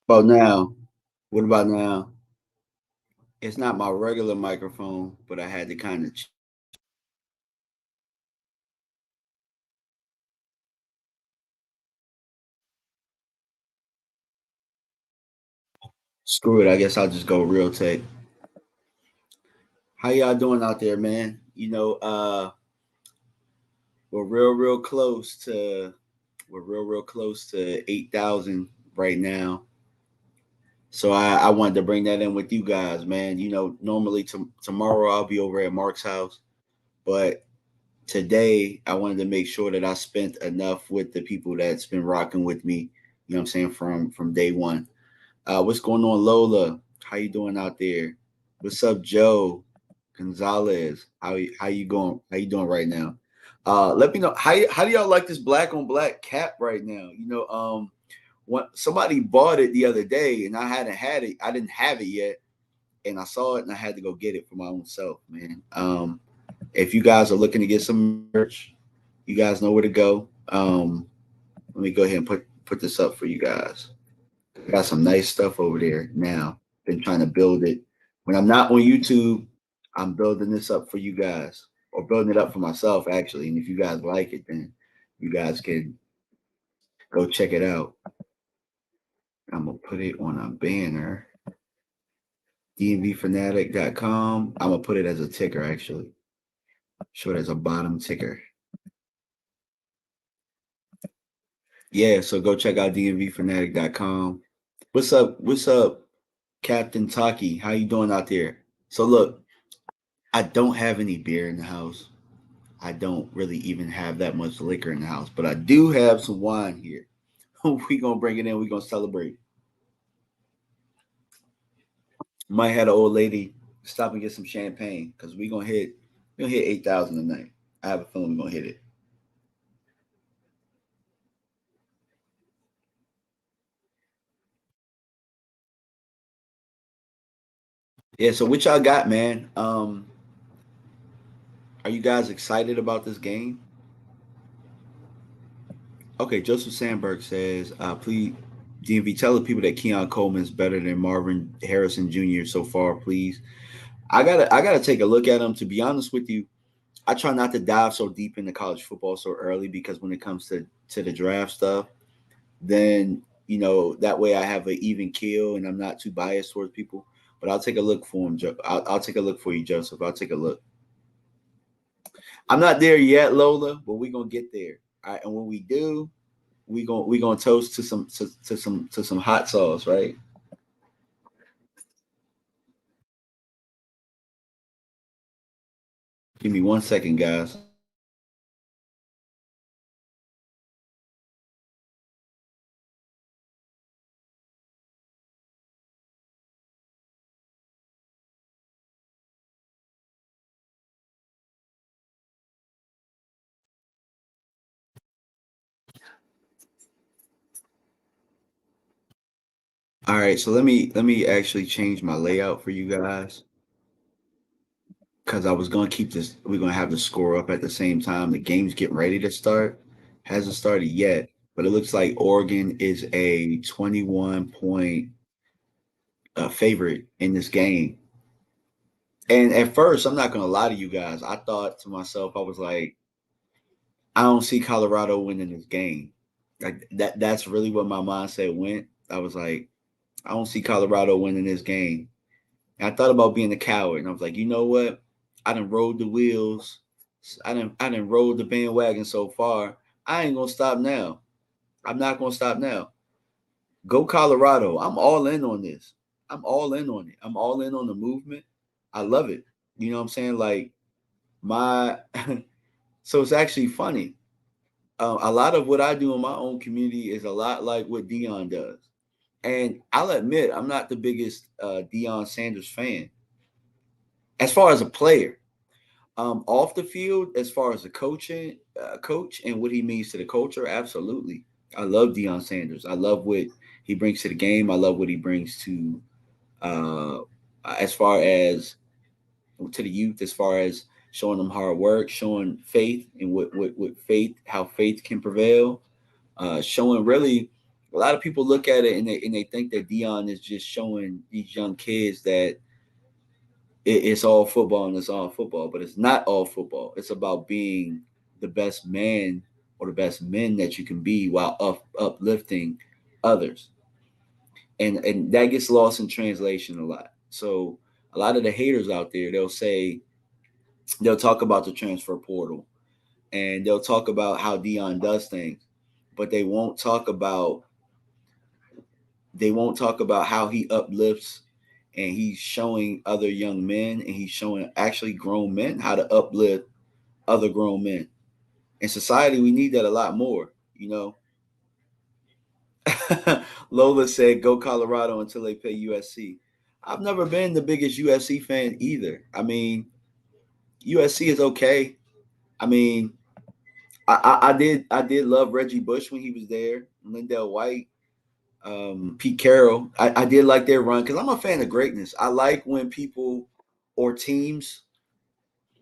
About now? What about now? It's not my regular microphone, but I had to kind of screw it. I guess I'll just go real tech. How y'all doing out there, man? We're real close to real close to 8,000 right now. So I wanted to bring that in with you guys, man. Normally tomorrow I'll be over at Mark's house, but today I wanted to make sure that I spent enough with the people that's been rocking with me. You know what I'm saying, from day one. What's going on, Lola? How you doing out there? What's up, Joe Gonzalez? How you going? How you doing right now? Let me know how do y'all like this black on black cap right now? When somebody bought it the other day and I hadn't had it, I didn't have it yet, and I saw it and I had to go get it for my own self, man. If you guys are looking to get some merch, you guys know where to go. Let me go ahead and put this up for you guys. I got some nice stuff over there now. Been trying to build it. When I'm not on YouTube, I'm building this up for you guys, or building it up for myself actually. And if you guys like it, then you guys can go check it out. I'm gonna put it on a banner. dmvfanatic.com. I'm gonna put it as a ticker actually. Show it as a bottom ticker. Yeah, so go check out dmvfanatic.com. What's up? What's up, Captain Taki? How you doing out there? So look, I don't have any beer in the house. I don't really even have that much liquor in the house, but I do have some wine here. We gonna bring it in. We gonna celebrate. Might have an old lady stop and get some champagne because we gonna hit 8,000 tonight. I have a feeling we're gonna hit it. Yeah. So what y'all got, man? Are you guys excited about this game? Okay, Joseph Sandberg says, please, DMV, tell the people that Keon Coleman's better than Marvin Harrison Jr. so far, please. I gotta take a look at him. To be honest with you, I try not to dive so deep into college football so early because when it comes to the draft stuff, then that way I have an even keel and I'm not too biased towards people. But I'll take a look for him. I'll take a look for you, Joseph. I'll take a look. I'm not there yet, Lola, but we're gonna get there. All right, and when we do, we gonna toast to some hot sauce, right? Give me 1 second, guys. All right, so let me actually change my layout for you guys because I was gonna keep this. We're gonna have the score up at the same time. The game's getting ready to start. Hasn't started yet, but it looks like Oregon is a 21 point favorite in this game. And at first, I'm not gonna lie to you guys. I thought to myself, I was like, I don't see Colorado winning this game. Like that's really what my mindset went. I was like, I don't see Colorado winning this game. And I thought about being a coward, and I was like, you know what? I done rode the wheels. I done rode the bandwagon so far. I ain't gonna stop now. I'm not gonna stop now. Go Colorado. I'm all in on this. I'm all in on it. I'm all in on the movement. I love it. You know what I'm saying? Like my so it's actually funny. A lot of what I do in my own community is a lot like what Dion does. And I'll admit, I'm not the biggest Deion Sanders fan as far as a player. Off the field, as far as a coach and what he means to the culture, absolutely. I love Deion Sanders. I love what he brings to the game. I love what he brings uh, as far as to the youth, as far as showing them hard work, showing faith and what faith, how faith can prevail, showing really A lot of people look at it and they think that Dion is just showing these young kids that it's all football and it's all football, but it's not all football. It's about being the best man or the best men that you can be while uplifting others, and that gets lost in translation a lot. So a lot of the haters out there, they'll talk about the transfer portal and they'll talk about how Dion does things, but they won't talk about how he uplifts and he's showing other young men and he's showing actually grown men how to uplift other grown men. In society, we need that a lot more, you know. Lola said, "Go Colorado until they pay USC." I've never been the biggest USC fan either. I mean, USC is okay. I mean, I did love Reggie Bush when he was there, Lindell White, Pete Carroll. I did like their run because I'm a fan of greatness. I like when people or teams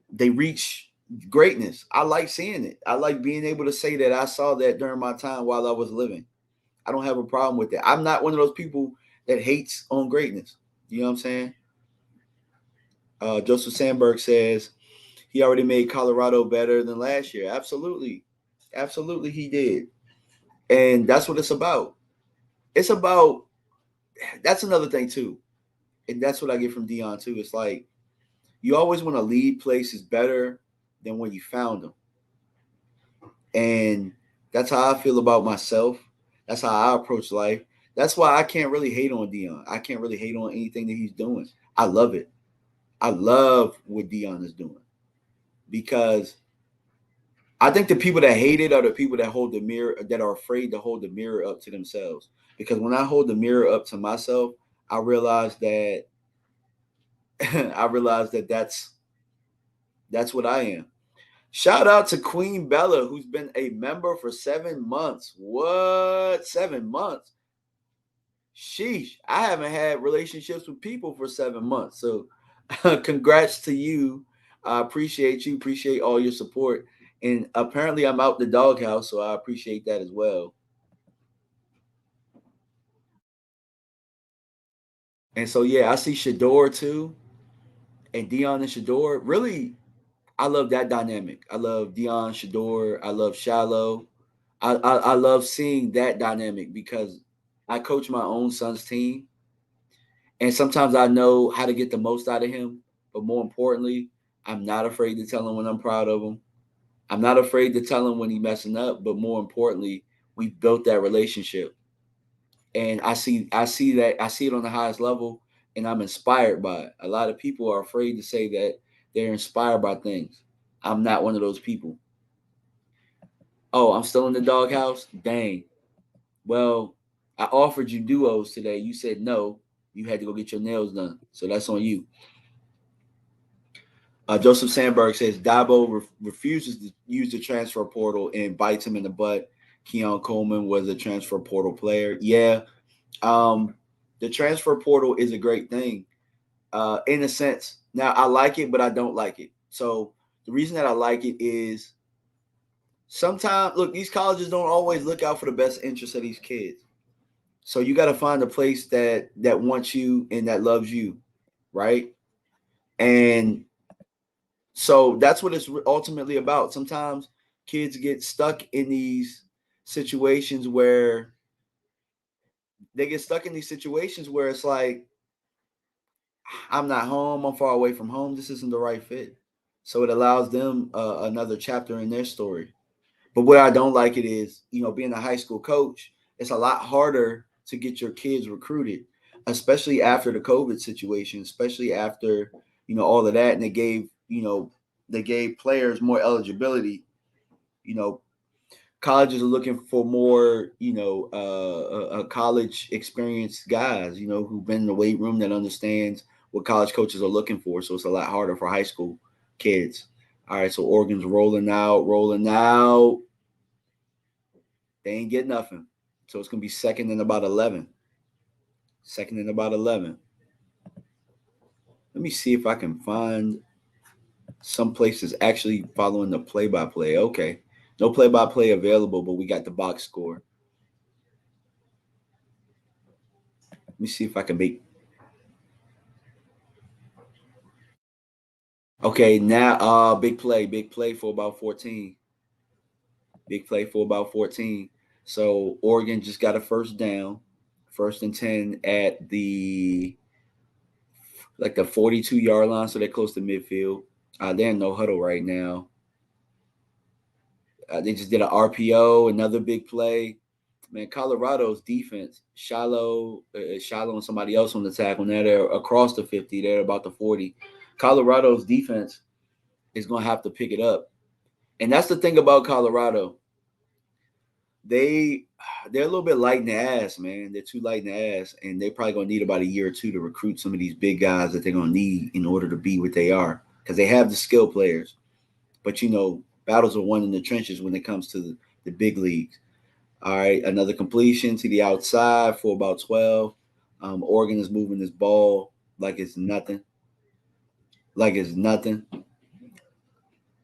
they reach greatness. I like seeing it. I like being able to say that I saw that during my time while I was living. I don't have a problem with that. I'm not one of those people that hates on greatness. You know what I'm saying? Joseph Sandberg says he already made Colorado better than last year. Absolutely. Absolutely, he did. And that's what it's about. It's about, that's another thing, too. And that's what I get from Dion, too. It's like you always want to leave places better than when you found them. And that's how I feel about myself. That's how I approach life. That's why I can't really hate on Dion. I can't really hate on anything that he's doing. I love it. I love what Dion is doing because I think the people that hate it are the people that hold the mirror, that are afraid to hold the mirror up to themselves. Because when I hold the mirror up to myself, I realize that I realize that that's what I am. Shout out to Queen Bella, who's been a member for 7 months. What? 7 months? Sheesh. I haven't had relationships with people for 7 months. So congrats to you. I appreciate you. Appreciate all your support. And apparently I'm out the doghouse, so I appreciate that as well. And so yeah, I see Shador too. And Dion and Shador. Really, I love that dynamic. I love Dion, Shador. I love Shallow. I love seeing that dynamic because I coach my own son's team, and sometimes I know how to get the most out of him. But more importantly, I'm not afraid to tell him when I'm proud of him. I'm not afraid to tell him when he's messing up. But more importantly, we've built that relationship, and I see it on the highest level, and I'm inspired by it. A lot of people are afraid to say that they're inspired by things. I'm not one of those people. Oh, I'm still in the doghouse? Dang. Well, I offered you duos today. You said no. You had to go get your nails done. So that's on you. Joseph Sandberg says Dabo refuses to use the transfer portal and bites him in the butt. Keon Coleman was a transfer portal player. Yeah. Um, the transfer portal is a great thing in a sense. Now, I like it, but I don't like it. So the reason that I like it is sometimes, look, these colleges don't always look out for the best interest of these kids. So you got to find a place that wants you and that loves you, right? And so that's what it's ultimately about. Sometimes kids get stuck in these situations where it's like I'm not home, I'm far away from home. This isn't the right fit. So it allows them another chapter in their story. But what I don't like it is, being a high school coach, it's a lot harder to get your kids recruited, especially after the COVID situation, especially after, all of that. And they gave players more eligibility. You know, colleges are looking for more, college experienced guys, who've been in the weight room that understands what college coaches are looking for. So it's a lot harder for high school kids. All right, so Oregon's rolling out, rolling out. They ain't get nothing. So it's going to be second and about 11. Second and about 11. Let me see if I can find some places actually following the play by play. Okay. No play by play available, but we got the box score. me see if I can make. Okay, now big play for about 14. Big play for about 14. So Oregon just got a first down, 1st and 10 at the like the 42-yard line, so they're close to midfield. They're in no huddle right now. They just did an RPO, another big play. Man, Colorado's defense, Shiloh and somebody else on the tackle. Now they're across the 50. They're about the 40. Colorado's defense is going to have to pick it up. And that's the thing about Colorado. They're a little bit light in the ass, man. They're too light in the ass, and they're probably going to need about a year or two to recruit some of these big guys that they're going to need in order to be what they are, because they have the skill players. But, battles are won in the trenches when it comes to the big leagues. All right, another completion to the outside for about 12. Oregon is moving this ball like it's nothing. Like it's nothing.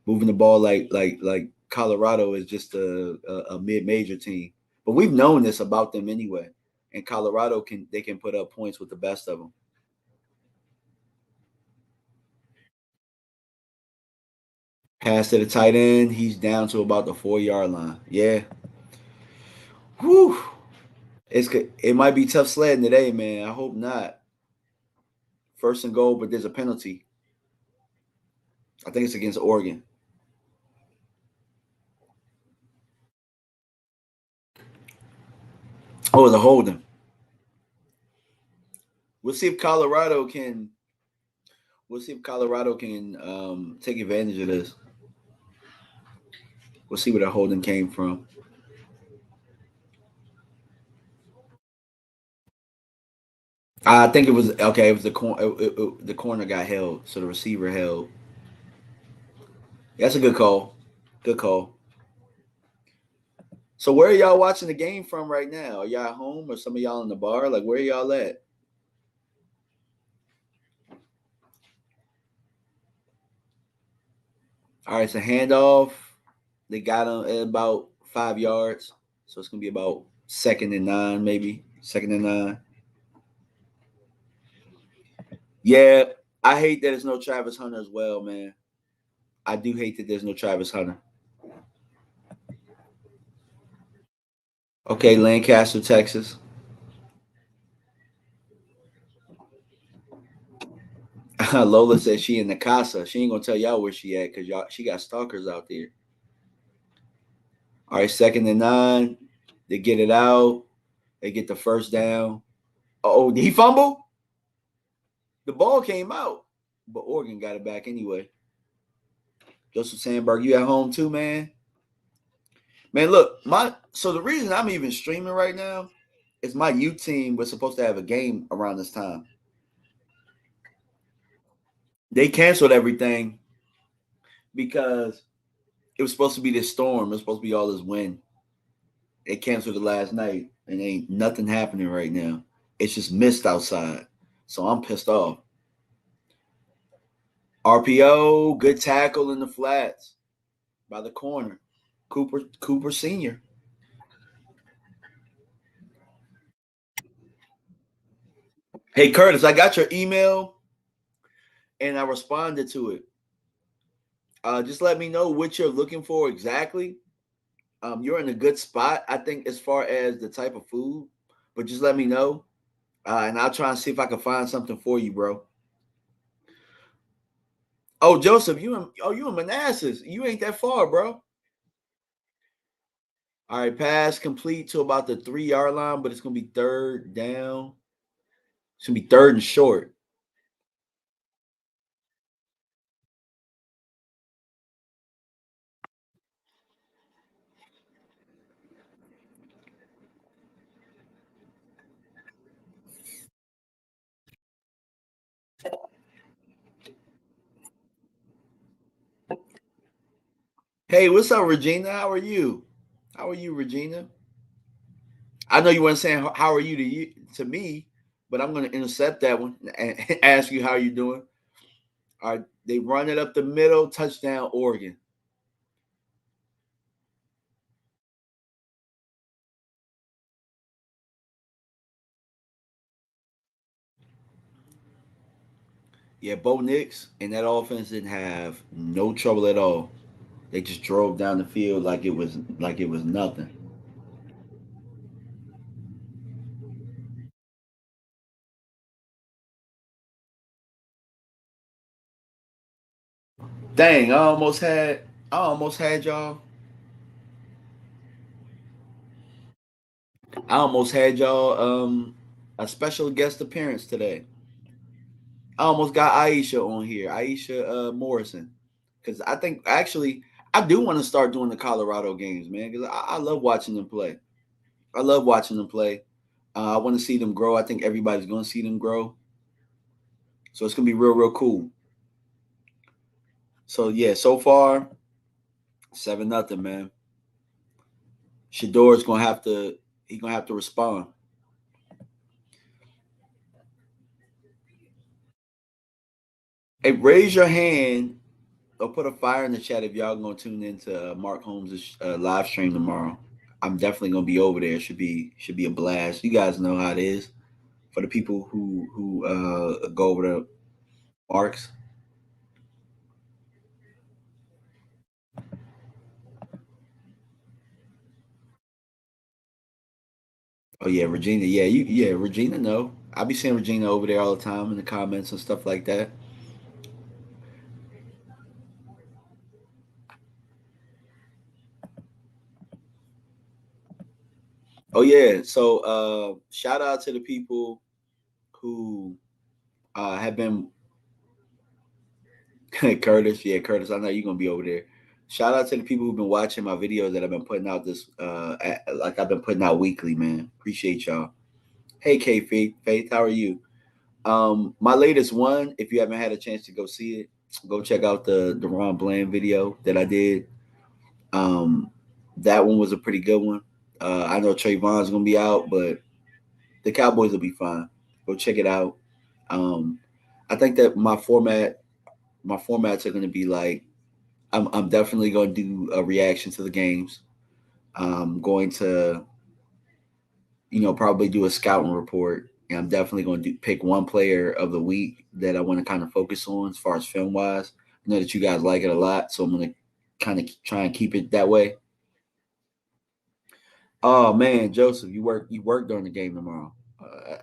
Moving the ball like Colorado is just a mid-major team. But we've known this about them anyway. And Colorado can put up points with the best of them. Pass to the tight end. He's down to about the 4-yard line. Yeah. Whew. It might be tough sledding today, man. I hope not. 1st and goal, but there's a penalty. I think it's against Oregon. Oh, the holding. We'll see if Colorado can. We'll see if Colorado can take advantage of this. We'll see where the holding came from. I think it was okay. It was the corner. The corner got held, so the receiver held. That's a good call. Good call. So where are y'all watching the game from right now? Are y'all at home or some of y'all in the bar? Like, where are y'all at? All right, it's a handoff. They got him at about 5 yards, so it's gonna be about 2nd and 9, maybe 2nd and 9. Yeah, I hate that there's no Travis Hunter as well, man. I do hate that there's no Travis Hunter. Okay, Lancaster, Texas. Lola says she in the casa. She ain't gonna tell y'all where she at because she got stalkers out there. All right, 2nd and 9. They get it out. They get the first down. Oh, did he fumble? The ball came out, but Oregon got it back anyway. Joseph Sandberg, you at home too, man? Man, look, so the reason I'm even streaming right now is my youth team was supposed to have a game around this time. They canceled everything because it was supposed to be this storm. It was supposed to be all this wind. They canceled it last night, and ain't nothing happening right now. It's just mist outside, so I'm pissed off. RPO, good tackle in the flats by the corner. Cooper Senior. Hey Curtis, I got your email and I responded to it. Just let me know what you're looking for exactly. You're in a good spot, I think, as far as the type of food. But just let me know, and I'll try and see if I can find something for you, bro. Oh, Joseph, you in Manassas? You ain't that far, bro. All right, pass complete to about the 3-yard line, but it's gonna be third down. It's gonna be third and short. Hey, what's up, Regina? How are you? How are you, Regina? I know you weren't saying how are you to me, but I'm going to intercept that one and ask you how you doing. All right, they run it up the middle, touchdown, Oregon. Yeah, Bo Nix and that offense didn't have no trouble at all. They just drove down the field like it was nothing. Dang, I almost had y'all. I almost had y'all a special guest appearance today. I almost got Aisha on here, Aisha Morrison, because I think actually I do want to start doing the Colorado games, man, because I love watching them play. I love watching them play. I want to see them grow. I think everybody's going to see them grow, so it's gonna be real, real cool. So yeah, so far 7-0, man. Shador's gonna have to he's gonna have to respond. Hey, raise your hand or put a fire in the chat if y'all gonna tune into Mark Holmes' live stream tomorrow. I'm definitely gonna be over there. Should be a blast. You guys know how it is for the people who go over to Mark's. Oh yeah, Regina. Yeah, Regina. No, I be seeing Regina over there all the time in the comments and stuff like that. Oh yeah. So shout out to the people who have been Curtis. Yeah, Curtis. I know you're gonna be over there. Shout out to the people who've been watching my videos that I've been putting out like I've been putting out weekly, man. Appreciate y'all. Hey K Faith, how are you? My latest one, if you haven't had a chance to go see it, go check out the Ron Bland video that I did. Um, that one was a pretty good one. I know Trayvon's gonna be out, but the Cowboys will be fine. Go check it out. Um, I think that my formats are gonna be like I'm definitely gonna do a reaction to the games. I'm going to probably do a scouting report, and I'm definitely going to pick one player of the week that I want to kind of focus on as far as film wise. I know that you guys like it a lot, so I'm going to kind of try and keep it that way. Oh man, Joseph, you work during the game tomorrow.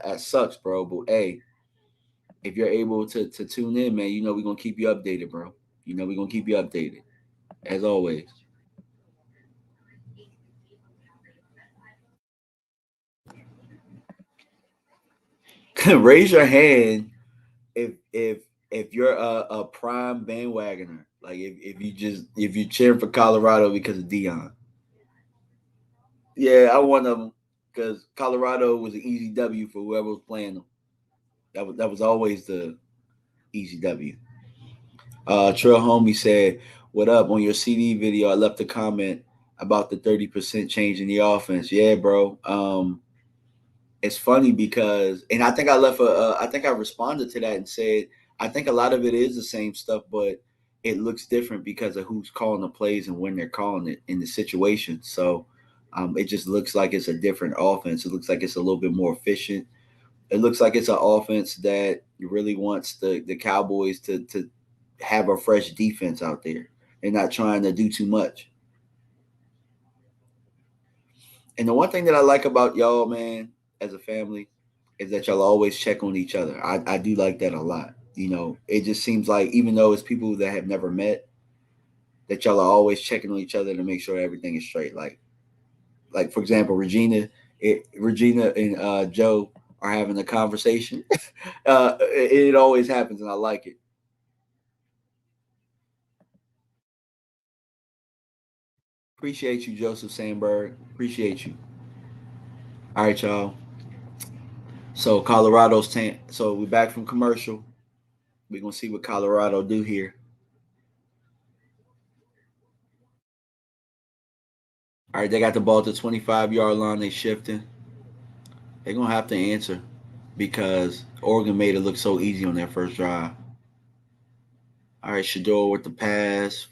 That sucks, bro. But hey, if you're able to tune in, man, we're gonna keep you updated, bro. We're gonna keep you updated as always. Raise your hand if you're a prime bandwagoner, like if you cheer for Colorado because of Dion. Yeah, I want them because Colorado was an easy W for whoever was playing them. That was always the easy W. Trill Homie said, "What up on your CD video? I left a comment about the 30% change in the offense. Yeah, bro. It's funny because, and I think I think I responded to that and said, I think a lot of it is the same stuff, but it looks different because of who's calling the plays and when they're calling it in the situation. So it just looks like it's a different offense. It looks like it's a little bit more efficient. It looks like it's an offense that really wants the Cowboys to have a fresh defense out there. They're not trying to do too much. And the one thing that I like about y'all, man, as a family, is that y'all always check on each other. I do like that a lot. It just seems like even though it's people that have never met, that y'all are always checking on each other to make sure everything is straight. Like for example, Regina and Joe are having a conversation. It always happens, and I like it. Appreciate you, Joseph Sandberg. Appreciate you. All right, y'all. So So we're back from commercial. We're gonna see what Colorado do here. All right, they got the ball at the 25-yard line. They shifting. They're gonna have to answer because Oregon made it look so easy on their first drive. All right, Shador with the pass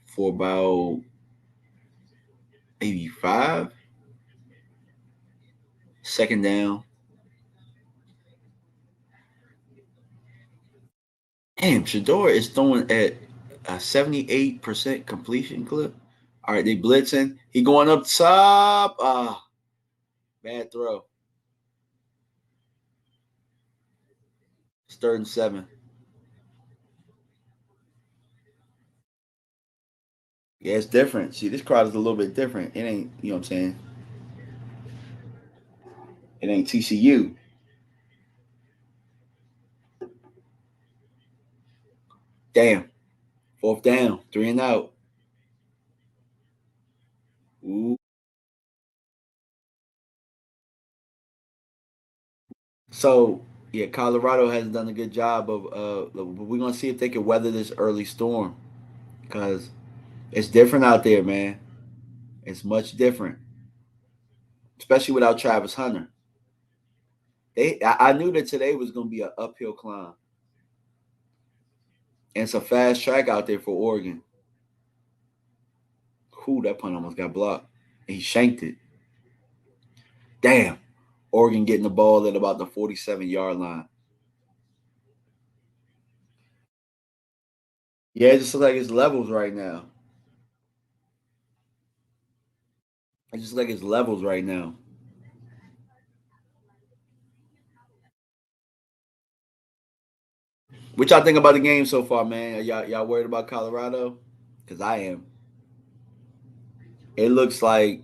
for about 85. Second down. Damn, Shador is throwing at a 78% completion clip. All right, they blitzing. He going up top. Bad throw. It's 3rd and 7. Yeah, it's different. See, this crowd is a little bit different. It ain't, you know what I'm saying? It ain't TCU. Damn. 4th down. 3 and out. Ooh. So, yeah, Colorado has done a good job of, we're going to see if they can weather this early storm because it's different out there, man. It's much different, especially without Travis Hunter. I knew that today was going to be an uphill climb. And it's a fast track out there for Oregon. Whew, that punt almost got blocked. And he shanked it. Damn. Oregon getting the ball at about the 47-yard line. Yeah, it just looks like it's levels right now. It just like it's levels right now. What y'all think about the game so far, man? Are y'all worried about Colorado? Because I am. It looks like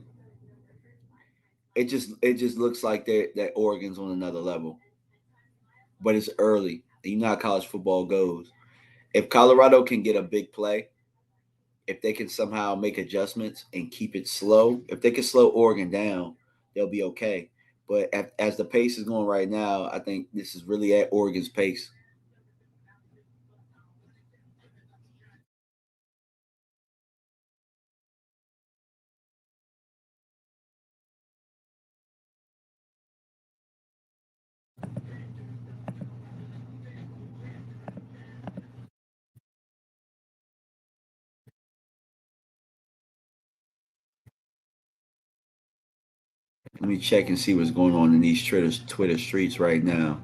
it just looks like that Oregon's on another level. But it's early. You know how college football goes. If Colorado can get a big play, if they can somehow make adjustments and keep it slow, if they can slow Oregon down, they'll be okay. But as the pace is going right now, I think this is really at Oregon's pace. Let me check and see what's going on in these Twitter streets right now.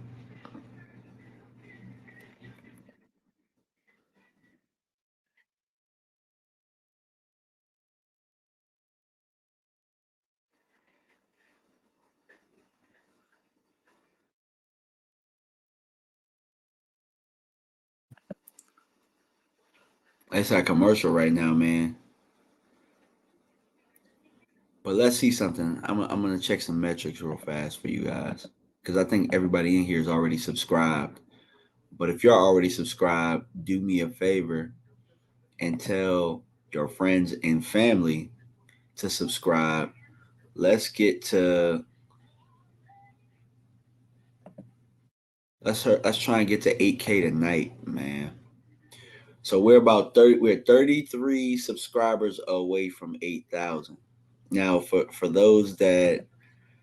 It's a commercial right now, man. But let's see something. I'm gonna check some metrics real fast for you guys because I think everybody in here is already subscribed. But if you're already subscribed, do me a favor and tell your friends and family to subscribe. Let's get to let's try and get to 8K tonight, man. So we're 33 subscribers away from 8,000. Now for those that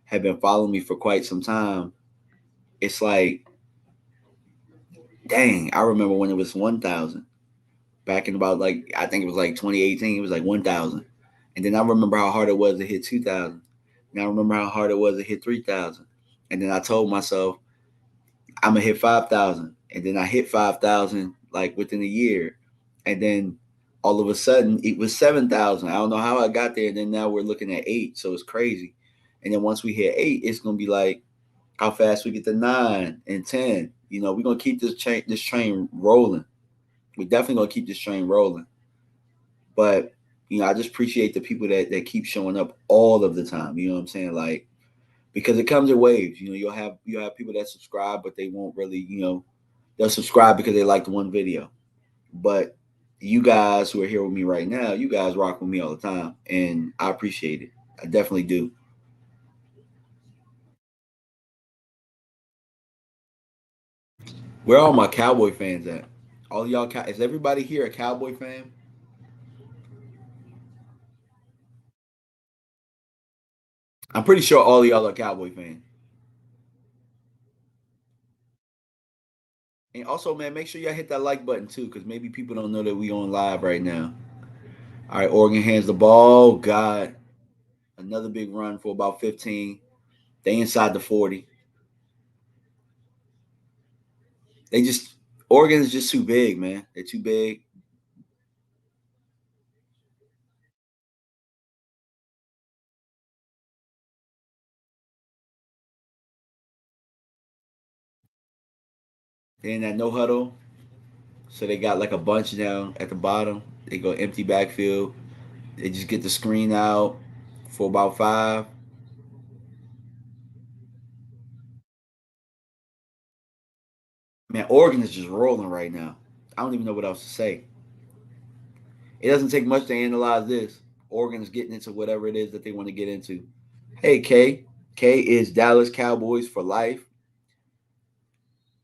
have been following me for quite some time, it's like, dang, I remember when it was 1,000 back in about, like, I think it was like 2018. It was like 1,000, and then I remember how hard it was to hit 2,000. Now I remember how hard it was to hit 3,000, and then I told myself I'm gonna hit 5,000, and then I hit 5,000 like within a year, and then all of a sudden it was 7,000. I don't know how I got there. And then now we're looking at 8, so it's crazy. And then once we hit 8, it's gonna be like how fast we get to 9 and 10. We're gonna keep this train rolling. We're definitely gonna keep this train rolling. But I just appreciate the people that keep showing up all of the time. You know what I'm saying? Like, because it comes in waves. You'll have people that subscribe, but they won't really, they'll subscribe because they like the one video. But you guys who are here with me right now, you guys rock with me all the time, and I appreciate it. I definitely do. Where are all my Cowboy fans at? All y'all, is everybody here a Cowboy fan? I'm pretty sure all of y'all are Cowboy fans. And also, man, make sure y'all hit that like button too, because maybe people don't know that we on live right now. All right, Oregon hands the ball. God, another big run for about 15. They inside the 40. They just Oregon is just too big, man. They're too big. They're in that no huddle. So they got like a bunch down at the bottom. They go empty backfield. They just get the screen out for about 5. Man, Oregon is just rolling right now. I don't even know what else to say. It doesn't take much to analyze this. Oregon is getting into whatever it is that they want to get into. Hey, K. K is Dallas Cowboys for life.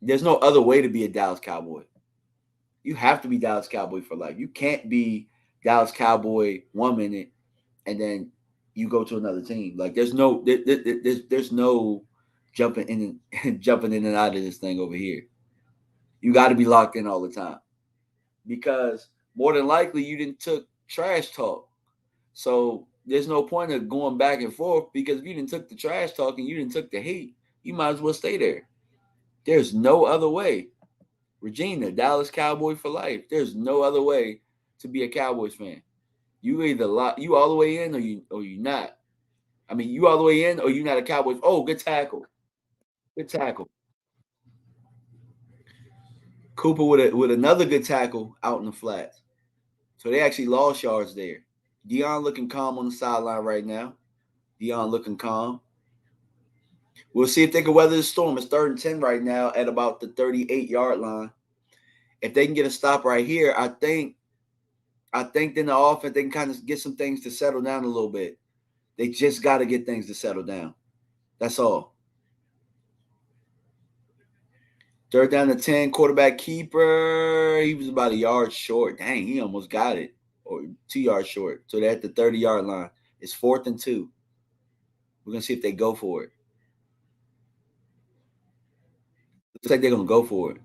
There's no other way to be a Dallas Cowboy. You have to be Dallas Cowboy for life. You can't be Dallas Cowboy 1 minute and then you go to another team. Like there's no jumping in and jumping in and out of this thing over here. You got to be locked in all the time because more than likely you didn't took trash talk. So there's no point of going back and forth because if you didn't took the trash talk and you didn't took the hate, you might as well stay there. There's no other way. Regina, Dallas Cowboy for life. There's no other way to be a Cowboys fan. You either you all the way in or you not. I mean, you all the way in or you not a Cowboys. Oh, good tackle. Good tackle. Cooper with another good tackle out in the flats. So they actually lost yards there. Dion looking calm on the sideline right now. Dion looking calm. We'll see if they can weather the storm. It's 3rd and 10 right now at about the 38-yard line. If they can get a stop right here, I think then the offense they can kind of get some things to settle down a little bit. They just got to get things to settle down. That's all. 3rd down to 10, quarterback keeper. He was about a yard short. Dang, he almost got it. Or 2 yards short. So they're at the 30-yard line. It's 4th and 2. We're going to see if they go for it. Looks like they're going to go for it.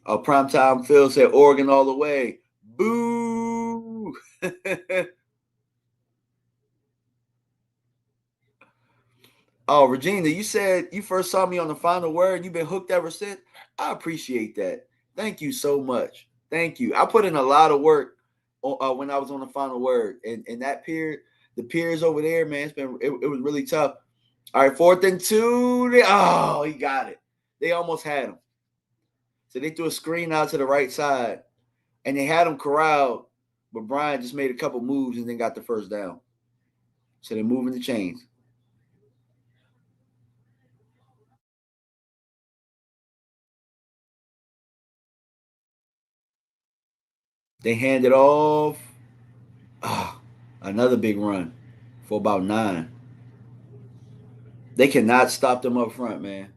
Primetime Phil said Oregon all the way. Boo! Oh, Regina, you said you first saw me on the final word. You've been hooked ever since. I appreciate that. Thank you so much. Thank you. I put in a lot of work when I was on the final word, and that period, the peers over there, man, it was really tough. All right, 4th and 2. He got it. They almost had him. So they threw a screen out to the right side, and they had him corralled, but Brian just made a couple moves and then got the first down. So they're moving the chains. They hand it off. Another big run for about 9. They cannot stop them up front, man.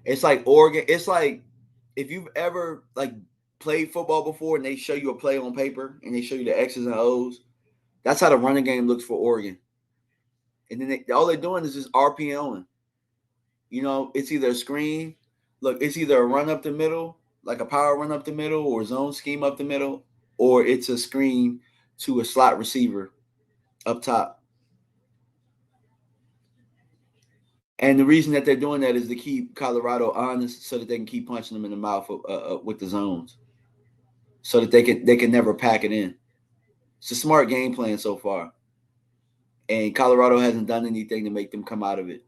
It's like Oregon. It's like if you've ever like played football before and they show you a play on paper and they show you the X's and O's. That's how the running game looks for Oregon. And then all they're doing is just RPOing. You know, it's either a screen. Look, it's either a run up the middle, like a power run up the middle, or zone scheme up the middle, or it's a screen to a slot receiver up top. And the reason that they're doing that is to keep Colorado honest, so that they can keep punching them in the mouth with the zones, so that they can never pack it in. It's a smart game plan so far, and Colorado hasn't done anything to make them come out of it.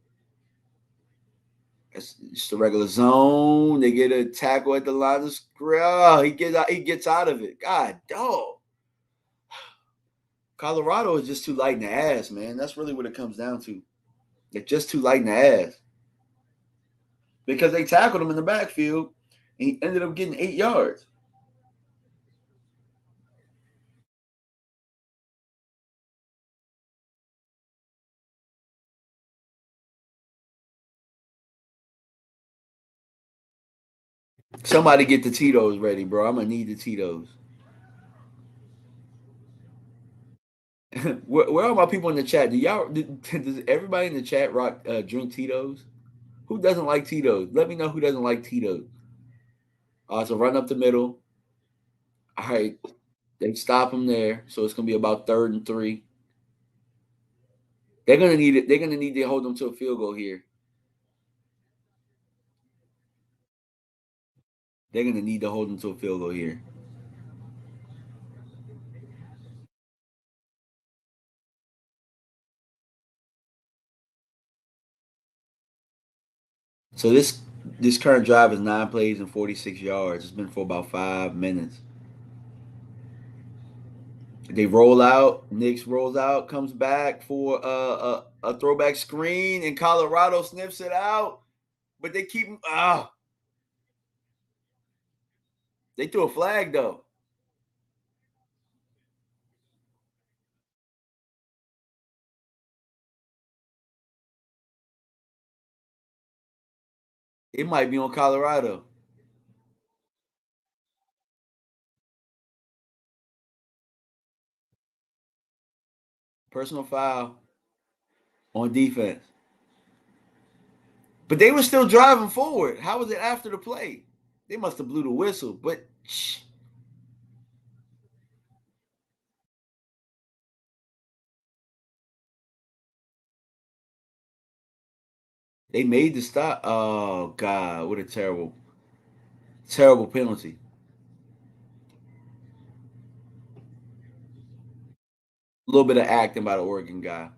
It's just a regular zone. They get a tackle at the line of scrimmage. Oh, he gets out of it. God, dog. Colorado is just too light in the ass, man. That's really what it comes down to. They're just too light in the ass because they tackled him in the backfield and he ended up getting 8 yards. Somebody get the Tito's ready, bro. I'm gonna need the Tito's. where are my people in the chat? Does everybody in the chat drink Tito's? Who doesn't like Tito's? Let me know who doesn't like Tito's. So run up the middle. All right, they stop him there, so it's gonna be about 3rd and 3. They're gonna need it. They're gonna need to hold them to a field goal here. They're going to need to hold them to a field goal here. So this current drive is 9 plays and 46 yards. It's been for about 5 minutes. They roll out. Knicks rolls out, comes back for a throwback screen, and Colorado sniffs it out. But they keep they threw a flag though. It might be on Colorado. Personal foul on defense. But they were still driving forward. How was it after the play? They must have blew the whistle. But they made the stop. Oh God, what a terrible, terrible penalty. A little bit of acting by the Oregon guy.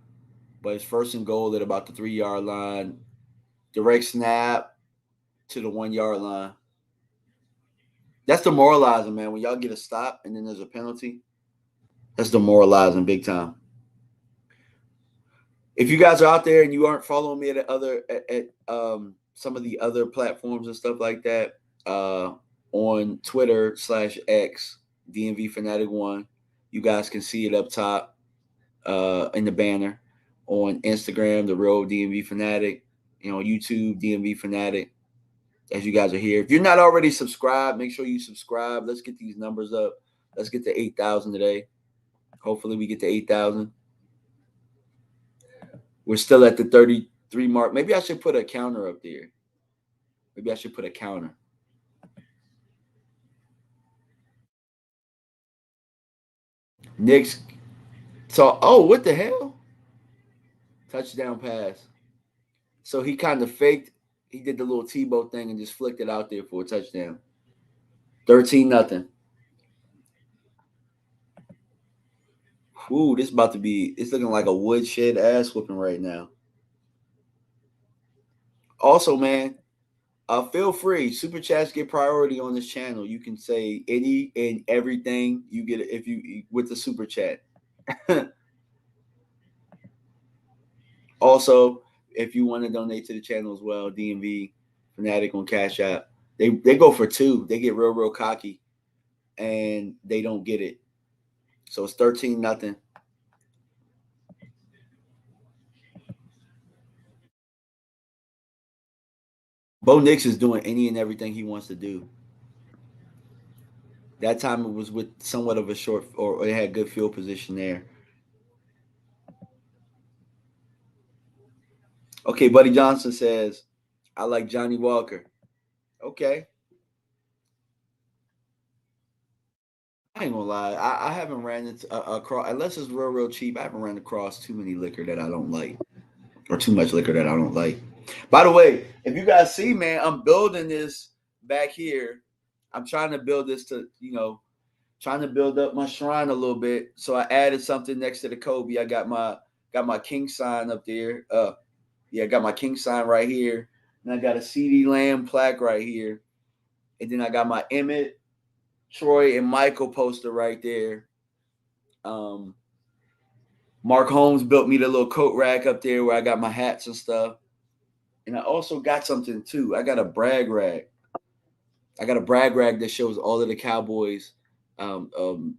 But it's first and goal at about the 3 yard line. Direct snap to the 1 yard line. That's demoralizing, man. When y'all get a stop and then there's a penalty, that's demoralizing big time. If you guys are out there and you aren't following me at some of the other platforms and stuff like that, on Twitter/X, DMV Fanatic One, you guys can see it up top in the banner. On Instagram, the real DMV Fanatic, YouTube, DMV Fanatic. As you guys are here, if you're not already subscribed, make sure you subscribe. Let's get these numbers up. Let's get to 8,000 today. Hopefully, we get to 8,000. We're still at the 33 mark. Maybe I should put a counter up there. Maybe I should put a counter. Knicks. So, what the hell? Touchdown pass. So he kind of faked. He did the little Tebow thing and just flicked it out there for a touchdown. 13-0. Ooh, this about to be. It's looking like a woodshed ass whooping right now. Also, man, feel free. Super chats get priority on this channel. You can say any and everything you get if you with the super chat. Also, if you want to donate to the channel as well, DMV Fanatic on Cash App. They go for two. They get real cocky, and they don't get it. So it's 13-0. Bo Nix is doing any and everything he wants to do. That time it was with somewhat of a short, or it had good field position there. Okay, Buddy Johnson says, I like Johnny Walker. Okay. I ain't gonna lie. I haven't ran into across, unless it's real cheap. I haven't ran across too many liquor that I don't like, or too much liquor that I don't like. By the way, if you guys see, man, I'm building this back here. I'm trying to build this to, trying to build up my shrine a little bit. So I added something next to the Kobe. I got my king sign up there. I got my king sign right here, and I got a CD Lamb plaque right here, and then I got my Emmett, Troy, and Michael poster right there. Mark Holmes built me the little coat rack up there where I got my hats and stuff. And I also got something too. I got a brag rag. I got a brag rag that shows all of the Cowboys, um, um,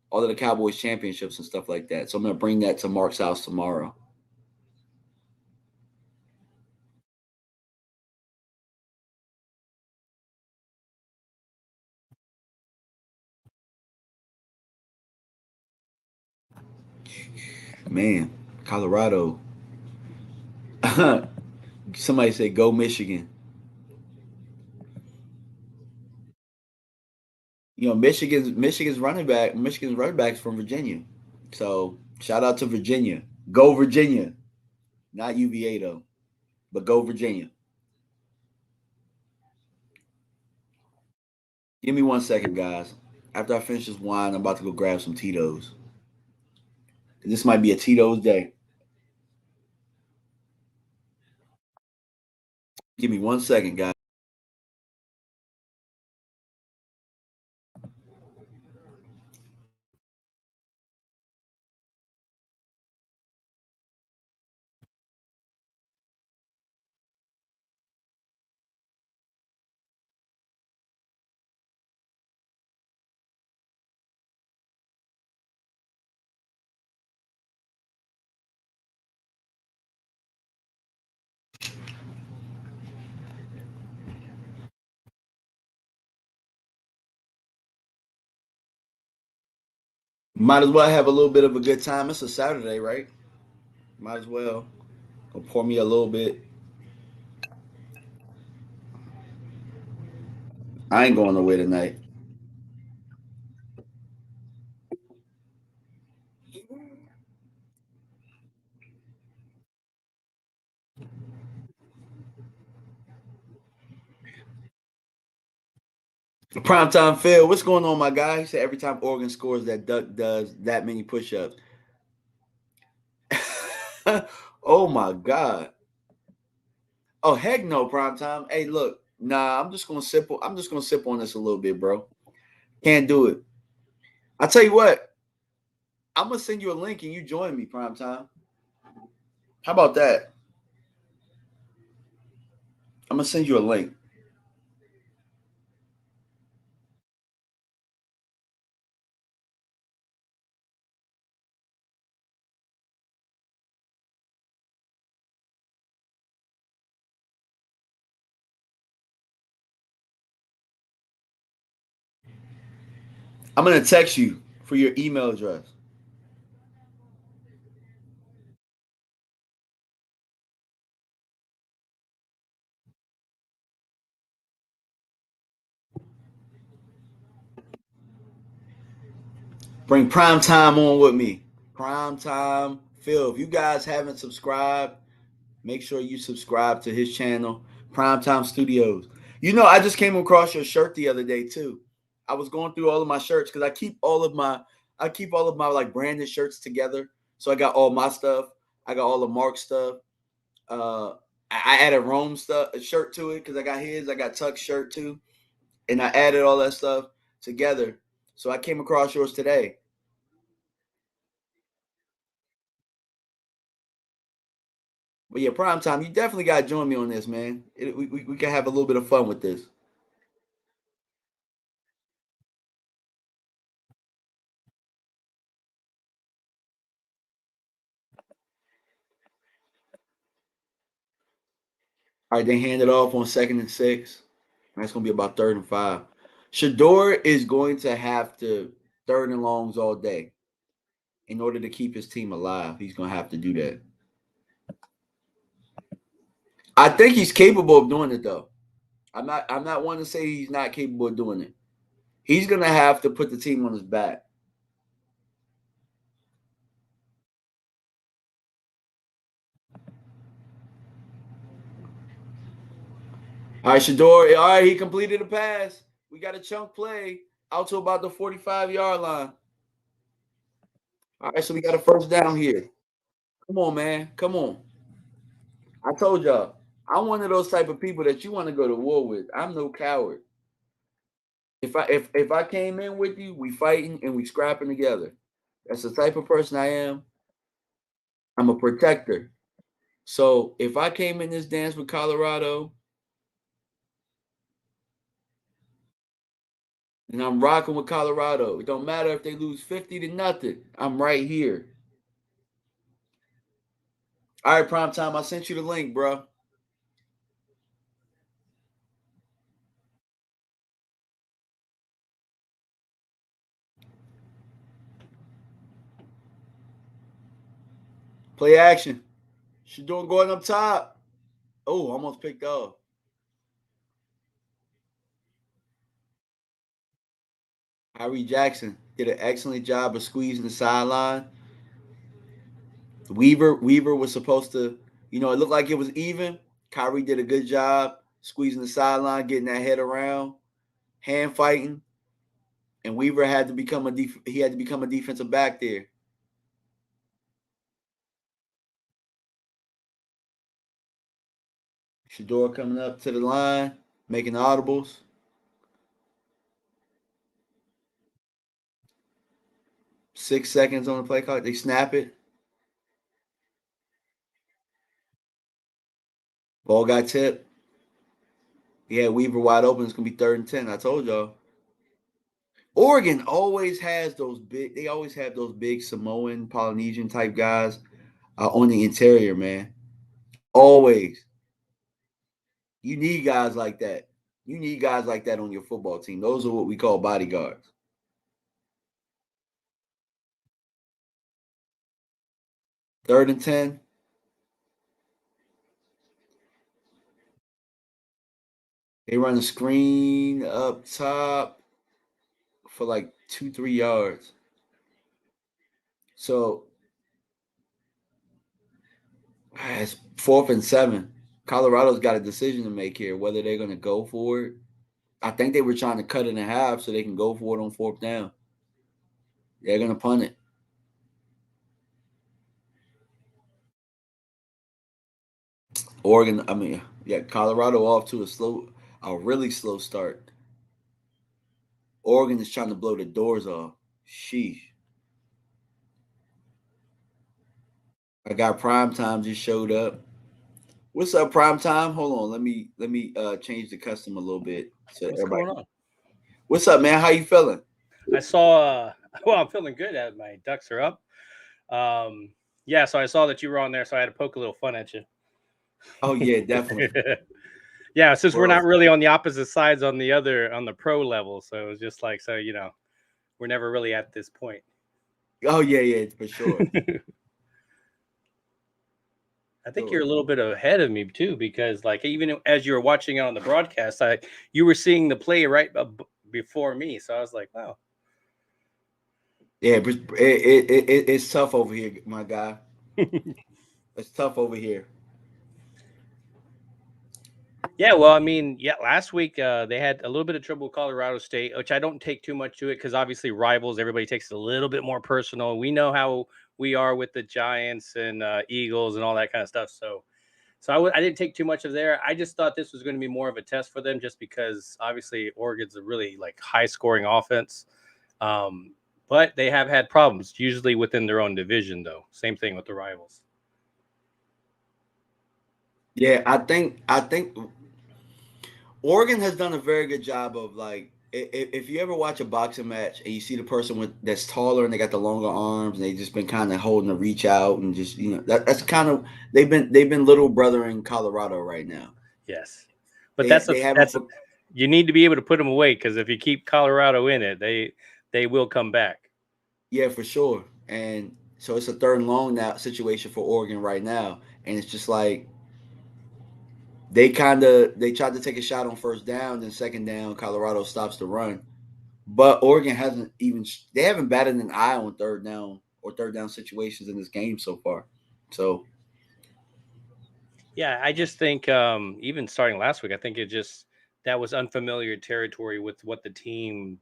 all of the Cowboys championships and stuff like that. So I'm gonna bring that to Mark's house tomorrow. Man, Colorado. Somebody say go Michigan. Michigan's running backs from Virginia. So shout out to Virginia. Go Virginia. Not UVA though, but go Virginia. Give me 1 second, guys. After I finish this wine, I'm about to go grab some Tito's. This might be a Tito's day. Give me 1 second, guys. Might as well have a little bit of a good time. It's a Saturday, right? Might as well. Go pour me a little bit. I ain't going away tonight. Primetime Phil, what's going on, my guy? He said every time Oregon scores, that Duck does that many push-ups. Oh my God. Oh heck no, Primetime. Hey, look, nah, I'm just gonna sip. I'm just gonna sip on this a little bit, bro. Can't do it. I tell you what, I'm gonna send you a link and you join me, Primetime. How about that? I'm gonna send you a link. I'm gonna text you for your email address. Bring Primetime on with me. Primetime Phil. If you guys haven't subscribed, make sure you subscribe to his channel, Primetime Studios. You know, I just came across your shirt the other day too. I was going through all of my shirts because I keep all of my like branded shirts together. So I got all my stuff. I got all the Mark stuff. Uh, I added Rome stuff a shirt to it because I got his. I got Tuck's shirt too, and I added all that stuff together. So I came across yours today. But yeah, prime time. You definitely got to join me on this, man. We can have a little bit of fun with this. All right, they hand it off on 2nd and 6. That's going to be about 3rd and 5. Shador is going to have to 3rd and longs all day in order to keep his team alive. He's going to have to do that. I think he's capable of doing it though. I'm not one to say he's not capable of doing it. He's going to have to put the team on his back. All right, Shador. All right, he completed a pass. We got a chunk play out to about the 45-yard line. All right, so we got a first down here. Come on, man. Come on. I told y'all, I'm one of those type of people that you want to go to war with. I'm no coward. If I came in with you, we fighting and we scrapping together. That's the type of person I am. I'm a protector. So if I came in this dance with Colorado and I'm rocking with Colorado, it don't matter if they lose 50-0. I'm right here. All right, prime time. I sent you the link, bro. Play action. Shador going up top. Oh, almost picked off. Harry Jackson did an excellent job of squeezing the sideline. Weaver was supposed to, it looked like it was even. Kyrie did a good job squeezing the sideline, getting that head around. hand fighting, and Weaver had to become he had to become a defensive back there. Shador coming up to the line, making audibles. Six seconds on the play clock. They snap it. Ball got tipped. Yeah, Weaver wide open. It's gonna be 3rd and 10. I told y'all. Oregon always has those big. They always have those big Samoan, Polynesian type guys on the interior, man. Always. You need guys like that. You need guys like that on your football team. Those are what we call bodyguards. Third and 10. They run a screen up top for like 2-3 yards. So it's 4th and 7. Colorado's got a decision to make here whether they're going to go for it. I think they were trying to cut it in half so they can go for it on 4th down. They're going to punt it. Oregon, Colorado off to a really slow start. Oregon is trying to blow the doors off. Sheesh. I got Prime Time just showed up. What's up, Prime Time? Hold on, let me change the custom a little bit so What's everybody. going on? What's up, man? How you feeling? I saw. Well, I'm feeling good. My ducks are up. Yeah, so I saw that you were on there, so I had to poke a little fun at you. Oh yeah, definitely. Yeah, since we're Bro. not really on the opposite sides on the pro level, so it was just like, so we're never really at this point. Oh yeah, for sure. I think you're a little bit ahead of me too, because like even as you were watching it on the broadcast, you were seeing the play right before me, so I was like, wow. Yeah, but it's tough over here, my guy. It's tough over here. Yeah, well, I mean, yeah, last week they had a little bit of trouble with Colorado State, which I don't take too much to it because obviously rivals, everybody takes it a little bit more personal. We know how we are with the Giants and Eagles and all that kind of stuff. So I didn't take too much of there. I just thought this was going to be more of a test for them, just because obviously Oregon's a really like high scoring offense, but they have had problems usually within their own division, though. Same thing with the rivals. Yeah, I think Oregon has done a very good job of like if you ever watch a boxing match and you see the person that's taller and they got the longer arms and they just been kind of holding the reach out and just that's kind of they've been little brother in Colorado right now. Yes, but They haven't. You need to be able to put them away, because if you keep Colorado in it, they will come back. Yeah, for sure. And so it's a 3rd and long now situation for Oregon right now, and it's just like they tried to take a shot on 1st down, then 2nd down, Colorado stops the run. But Oregon they haven't batted an eye on 3rd down or 3rd down situations in this game so far. So Yeah, I just think even starting last week, I think that was unfamiliar territory with what the team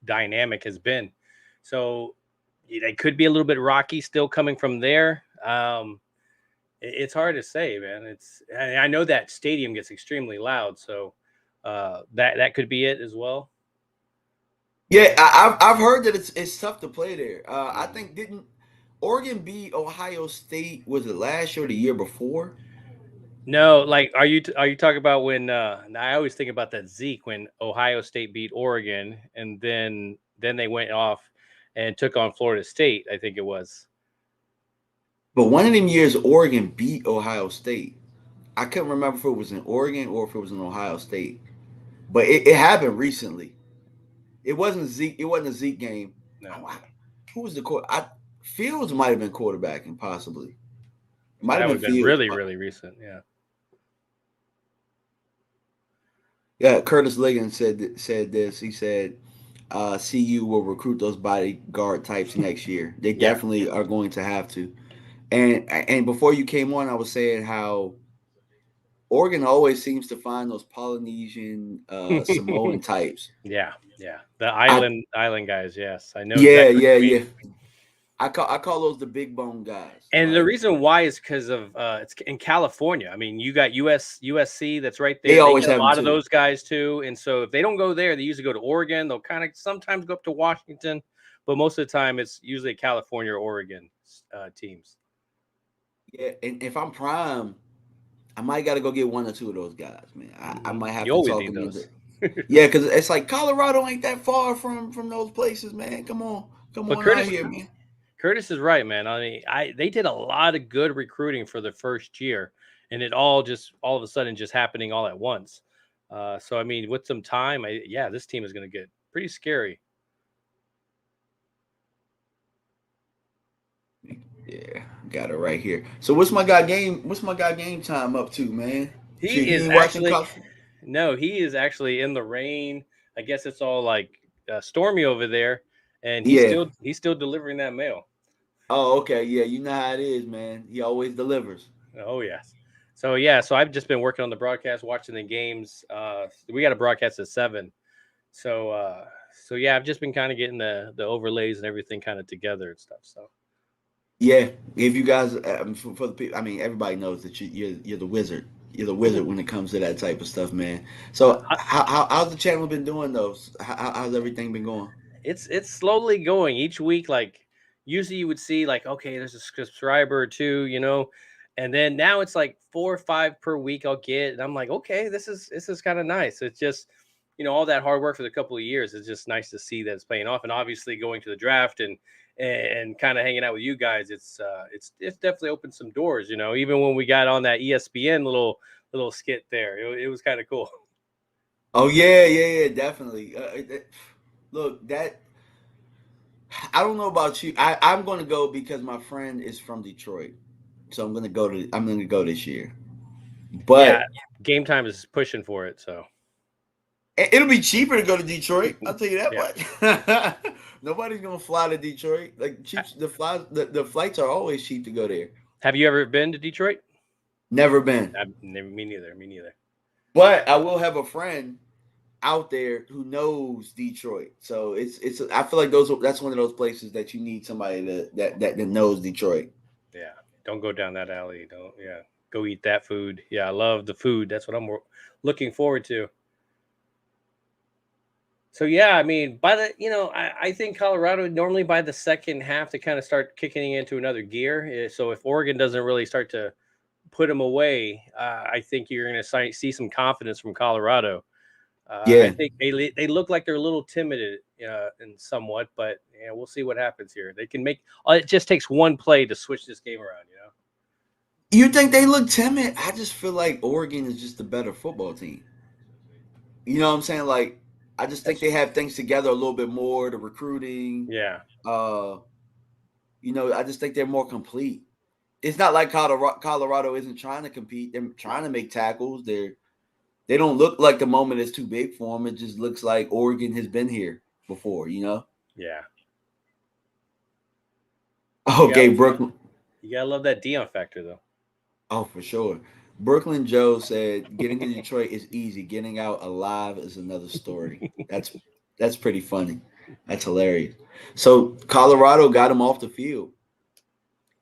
dynamic has been. So it could be a little bit rocky still coming from there. It's hard to say, man. I know that stadium gets extremely loud, so that could be it as well. yeah, I've heard that it's tough to play there. I think didn't Oregon beat Ohio State, was it last year or the year before? No, like are you talking about when I always think about that Zeke when Ohio State beat Oregon and then they went off and took on Florida State, I think it was. But one of them years Oregon beat Ohio State. I couldn't remember if it was in Oregon or if it was in Ohio State. But it happened recently. It wasn't Zeke. It wasn't a Zeke game. No. Who was the quarter? Fields might have been quarterbacking, possibly. It So might have that would been have been Fields. really, really recent. Yeah. Yeah, Curtis Liggins said this. He said, "CU will recruit those bodyguard types next year. They Yeah. definitely are going to have to." And before you came on, I was saying how Oregon always seems to find those Polynesian, Samoan types. Yeah, the I island guys. Yes, I know Yeah, exactly what yeah, you mean. yeah. I call those the big bone guys. And the Like reason why is because of it's in California. I mean, you got USC that's right they there. They always get a have them lot of too. those guys too. And so if they don't go there, they usually go to Oregon. They'll kind of sometimes go up to Washington, but most of the time it's usually California or Oregon teams. Yeah, and if I'm prime, I might got to go get one or two of those guys, man. I might have You to always talk need them into. those. Yeah, because it's like Colorado ain't that far from those places, man. Come But on out here, man. Curtis is right, man. I mean, they did a lot of good recruiting for the first year, and it all of a sudden just happening all at once. So I mean, with some time, yeah, this team is going to get pretty scary. Yeah, got it right here. So what's my guy game? What's my guy game time up to, man? Shit, He he is ain't watching actually college. no, he is actually in the rain. I guess it's all like stormy over there, and Yeah. he's still delivering that mail. Oh, okay. Yeah, you know how it is, man. He always delivers. Oh yes. So yeah, so I've just been working on the broadcast, watching the games. We got a broadcast at 7. So so yeah, I've just been kind of getting the overlays and everything kind of together and stuff. So Yeah, if you guys, for the people, I mean, everybody knows that you're the wizard. You're the wizard when it comes to that type of stuff, man. So I, how's the channel been doing those? How's everything been going? it's slowly going each week. Like usually you would see like, okay, there's a subscriber or two, and then now it's like 4 or 5 per week I'll get, and I'm like, okay, this is kind of nice. It's just all that hard work for the couple of years. It's just nice to see that it's paying off, and obviously going to the draft and kind of hanging out with you guys, it's definitely opened some doors. Even when we got on that ESPN little skit there, it was kind of cool. Oh yeah, yeah, yeah, definitely. Look, that I don't know about you. I'm going to go because my friend is from Detroit, so I'm going to go this year. Yeah, But game time is pushing for it, so it'll be cheaper to go to Detroit. I'll tell you that yeah. much. Nobody's gonna fly to Detroit. Like cheap, the flights are always cheap to go there. Have you ever been to Detroit? Never been, Me neither. Me neither. but I will have a friend out there who knows Detroit. So it's. I feel like that's one of those places that you need somebody that knows Detroit. Yeah. Don't go down that alley. Don't. Yeah. Go eat that food. Yeah, I love the food. That's what I'm looking forward to. So yeah, I mean, by I think Colorado normally by the second half they kind of start kicking into another gear. So if Oregon doesn't really start to put them away, I think you're going to see some confidence from Colorado. I Yeah. think they look like they're a little timid and somewhat, but we'll see what happens here. They can make. It just takes one play to switch this game around. You think they look timid? I just feel like Oregon is just a better football team. You know what I'm saying? Like, I just think That's they have things together a little bit more. The recruiting, yeah, uh, I just think they're more complete. It's not like Colorado isn't trying to compete. They're trying to make tackles. They don't look like the moment is too big for them. It just looks like Oregon has been here before. yeah. You got Okay, Brooklyn. you gotta love that Dion factor though. Oh, for sure. Brooklyn Joe said, "Getting to Detroit is easy. Getting out alive is another story." That's pretty funny. That's hilarious. So Colorado got him off the field,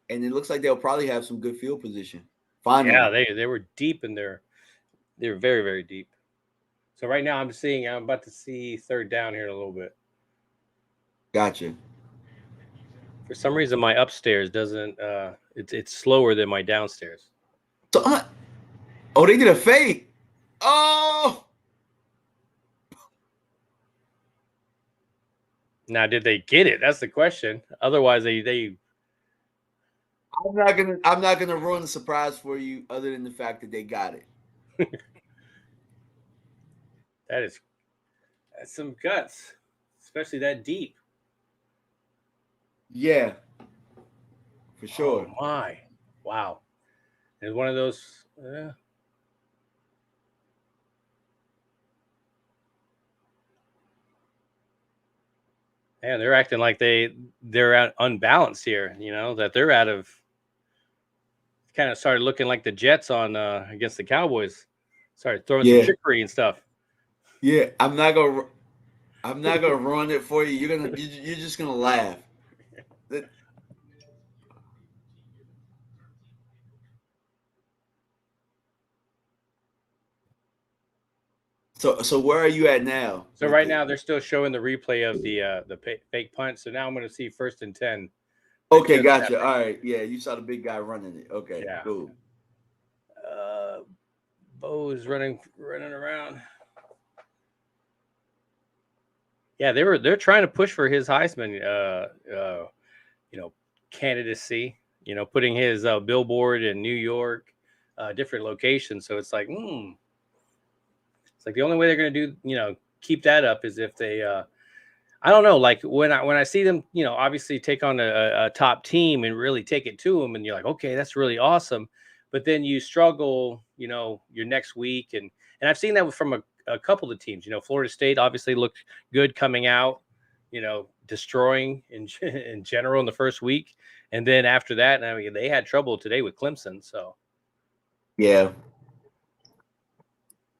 and it looks like they'll probably have some good field position. Yeah, Finally, they were deep in there. They were very very deep. So right now I'm about to see third down here in a little bit. gotcha. For some reason my upstairs doesn't. It's slower than my downstairs. So oh, they did a fake. Oh, Now, did they get it? That's the question. Otherwise, they I'm not gonna ruin the surprise for you, other than the fact that they got it. that is that's some guts, especially that deep. Yeah, for Oh sure. my, wow! It's one of those. Man, they're acting like they're unbalanced here. That they're out of kind of started looking like the Jets on against the Cowboys. Started throwing some Yeah, trickery and stuff. yeah. I'm not gonna run it for you. You're just gonna laugh. That- So where are you at now So with right it? now they're still showing the replay of the fake punt. So now I'm going to see 1st and 10. That Okay, just gotcha. happened. All right, yeah, you saw the big guy running it. Okay, Yeah. cool. Bo's running around. Yeah, they're trying to push for his Heisman you know, candidacy, putting his billboard in New York, different locations. So it's like, it's like the only way they're going to do, keep that up is if they, I don't know, like when I see them, obviously take on a top team and really take it to them, and you're like, okay, that's really awesome, but then you struggle, your next week, and I've seen that from a couple of teams. Florida State obviously looked good coming out, destroying in general in the first week, and then after that, I mean, they had trouble today with Clemson. So Yeah,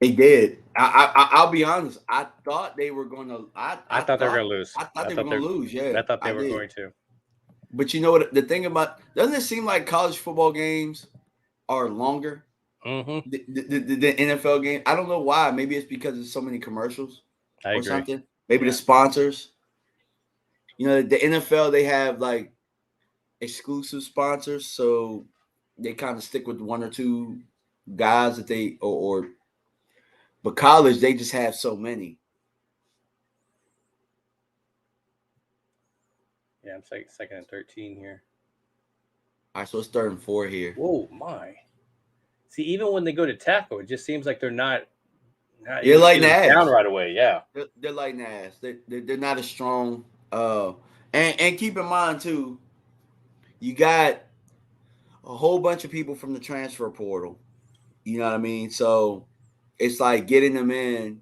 they did. I'll be honest. I thought they were going to. I thought they were going to lose. I thought I they were thought they going to lose. Yeah, I thought they I were did. going to. But you know what? The thing about doesn't it seem like college football games are longer Mm-hmm. the NFL game? I don't know why. Maybe it's because there's so many commercials I or agree. something. Maybe the Yeah. sponsors. The NFL they have like exclusive sponsors, so they kind of stick with one or two guys that they or but college they just have so many. Yeah, I'm 2nd and 13 here. All right, so it's 3rd and 4 here. Whoa, my. See, even when they go to tackle, it just seems like they're not They're you see lighting the them down ass. right away. Yeah. They're lighting the ass. They're not as strong. And keep in mind too, you got a whole bunch of people from the transfer portal. You know what I mean? So it's like getting them in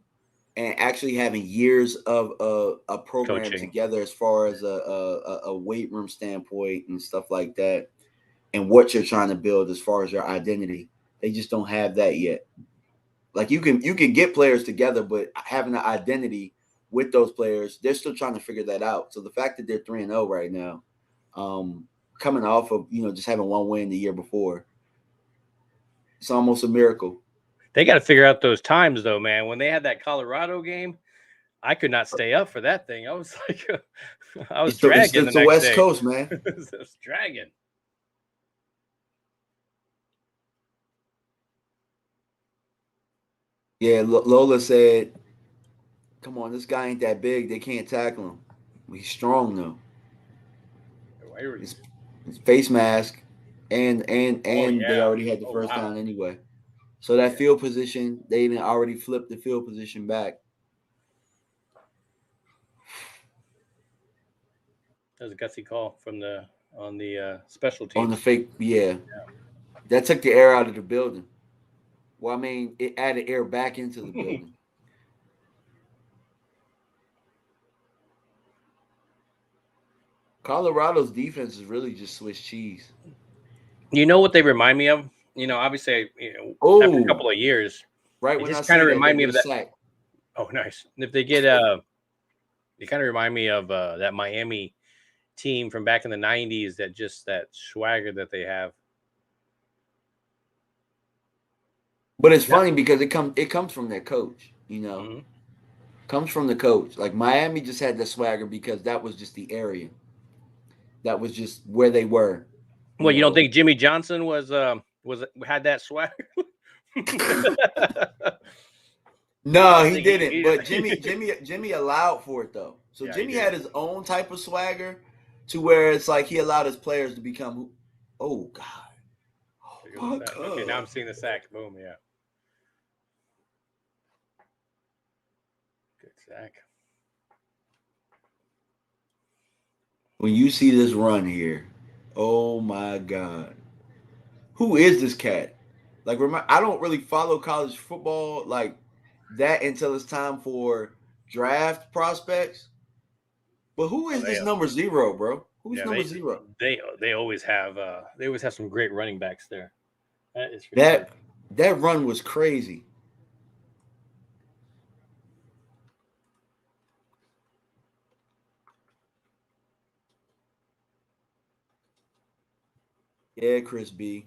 and actually having years of a program Coaching. together as far as a weight room standpoint and stuff like that, and what you're trying to build as far as your identity. They just don't have that yet. Like you can get players together, but having an identity with those players, they're still trying to figure that out. So the fact that they're 3-0 right now, coming off of just having one win the year before, it's almost a miracle. They got to figure out those times, though, man. When they had that Colorado game, I could not stay up for that thing. I was like, I was It's the it's, dragging the it's the next West day. Coast, man. I was dragging. Yeah, Lola said, "Come on, this guy ain't that big. They can't tackle him. He's strong though. His, his face mask, Oh and they yeah. already had the Oh first wow. down anyway. So that Yeah. field position, they even already flipped the field position back. That was a gutsy call from on the special On the teams. fake, yeah, that took the air out of the building. Well, I mean, it added air back into the building. Colorado's defense is really just Swiss cheese. You know what they remind me of? Obviously, after a Oh, couple of years, right they when I just kind say of that, they remind me get of a that. sack. Oh, nice. If they get they kind of remind me of that Miami team from back in the '90s. That swagger that they have. But it's Yeah. funny because it comes from their coach. Mm-hmm. Comes from the coach. Like Miami just had the swagger because that was just the area. That was just where they were. You Well, you don't know. think Jimmy Johnson was had that swagger? You No, don't he think didn't. he But didn't? Jimmy allowed for it though. So Yeah, he Jimmy did. had his own type of swagger, to where it's like he allowed his players to become. Oh God. Oh There goes the my sack. Okay, now God. I'm seeing the sack. Boom. Yeah, good sack. When you see this run here, oh my God. Who is this cat? Like, remember, I don't really follow college football like that until it's time for draft prospects. But who Oh, is this number 0, bro? Who's yeah number 0? they always have some great running backs there. That is ridiculous. That run was crazy. Yeah, Chris B.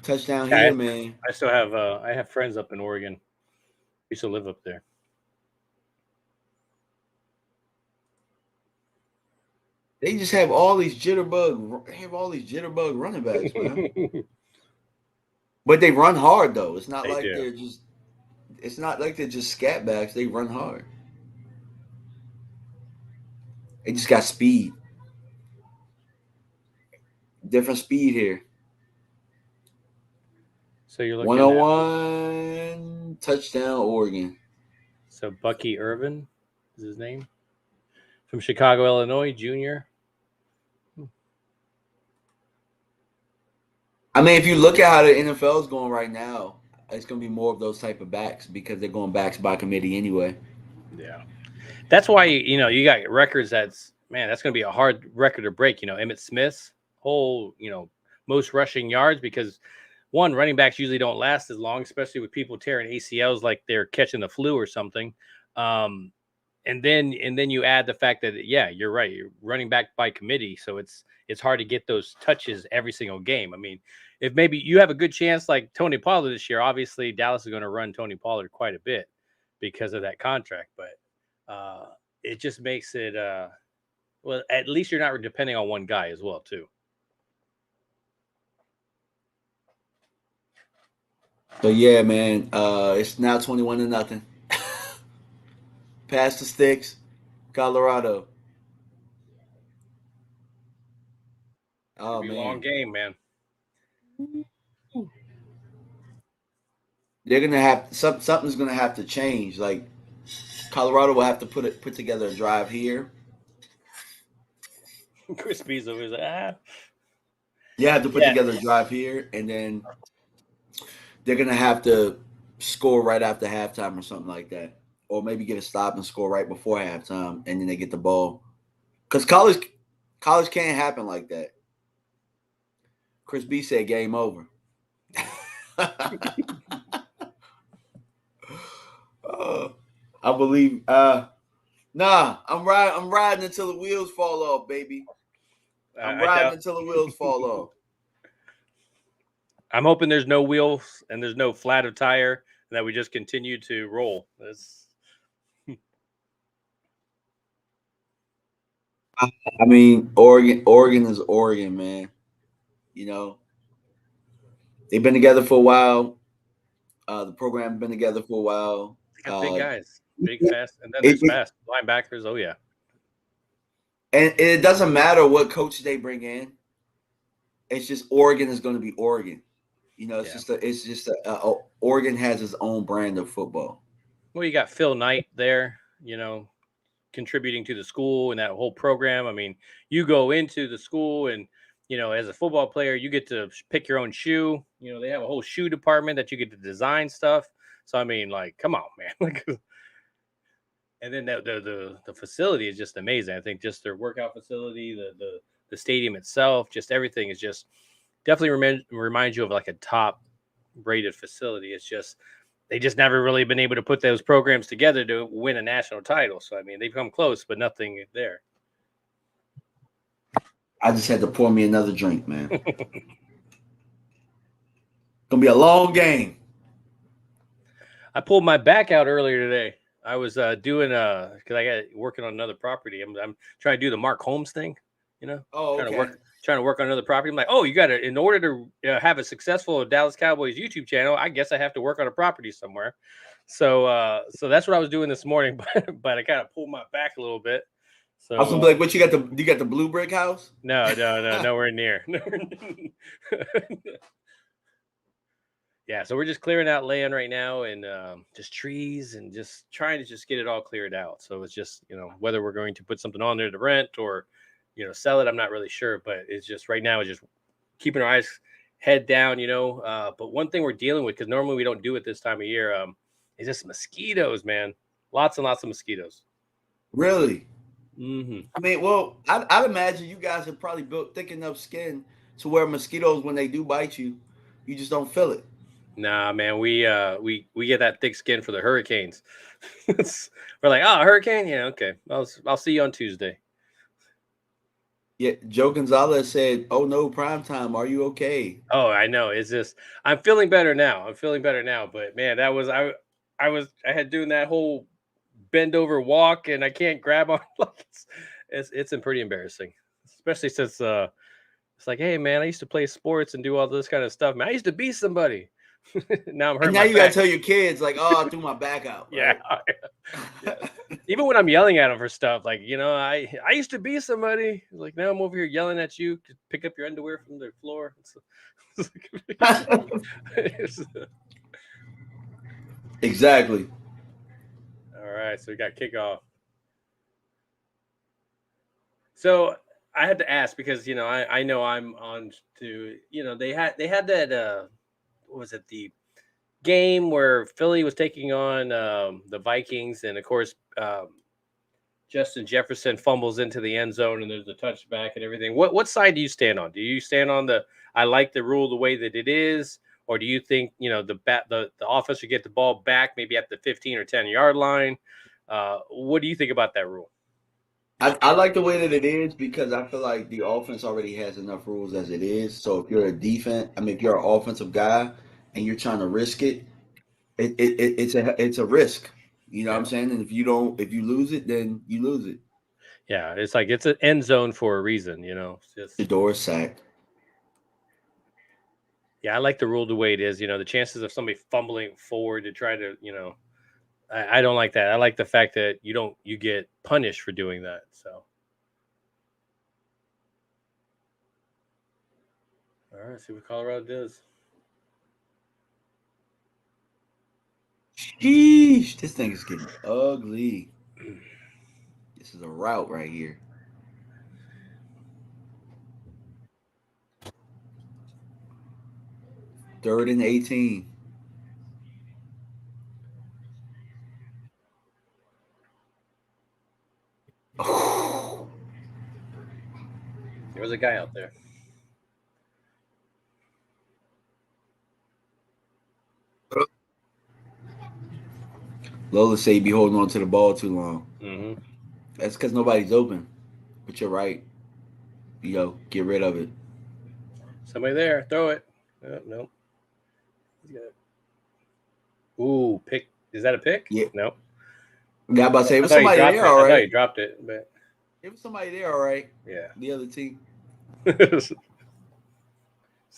Touchdown Yeah, here, man. I still have I have friends up in Oregon. We used to live up there. They just have all these jitterbug. They have all these jitterbug running backs, man. But they run hard though. It's not They like do. they're just. It's not like they're just scat backs. They run hard. They just got speed. Different speed here. So you're looking at 101 touchdown Oregon. so Bucky Irvin is his name from Chicago, Illinois, junior. I mean, if you look at how the NFL is going right now, it's going to be more of those type of backs because they're going backs by committee anyway. Yeah, that's why you got records. That's going to be a hard record to break. Emmitt Smith's whole most rushing yards because one, running backs usually don't last as long, especially with people tearing ACLs like they're catching the flu or something. And then you add the fact that you're right, you're running back by committee, so it's hard to get those touches every single game. I mean, if maybe you have a good chance like Tony Pollard this year, obviously Dallas is going to run Tony Pollard quite a bit because of that contract, but it just makes it well, at least you're not depending on one guy as well too. So yeah, man, it's now 21-0. Pass the sticks, Colorado. It'll Oh be a long man, game, man. they're gonna have something's gonna have to change. Like Colorado will have to put together a drive here. Chris Beasley was You have to put yeah. together a drive here, and then they're gonna have to score right after halftime or something like that, or maybe get a stop and score right before halftime, and then they get the ball. Because college can't happen like that. Chris B said game over. I believe. Nah, I'm riding until the wheels fall off, baby. I'm I riding doubt. until the wheels fall off. I'm hoping there's no wheels and there's no flat of tire, and that we just continue to roll. I mean, Oregon is Oregon, man. You know, they've been together for a while. The program been together for a while. They got big guys, big, It, fast, and then it, there's fast linebackers. Oh yeah, and it doesn't matter what coach they bring in. It's just Oregon is going to be Oregon. Oregon has its own brand of football. Well, you got Phil Knight there, contributing to the school and that whole program. I mean, you go into the school and as a football player, you get to pick your own shoe. They have a whole shoe department that you get to design stuff. So I mean, like, come on, man. And then the facility is just amazing. I think just their workout facility, the stadium itself, just everything is just definitely reminds you of like a top rated facility. It's just they just never really been able to put those programs together to win a national title. So I mean, they've come close, but nothing there. I just had to pour me another drink, man. Gonna be a long game. I pulled my back out earlier today. I was doing because I got working on another property. I'm trying to do the Mark Holmes thing, Oh, okay. trying to work on another property. I'm like, oh, you got to, in order to have a successful Dallas Cowboys YouTube channel, I guess I have to work on a property somewhere. So that's what I was doing this morning, but I kind of pulled my back a little bit. So I was gonna be like, what you got the blue brick house? No, nowhere near. Yeah, so we're just clearing out land right now and just trees and just trying to just get it all cleared out. So it's just, whether we're going to put something on there to rent or, sell it, I'm not really sure. But it's just right now, it's just keeping our eyes head down, But one thing we're dealing with, because normally we don't do it this time of year, is just mosquitoes, man. Lots and lots of mosquitoes. Really? Mm-hmm. I mean, well, I'd imagine you guys have probably built thick enough skin to where mosquitoes, when they do bite you, you just don't feel it. Nah, man, we get that thick skin for the hurricanes. We're like, oh, hurricane, yeah, okay. I'll see you on Tuesday. Yeah, Joe Gonzalez said, "Oh no, prime time. Are you okay?" Oh, I know. It's just I'm feeling better now. I'm feeling better now. But man, that was I had doing that whole bend over walk, and I can't grab on. Like it's pretty embarrassing, especially since it's like, hey man, I used to play sports and do all this kind of stuff. Man, I used to be somebody. Now I'm And hurting now my you gotta back. tell your kids, like, "Oh, I threw my back out." Yeah, Right? yeah. Even when I'm yelling at them for stuff, like I used to be somebody. Like now I'm over here yelling at you to pick up your underwear from the floor. It's- Exactly. all right, so we got kickoff. So I had to ask because I know I'm on to they had that what was it, the game where Philly was taking on the Vikings, and of course Justin Jefferson fumbles into the end zone and there's a touchback and everything. What side do you stand on? Do you stand on the I like the rule the way that it is, or do you think the offense should get the ball back maybe at the 15 or 10-yard line? What do you think about that rule? I like the way that it is because I feel like the offense already has enough rules as it is. So if you're a defense, I mean, if you're an offensive guy and you're trying to risk it, it's a risk. You know what I'm Yeah, saying? And if you lose it, then you lose it. yeah. It's like it's an end zone for a reason. It's The just door is sacked. yeah. I like the rule the way it is. The chances of somebody fumbling forward to try to I don't like that. I like the fact that you get punished for doing that. So all right, see what Colorado does. Sheesh, this thing is getting ugly. This is a route right here. 3rd and 18. Oh, There was a guy out there. Lola say you be holding on to the ball too long. Hmm. That's because nobody's open. But you're right. Get rid of it. Somebody there. Throw it. Oh, no. He's got it. Ooh, pick. Is that a pick? Yeah. No. Got about to say, it I was thought he somebody dropped there, it. all I thought he right. dropped it, but It was somebody there, all right. yeah. The other team. It's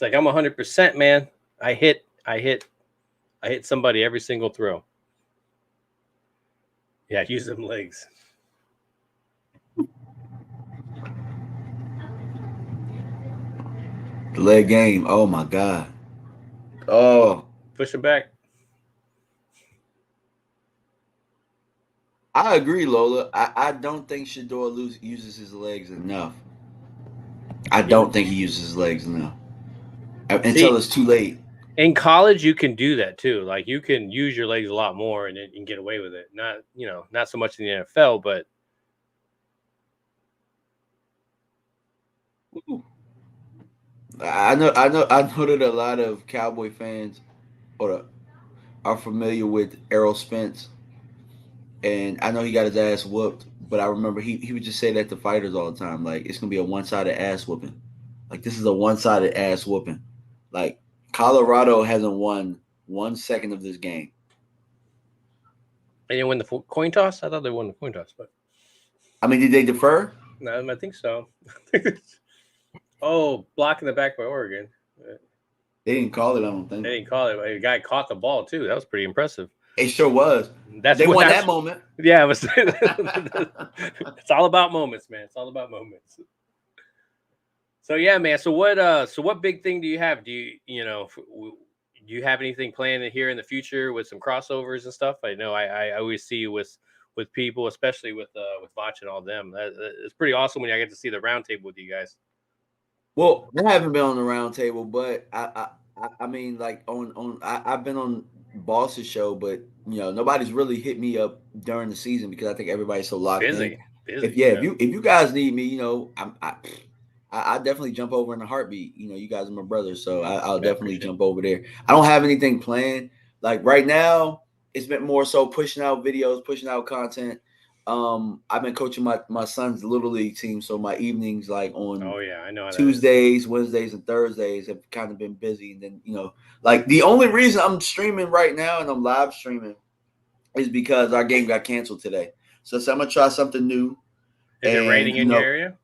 like I'm 100%, man. I hit somebody every single throw. Yeah, use them legs. The leg game. Oh my God. Oh, Push him back. I agree, Lola. I don't think Shador uses his legs enough. I Yeah. don't think he uses his legs enough until See, it's too late. in college you can do that too. Like you can use your legs a lot more and get away with it. Not so much in the NFL, but I know that a lot of Cowboy fans or are familiar with Errol Spence, and I know he got his ass whooped. But I remember he would just say that to fighters all the time, like it's gonna be a one-sided ass whooping. Like this is a one-sided ass whooping. Like Colorado hasn't won 1 second of this game. they didn't win the coin toss. I thought they won the coin toss, but I mean, did they defer? no, I think so. Oh, block in the back by Oregon. They didn't call it. I don't They think. didn't call it. But the guy caught the ball too. That was pretty impressive. It sure was. That's They what. won That's that moment. yeah. It was. It's all about moments, man. It's all about moments. So yeah, man. So what? So what big thing do you have? Do you have anything planned here in the future with some crossovers and stuff? I know I always see you with people, especially with Vach and all them. It's pretty awesome when I get to see the roundtable with you guys. Well, I haven't been on the round table, but I mean, like I've been on Boss's show, but nobody's really hit me up during the season because I think everybody's so locked in. Busy, If busy. yeah, Yeah. if you guys need me, I definitely jump over in a heartbeat. You know, you guys are my brothers, so I'll Man, definitely appreciate jump over there. I don't have anything planned. Like right now, it's been more so pushing out videos, pushing out content. I've been coaching my son's little league team, so my evenings like it. on Oh yeah, I know how that is. Tuesdays, Wednesdays, and Thursdays have kind of been busy. And then like the only reason I'm streaming right now and I'm live streaming is because our game got canceled today. So I'm gonna try something new. Is it And raining in your area?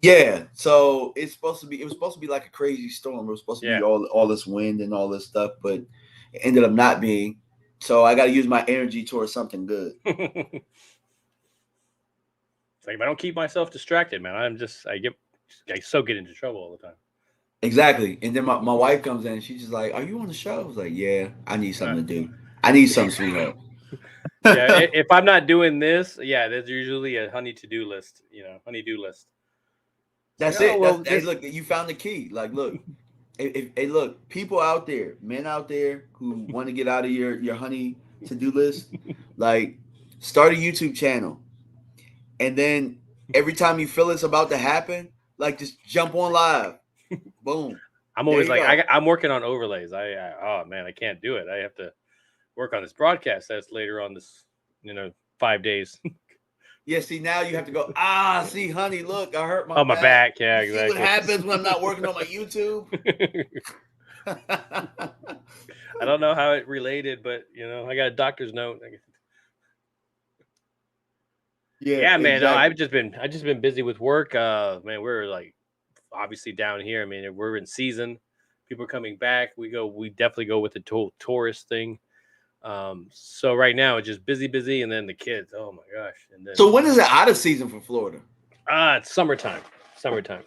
yeah, so it was supposed to be like a crazy storm. It was supposed to be Yeah. all this wind and all this stuff, but it ended up not being. So I got to use my energy towards something good. It's like if I don't keep myself distracted, man, I so get into trouble all the time. Exactly. And then my wife comes in and she's just like, "Are you on the show?" I was like, "Yeah, I need something to do. I need something, sweetheart." Yeah, if I'm not doing this, yeah, there's usually a honey-to-do list, honey-do list. It's like, That's oh it. well, Hey, this look, you found the key. Like, look, hey, look, people out there, men out there who want to get out of your honey to do list, like, start a YouTube channel, and then every time you feel it's about to happen, like, just jump on live. Boom. I'm There always you like, go. I'm working on overlays. Oh man, I can't do it. I have to work on this broadcast that's later on this, 5 days. Yeah, see, now you have to go, see, honey, look, I hurt my On my back. back, yeah, You see what exactly. happens when I'm not working on my YouTube? I don't know how it related, but I got a doctor's note. Yeah, man. No, exactly. I just been busy with work. Man, we're like obviously down here. I mean, we're in season. People are coming back. We definitely go with the tourist thing. So right now it's just busy, and then the kids. Oh my gosh! And then So when is it out of season for Florida? it's summertime. Summertime.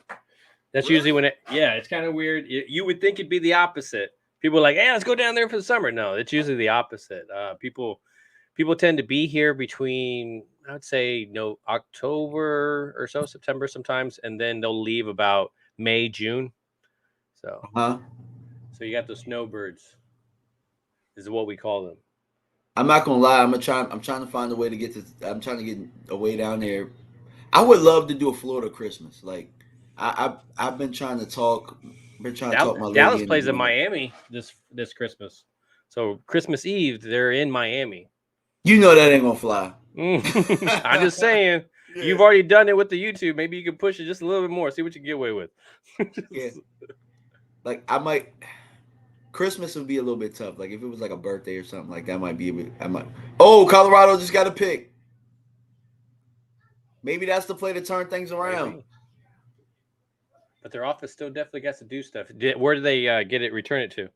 That's usually Really? yeah, it's kind of weird. You would think it'd be the opposite. People are like, hey, let's go down there for the summer. No, it's usually the opposite. People tend to be here between, I'd say, no, October or so, September sometimes, and then they'll leave about May, June. So Huh? so you got the snowbirds, is what we call them. I'm not gonna lie. I'm trying to find a way to get to. I'm trying to get a way down there. I would love to do a Florida Christmas. Like I've been trying to talk. Been trying to talk my lady Dallas into plays in doing it. Miami this Christmas. So Christmas Eve, they're in Miami. You know that ain't gonna fly. I'm just saying, Yeah. you've already done it with the YouTube. Maybe you can push it just a little bit more, see what you can get away with. Yeah. Like I might. Christmas would be a little bit tough. Like if it was like a birthday or something like that, might be a bit. I might. Oh, Colorado just got a pick. Maybe that's the play to turn things around. Maybe. But their office still definitely got to do stuff. Where do they get it? Return it to?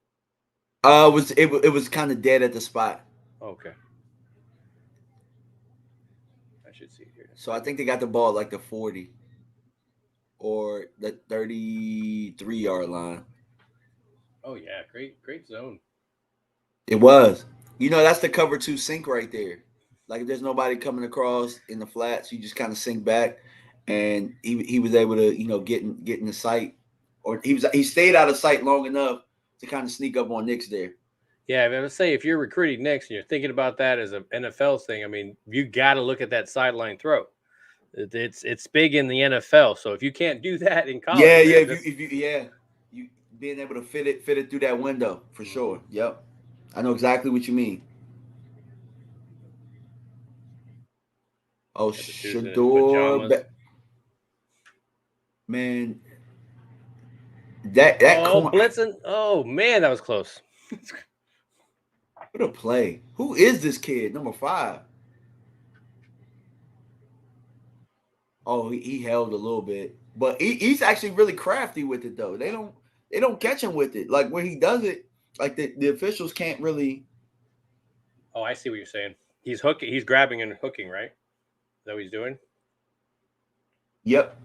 It was kind of dead at the spot. Okay. I should see it here. So I think they got the ball at like the 40 or the 33-yard line. Oh yeah, great zone. It was. That's the cover two sink right there. Like if there's nobody coming across in the flats, you just kind of sink back, and he was able to get in the sight, or he stayed out of sight long enough to kind of sneak up on Knicks there. Yeah, I would say if you're recruiting next and you're thinking about that as an NFL thing, I mean, you got to look at that sideline throw. It's big in the NFL. So if you can't do that in college, Yeah, man, you being able to fit it through that window for sure. Yep, I know exactly what you mean. Oh, got the dudes in his pajamas. Man, that Oh, corner. blitzing! Oh man, that was close. What a play! Who is this kid? Number 5. Oh, he held a little bit, but he's actually really crafty with it though. They don't catch him with it. Like when he does it, like the officials can't really. Oh, I see what you're saying. He's hooking. He's grabbing and hooking, right? Is that what he's doing? Yep.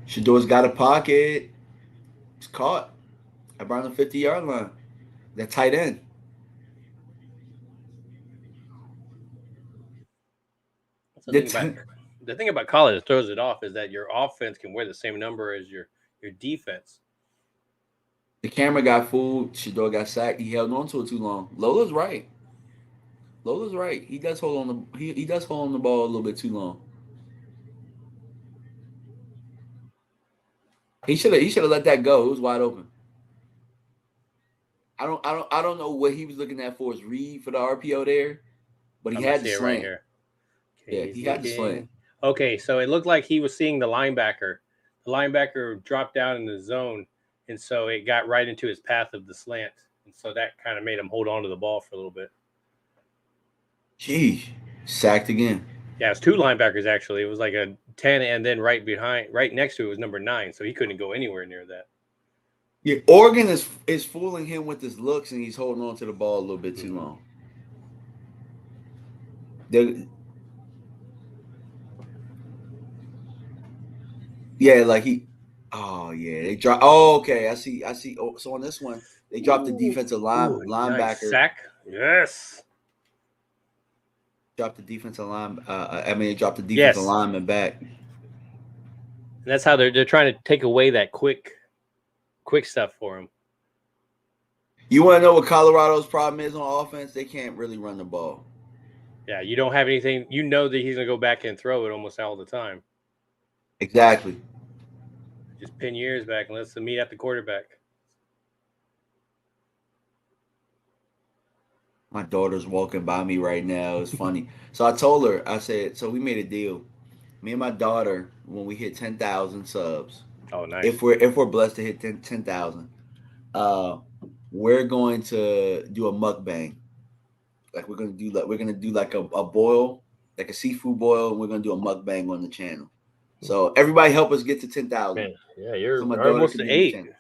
Shador's got a pocket. He's caught around the 50-yard line. That tight end. That's the thing about college that throws it off is that your offense can wear the same number as your defense. The camera got fooled. Shador got sacked. He held on to it too long. Lola's right. Lola's right. He does hold on the he does hold on the ball a little bit too long. He should have let that go. It was wide open. I don't know what he was looking at for his read for the RPO there, but he I'm gonna had the see it right slant. here. Okay, Yeah, he's he had the slant. looking. Okay, so it looked like he was seeing the linebacker. The linebacker dropped down in the zone, and so it got right into his path of the slant, and so that kind of made him hold on to the ball for a little bit. Gee, sacked again. Yeah, it's two linebackers actually. It was like a 10, and then right next to it was number 9, so he couldn't go anywhere near that. Yeah, Oregon is fooling him with his looks, and he's holding on to the ball a little bit too long. Yeah, like he. Oh yeah, they drop. Oh, okay, I see. Oh, so on this one, they dropped the defensive linebacker. Nice sack. Yes. Dropped the defensive line. They dropped the defensive lineman back. And that's how they're trying to take away that quick stuff for him. You want to know what Colorado's problem is on offense? They can't really run the ball. Yeah, you don't have anything. You know that he's gonna go back and throw it almost all the time. Exactly. Just pin your ears back and let them meet at the quarterback. My daughter's walking by me right now. It's funny. So I told her, I said, so we made a deal. Me and my daughter, when we hit 10,000 subs. Oh, nice. If we're blessed to hit 10,000, we're going to do a mukbang. Like we're gonna do like a boil, like a seafood boil, and we're gonna do a mukbang on the channel. So everybody help us get to 10,000. Yeah, you're so almost to 8. You're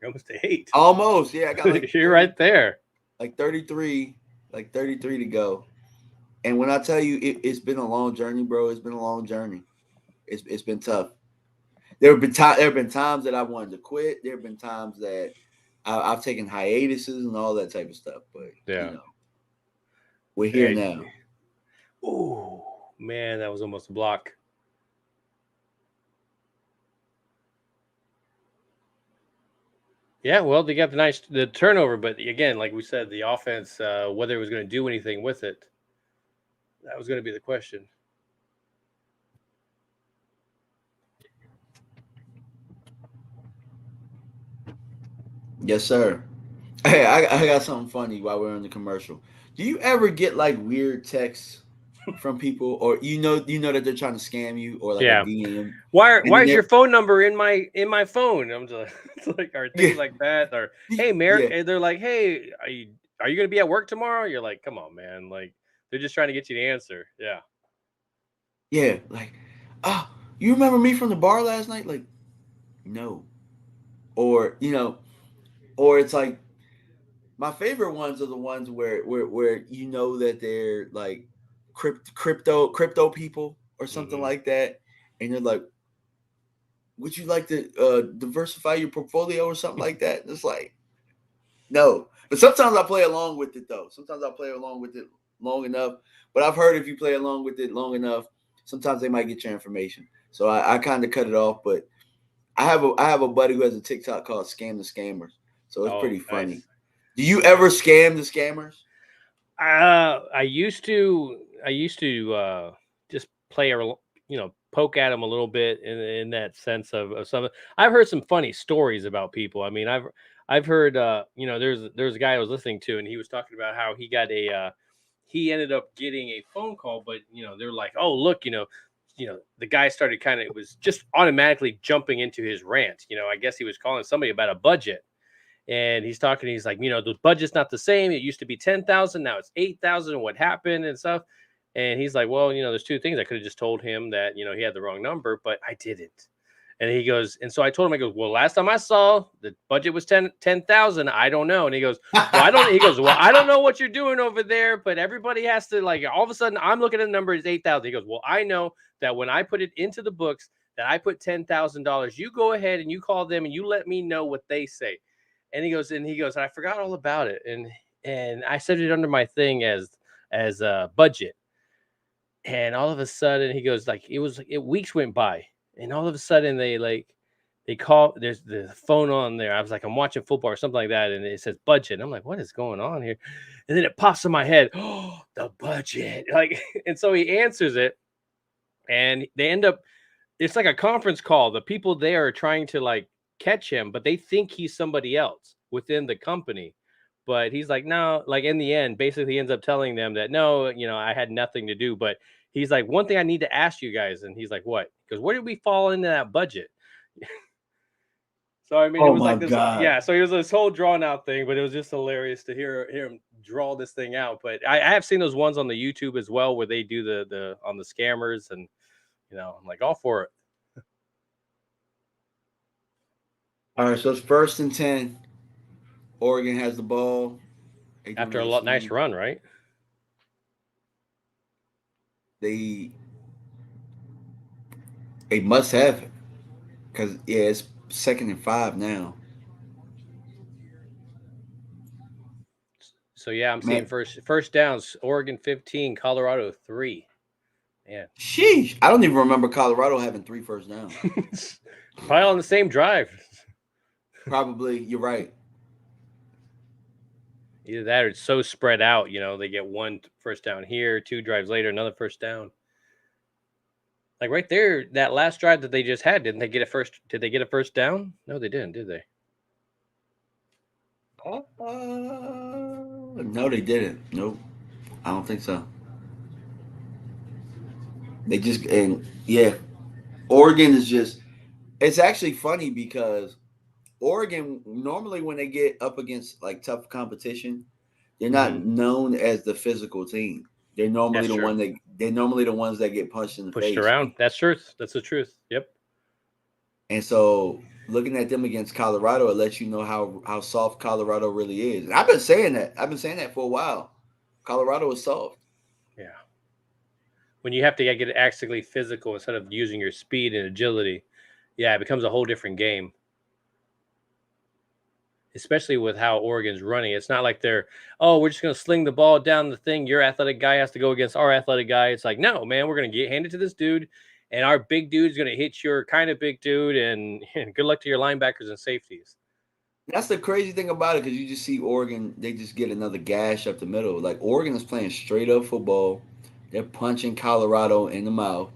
almost to 8. Almost, yeah. I got like you're right there. Like 33 to go. And when I tell you, it's been a long journey, bro. It's been a long journey. It's been tough. There have been times that I wanted to quit. There have been times that I've taken hiatuses and all that type of stuff. But yeah, we're here now. Oh man, that was almost a block. Yeah, well, they got the turnover, but again, like we said, the offense, whether it was going to do anything with it, that was going to be the question. Yes, sir. Hey, I got something funny while we're in the commercial. Do you ever get like weird texts from people, or you know that they're trying to scam you, or like a DM? Why is your phone number in my phone? I'm just like, are things like that? Or hey, Merrick, and they're like, hey, are you gonna be at work tomorrow? You're like, come on, man. Like they're just trying to get you to answer. Yeah. Yeah, like, you remember me from the bar last night? Like, no. Or or it's like my favorite ones are the ones where you know that they're like crypto people or something like that, and you're like, would you like to diversify your portfolio or something like that? And it's like, no. But sometimes I play along with it though. Sometimes I play along with it long enough. But I've heard if you play along with it long enough, sometimes they might get your information. So I kind of cut it off. But I have a buddy who has a TikTok called Scam the Scammers. So it's pretty funny. Nice. Do you ever scam the scammers? I used to just play poke at them a little bit in that sense of some. I've heard some funny stories about people. I mean, I've heard there's a guy I was listening to, and he was talking about how he got he ended up getting a phone call, but they're like, oh look, the guy started it was just automatically jumping into his rant. I guess he was calling somebody about a budget. And he's talking, he's like, the budget's not the same. It used to be 10,000. Now it's 8,000. What happened and stuff. And he's like, well, there's two things. I could have just told him that, he had the wrong number, but I didn't. And he goes, and so I told him, I go, well, last time I saw the budget was 10,000. I don't know. And he goes, well, I don't know what you're doing over there, but everybody has to all of a sudden I'm looking at the number is 8,000. He goes, well, I know that when I put it into the books that I put $10,000, you go ahead and you call them and you let me know what they say. And he goes, I forgot all about it. And I set it under my thing as a budget. And all of a sudden he goes, weeks went by. And all of a sudden they they call, there's the phone on there. I was like, I'm watching football or something like that, and it says budget. And I'm like, what is going on here? And then it pops in my head, oh, the budget. Like, and so he answers it, and they end up, it's like a conference call. The people there are trying to like catch him, but they think he's somebody else within the company. But he's like, no, like in the end, basically he ends up telling them that no, I had nothing to do. But he's like, one thing I need to ask you guys. And he's like, what? Because where did we fall into that budget? So I mean, it Oh was my like this, God. yeah. So it was this whole drawn out thing, but it was just hilarious to hear him draw this thing out. But I have seen those ones on the YouTube as well, where they do the on the scammers, and I'm like all for it. All right, so it's 1st and 10. Oregon has the ball. After a nice run, right? They must have it because it's 2nd and 5 now. So yeah, I'm seeing first downs. Oregon 15, Colorado 3. Yeah. Sheesh. I don't even remember Colorado having 3 first downs. Probably on the same drive. Probably. You're right. Either that or it's so spread out, they get 1 first down here, 2 drives later, another first down. Like right there, that last drive that they just had, did they get a first down? No, they didn't, did they? No, they didn't. Nope. I don't think so. They just, and yeah, Oregon is just, it's actually funny because Oregon, normally when they get up against like tough competition, they're not known as the physical team. They're normally they're normally the ones that get punched in the face. Pushed around. That's truth. That's the truth. Yep. And so looking at them against Colorado, it lets you know how soft Colorado really is. And I've been saying that. I've been saying that for a while. Colorado is soft. Yeah. When you have to get actually physical instead of using your speed and agility, yeah, it becomes a whole different game. Especially with how Oregon's running. It's not like we're just going to sling the ball down the thing. Your athletic guy has to go against our athletic guy. It's like, no, man, we're going to get handed to this dude, and our big dude's going to hit your kind of big dude, and good luck to your linebackers and safeties. That's the crazy thing about it, because you just see Oregon, they just get another gash up the middle. Like Oregon is playing straight up football. They're punching Colorado in the mouth,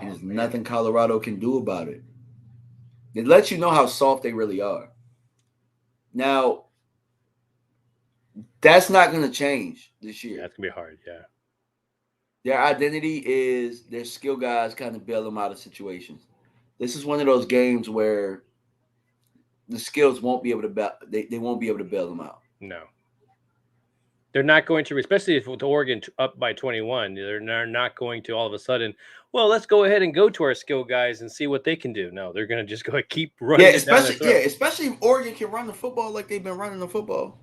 and there's nothing Colorado can do about it. It lets you know how soft they really are. Now, that's not going to change this year. That's going to be hard, yeah. Their identity is their skill guys kind of bail them out of situations. This is one of those games where the skills won't be able to they won't be able to bail them out. No. They're not going to, especially if with Oregon up by 21, they're not going to all of a sudden, well, let's go ahead and go to our skill guys and see what they can do. No, they're going to just go keep running. Yeah, especially if Oregon can run the football like they've been running the football.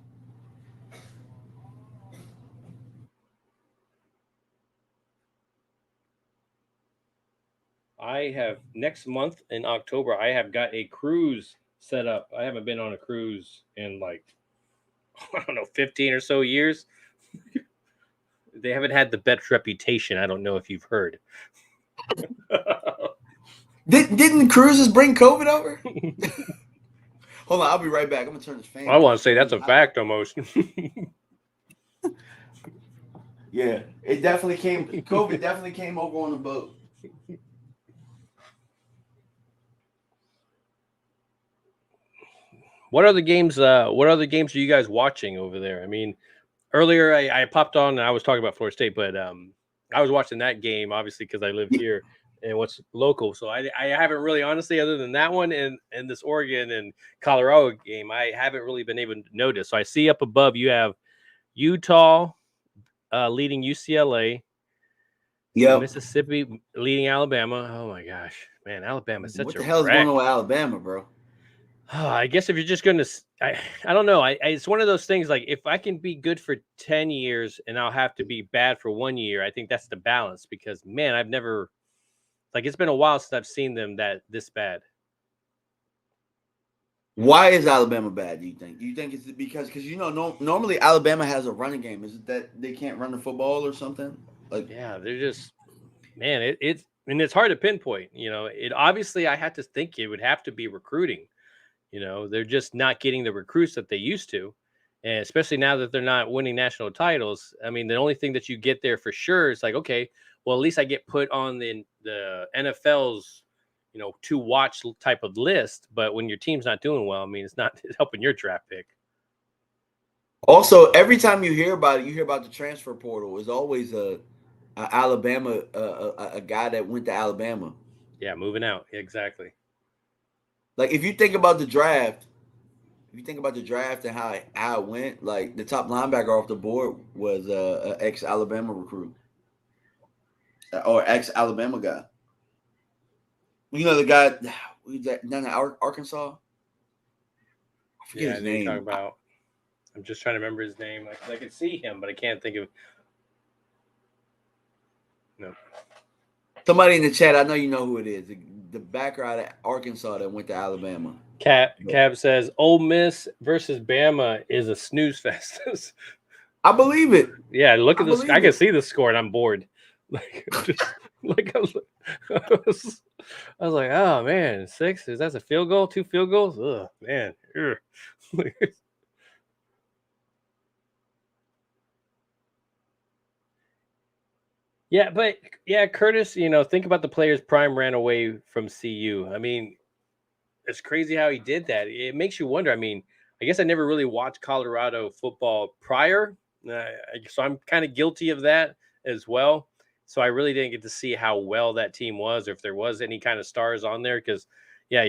I have next month in October, I have got a cruise set up. I haven't been on a cruise in like, I don't know, 15 or so years. They haven't had the best reputation. I don't know if you've heard. Didn't cruises bring COVID over? Hold on, I'll be right back. I'm gonna turn this fan. I want to say that's a fact almost. Yeah, it definitely came. COVID definitely came over on the boat. What other games are you guys watching over there? I mean, earlier I popped on and I was talking about Florida State, but I was watching that game obviously because I live here and what's local. So I haven't really, honestly, other than that one and this Oregon and Colorado game, I haven't really been able to notice. So I see up above you have Utah leading UCLA. Yeah, Mississippi leading Alabama. Oh my gosh, man, Alabama's such a what the hell's going on with Alabama, bro? I guess if you're just going to, I don't know. It's one of those things like if I can be good for 10 years and I'll have to be bad for 1 year, I think that's the balance because, man, I've never, like, it's been a while since I've seen them this bad. Why is Alabama bad, do you think? Do you think it's because normally Alabama has a running game. Is it that they can't run the football or something? Like, yeah, they're just, man, it's and it's hard to pinpoint. It obviously I had to think it would have to be recruiting. They're just not getting the recruits that they used to, and especially now that they're not winning national titles. I mean, the only thing that you get there for sure is like, okay, well, at least I get put on the NFL's to watch type of list. But when your team's not doing well, I mean, it's not helping your draft pick. Also, every time you hear about it, you hear about the transfer portal. It's always a Alabama, a guy that went to Alabama. Yeah, moving out. Exactly. Like if you think about the draft, and how it went, like the top linebacker off the board was an ex Alabama recruit or ex Alabama guy. You know the guy who's down in Arkansas. I forget his name. Talking about. I'm just trying to remember his name. I can see him, but I can't think of. No. Somebody in the chat, I know you know who it is. The backer out of Arkansas that went to Alabama. Cab says Ole Miss versus Bama is a snooze fest. I believe it. Yeah, look at this. I can see the score, and I'm bored. Like, just, like I was like, oh man, 6? Is that a field goal? 2 field goals? Ugh, man. Yeah, but Curtis, think about the players Prime ran away from CU. I mean, it's crazy how he did that. It makes you wonder. I mean, I guess I never really watched Colorado football prior, so I'm kind of guilty of that as well. So I really didn't get to see how well that team was, or if there was any kind of stars on there. Because, yeah,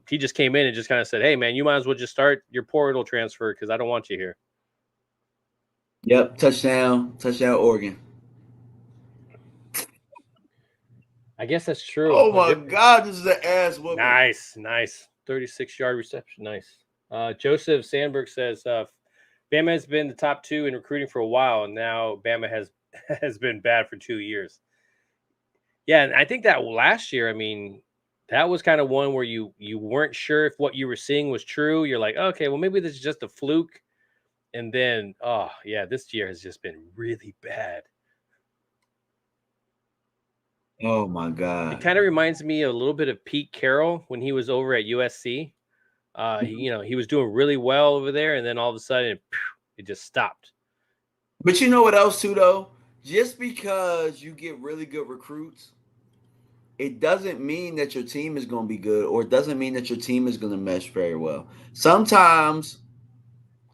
he just came in and just kind of said, "Hey, man, you might as well just start your portal transfer because I don't want you here." Yep, touchdown, Oregon. I guess that's true. Oh my God, this is an ass whooping. Nice. 36-yard reception. Nice. Joseph Sandberg says, Bama has been the top 2 in recruiting for a while, and now Bama has been bad for 2 years. Yeah, and I think that last year, I mean, that was kind of one where you weren't sure if what you were seeing was true. You're like, okay, well, maybe this is just a fluke. And then, oh, yeah, this year has just been really bad. Oh my God! It kind of reminds me a little bit of Pete Carroll when he was over at USC. He was doing really well over there, and then all of a sudden, it just stopped. But you know what else too, though? Just because you get really good recruits, it doesn't mean that your team is going to be good, or it doesn't mean that your team is going to mesh very well. Sometimes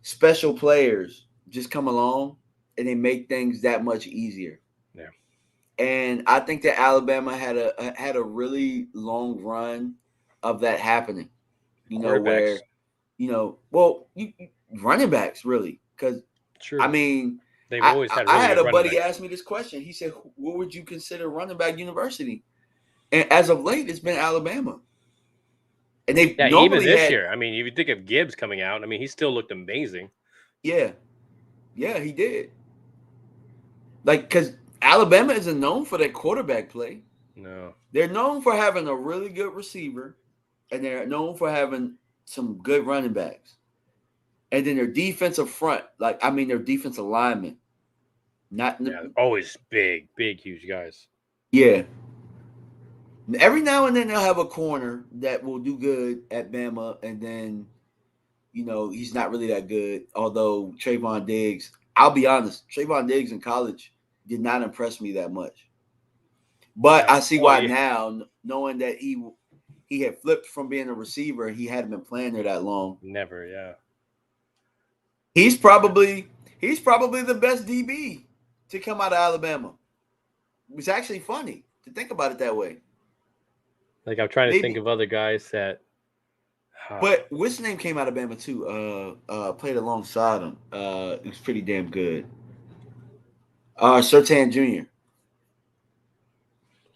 special players just come along and they make things that much easier. Yeah. And I think that Alabama had a really long run of that happening. Where, running backs really, because I mean, they've always had. Really I had a buddy ask me this question. He said, "What would you consider running back university?" And as of late, it's been Alabama. And they even this year. I mean, if you think of Gibbs coming out, I mean, he still looked amazing. Yeah, he did. Like, because Alabama isn't known for their quarterback play. No, they're known for having a really good receiver, and they're known for having some good running backs. And then their defensive front, their defensive linemen, always big, huge guys. Yeah. Every now and then they'll have a corner that will do good at Bama, and then, he's not really that good. Although Trayvon Diggs, I'll be honest, Trayvon Diggs in college did not impress me that much. But I see why now, knowing that he had flipped from being a receiver and he hadn't been playing there that long. Never, yeah. He's probably the best DB to come out of Alabama. It's actually funny to think about it that way. Like, I'm trying to think of other guys that. But which name came out of Bama too? Played alongside him. It was pretty damn good. Surtain Jr.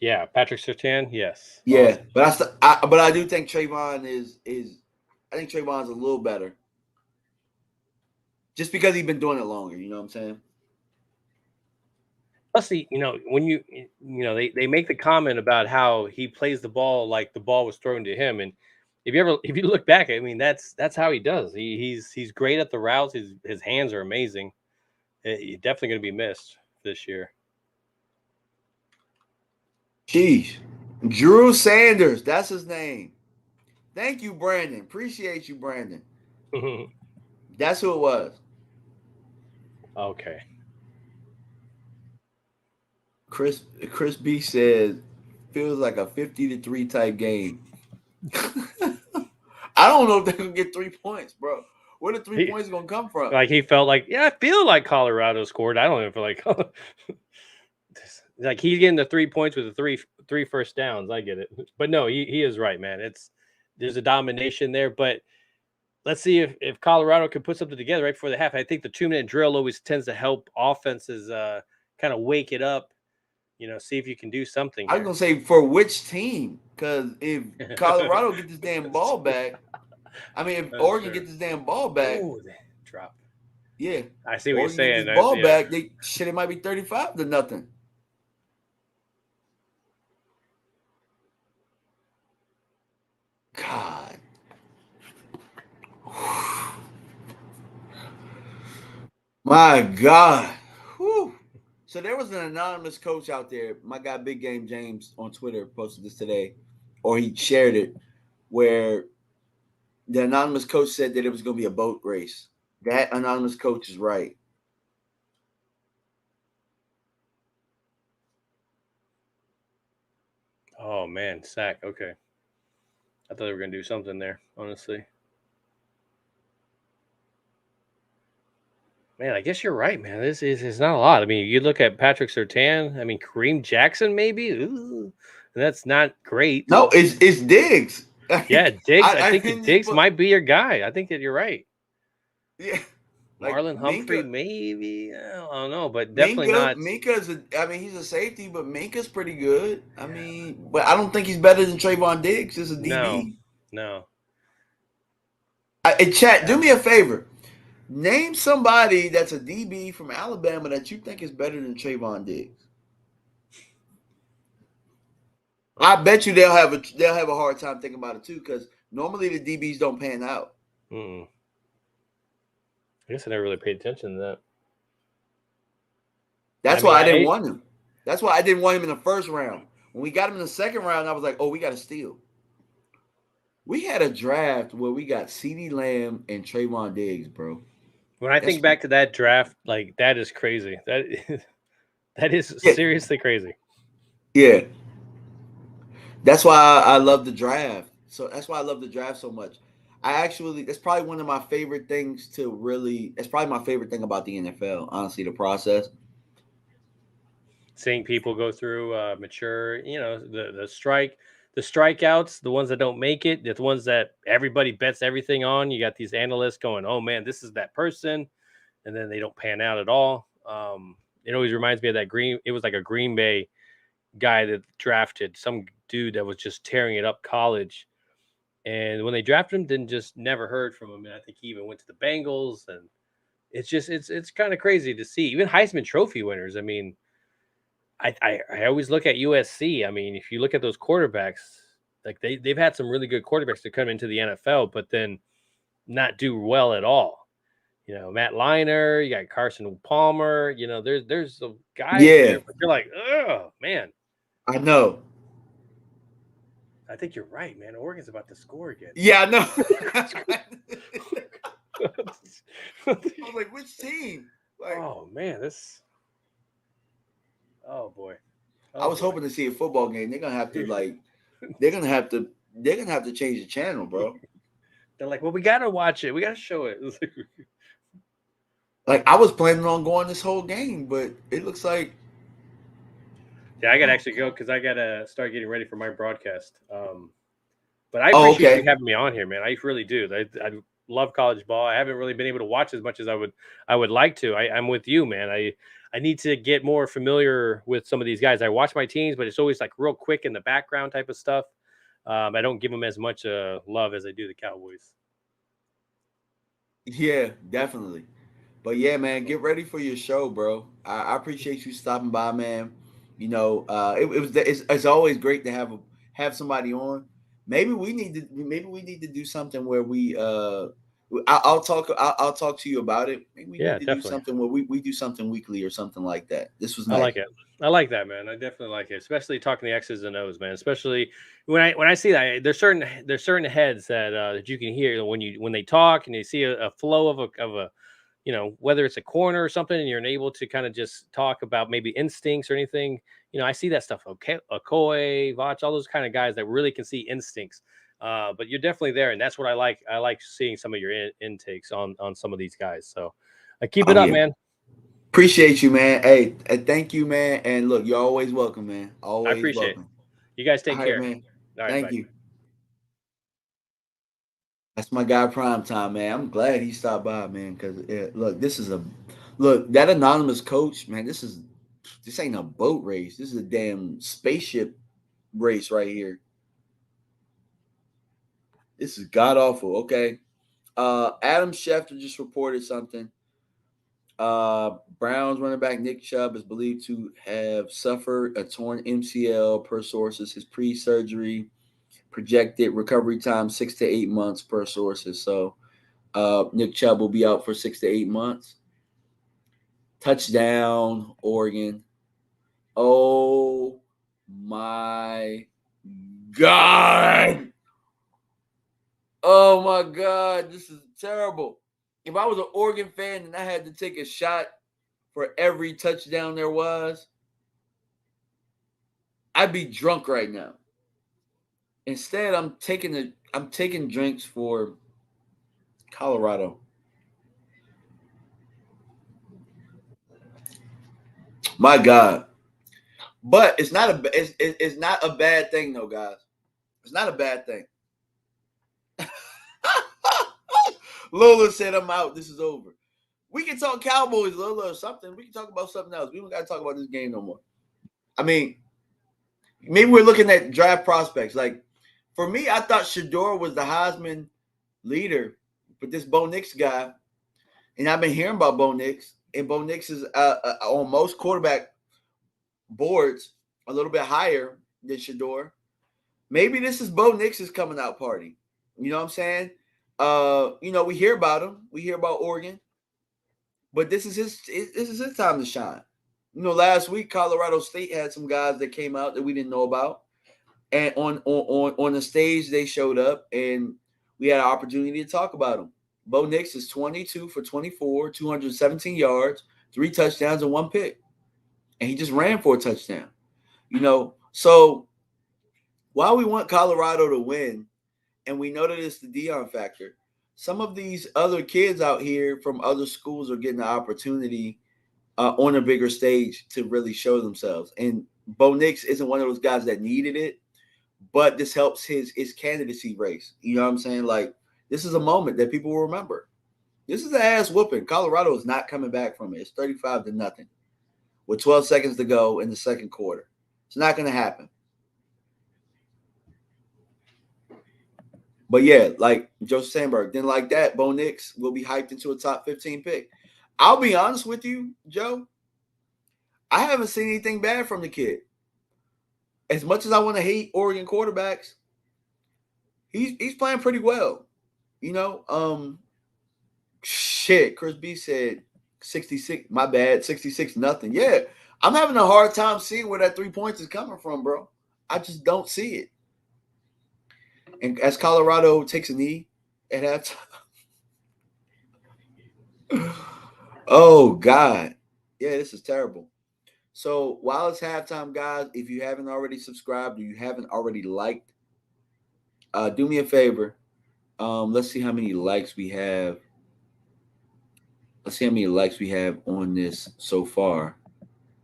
Yeah, Patrick Surtain. Yes. Yeah, but I do think Trayvon is. I think Trayvon's a little better. Just because he's been doing it longer, you know what I'm saying? Plus, when they make the comment about how he plays the ball like the ball was thrown to him, and if you look back, I mean, that's how he does. He's great at the routes. His hands are amazing. He's definitely going to be missed this year. Jeez. Drew Sanders. That's his name. Thank you, Brandon. Appreciate you, Brandon. That's who it was. Okay. Chris B says feels like a 50-3 type game. I don't know if they're gonna get 3 points, bro. Where the 3 points gonna come from? Like he felt like, yeah, I feel like Colorado scored. I don't even feel like like he's getting the 3 points with the three first downs. I get it, but no, he is right, man. There's a domination there, but let's see if Colorado can put something together right before the half. I think the 2-minute drill always tends to help offenses kind of wake it up. See if you can do something. I was gonna say for which team? Because if Colorado get this damn ball back, I mean, if Oregon get this damn ball back, drop. Yeah, I see what Oregon you're saying. Get this ball back, it might be 35-0. God. My God. Whew. So there was an anonymous coach out there. My guy Big Game James on Twitter posted this today, or he shared it, where the anonymous coach said that it was going to be a boat race. That anonymous coach is right. Oh man, sack. Okay. I thought they were going to do something there, honestly. Man, I guess you're right, man. This is not a lot. I mean, you look at Patrick Surtain. I mean, Kareem Jackson, maybe. Ooh, that's not great. No, it's Diggs. Yeah, Diggs. I think Diggs might be your guy. I think that you're right. Yeah. Marlon Humphrey, maybe. I don't know, but definitely not. Minka's he's a safety, but Minka's pretty good. I mean, but I don't think he's better than Trayvon Diggs as a DB. No. Chat, do me a favor. Name somebody that's a DB from Alabama that you think is better than Trayvon Diggs. I bet you they'll have a hard time thinking about it too, because normally the DBs don't pan out. I guess I never really paid attention to that. That's why I didn't want him. That's why I didn't want him in the first round. When we got him in the second round, I was like, oh, we got to steal. We had a draft where we got CeeDee Lamb and Trayvon Diggs, bro. When I think back to that draft, like that is crazy. That is seriously crazy. Yeah. That's why I love the draft. So that's why I love the draft so much. That's probably one of my favorite things that's probably my favorite thing about the NFL, honestly, the process. Seeing people go through, mature, the strikeouts, the ones that don't make it, the ones that everybody bets everything on. You got these analysts going, oh man, this is that person. And then they don't pan out at all. It always reminds me of it was like a Green Bay guy that drafted some dude that was just tearing it up college. And when they drafted him, then just never heard from him. And I think he even went to the Bengals. And it's kind of crazy to see. Even Heisman Trophy winners. I mean, I always look at USC. I mean, if you look at those quarterbacks, like they've had some really good quarterbacks to come into the NFL, but then not do well at all. Matt Leinart, you got Carson Palmer. There's some guys there, but you're like, oh man. I know. I think you're right, man. Oregon's about to score again. Yeah, I know. I was like, which team? Like, oh man, oh boy. I was hoping to see a football game. They're gonna have to change the channel, bro. They're like, well, we gotta watch it. We gotta show it. Like I was planning on going this whole game, but it looks like. Yeah, I gotta actually go because I gotta start getting ready for my broadcast. But I appreciate you having me on here, man. I really do. I love college ball. I haven't really been able to watch as much as I would like to. I'm with you, man. I need to get more familiar with some of these guys. I watch my teams, but it's always like real quick in the background type of stuff. I don't give them as much love as I do the Cowboys. Yeah, definitely. But yeah, man, get ready for your show, bro. I appreciate you stopping by, man. It's always great to have somebody on. Maybe we need to do something where we I'll talk. I'll talk to you about it. Maybe we Yeah, need to do definitely. something where we do something weekly or something like that. This was I nice. like it. I like that, man. I definitely like it, especially talking the X's and O's, man. Especially when I see that there's certain heads that that you can hear when they talk and you see a flow of a whether it's a corner or something, and you're able to kind of just talk about maybe instincts or anything. I see that stuff. Okay, Okoye, Vach, all those kind of guys that really can see instincts. But you're definitely there, and that's what I like. I like seeing some of your intakes on some of these guys. So, keep it Oh up, yeah, man. appreciate you, man. Hey, thank you, man. And look, you're always welcome, man. I Always appreciate it. welcome. You guys All take right, care. man. All right, Thank bye. you. That's my guy, Prime Time, man. I'm glad he stopped by, man. Because look, that anonymous coach, man. This ain't a boat race. This is a damn spaceship race right here. This is god awful. Okay. Adam Schefter just reported something. Browns running back Nick Chubb is believed to have suffered a torn MCL per sources. His pre-surgery projected recovery time 6 to 8 months per sources. So Nick Chubb will be out for 6 to 8 months. Touchdown, Oregon. Oh my God. Oh my God. This is terrible. If I was an Oregon fan and I had to take a shot for every touchdown there was, I'd be drunk right now. Instead, I'm taking drinks for Colorado. My God. But it's not a bad thing though, guys. It's not a bad thing. Lola said I'm out. This is over. We can talk Cowboys, Lola, or something. We can talk about something else. We don't got to talk about this game no more. I mean, maybe we're looking at draft prospects. Like for me, I thought Shador was the Heisman leader, but this Bo Nix guy, and I've been hearing about Bo Nix, and Bo Nix is on most quarterback boards a little bit higher than Shador. Maybe this is Bo Nix's coming out party. You know what I'm saying? We hear about him. We hear about Oregon, but this is his time to shine. Last week Colorado State had some guys that came out that we didn't know about, and on the stage they showed up, and we had an opportunity to talk about them. Bo Nix is 22 for 24, 217 yards, 3 touchdowns, and 1 pick, and he just ran for a touchdown. So while we want Colorado to win, and we know that it's the Dion factor, some of these other kids out here from other schools are getting the opportunity on a bigger stage to really show themselves. And Bo Nix isn't one of those guys that needed it, but this helps his candidacy race. You know what I'm saying? Like, this is a moment that people will remember. This is an ass whooping. Colorado is not coming back from it. It's 35-0 with 12 seconds to go in the second quarter. It's not going to happen. But yeah, like Joseph Sandberg, then like that, Bo Nix will be hyped into a top 15 pick. I'll be honest with you, Joe. I haven't seen anything bad from the kid. As much as I want to hate Oregon quarterbacks, he's playing pretty well. Shit. Chris B said 66. My bad, 66-0. Yeah, I'm having a hard time seeing where that 3 points is coming from, bro. I just don't see it. And as Colorado takes a knee at halftime, oh God, yeah, this is terrible. So while it's halftime, guys, if you haven't already subscribed or you haven't already liked, do me a favor. Let's see how many likes we have. Let's see how many likes we have on this so far,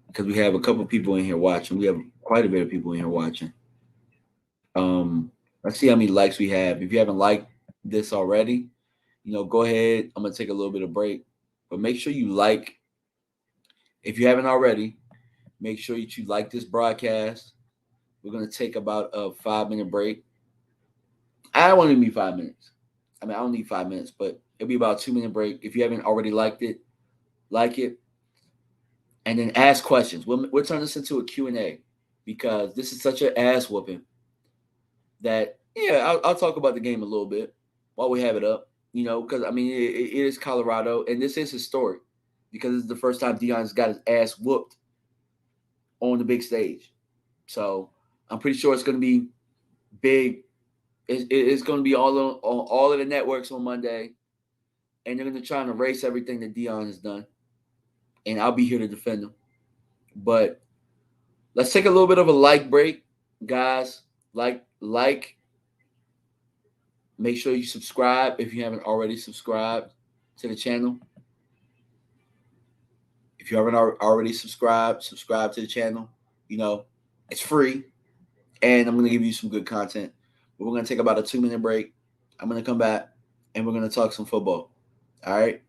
because we have a couple people in here watching. We have quite a bit of people in here watching. Let's see how many likes we have. If you haven't liked this already, go ahead. I'm gonna take a little bit of break, but make sure you like. If you haven't already, make sure that you like this broadcast. We're gonna take about a 5-minute break. I don't want it to be 5 minutes. I mean, I don't need 5 minutes, but it'll be about a 2-minute break. If you haven't already liked it, like it, and then ask questions. We'll turn this into a Q&A, because this is such an ass whooping that, yeah, I'll talk about the game a little bit while we have it up. You know, because I mean, it is Colorado, and this is historic because it's the first time Deion's got his ass whooped on the big stage. So I'm pretty sure it's going to be big. It's going to be on all of the networks on Monday, and they're going to try and erase everything that Deion has done. And I'll be here to defend him. But let's take a little bit of a like break, guys. Like. Make sure you subscribe if you haven't already subscribed to the channel. If you haven't already subscribe to the channel. You know, it's free. And I'm going to give you some good content. But we're going to take about a 2-minute break. I'm going to come back, and we're going to talk some football. All right?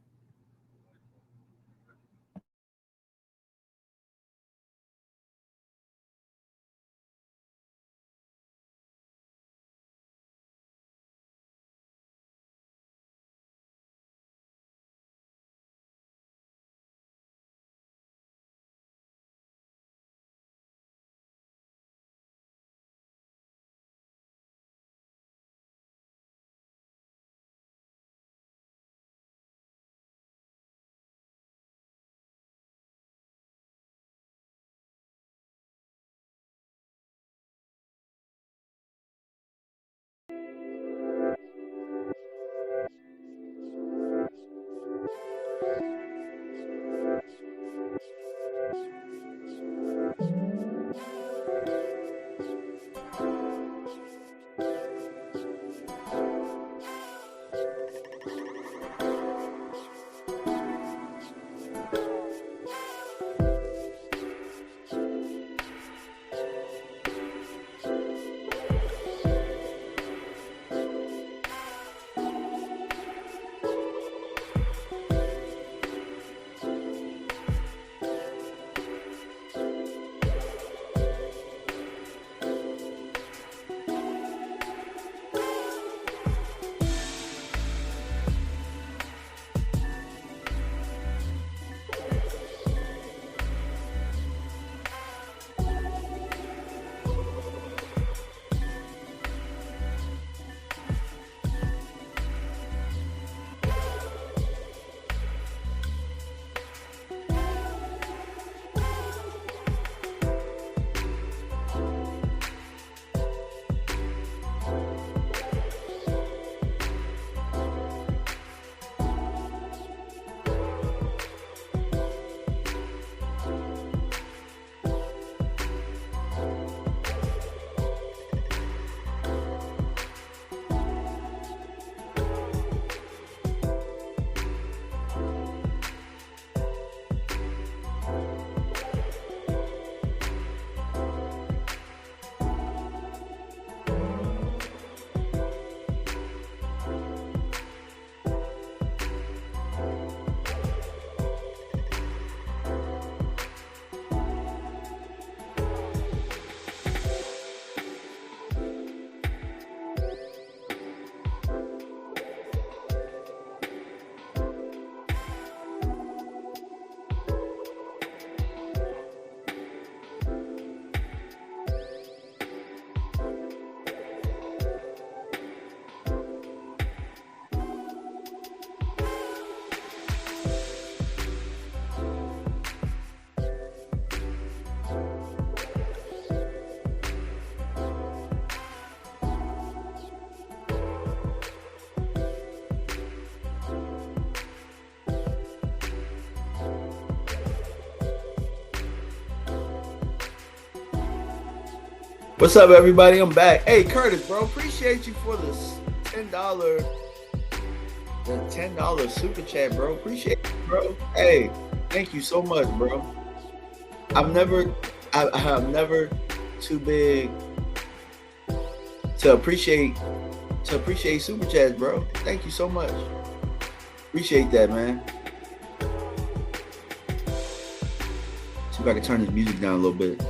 What's up, everybody? I'm back. Hey, Curtis, bro, appreciate you for this $10 super chat, bro. Appreciate it, bro. Hey, thank you so much, bro. I'm never too big to appreciate super chats, bro. Thank you so much. Appreciate that, man. See if I can turn this music down a little bit.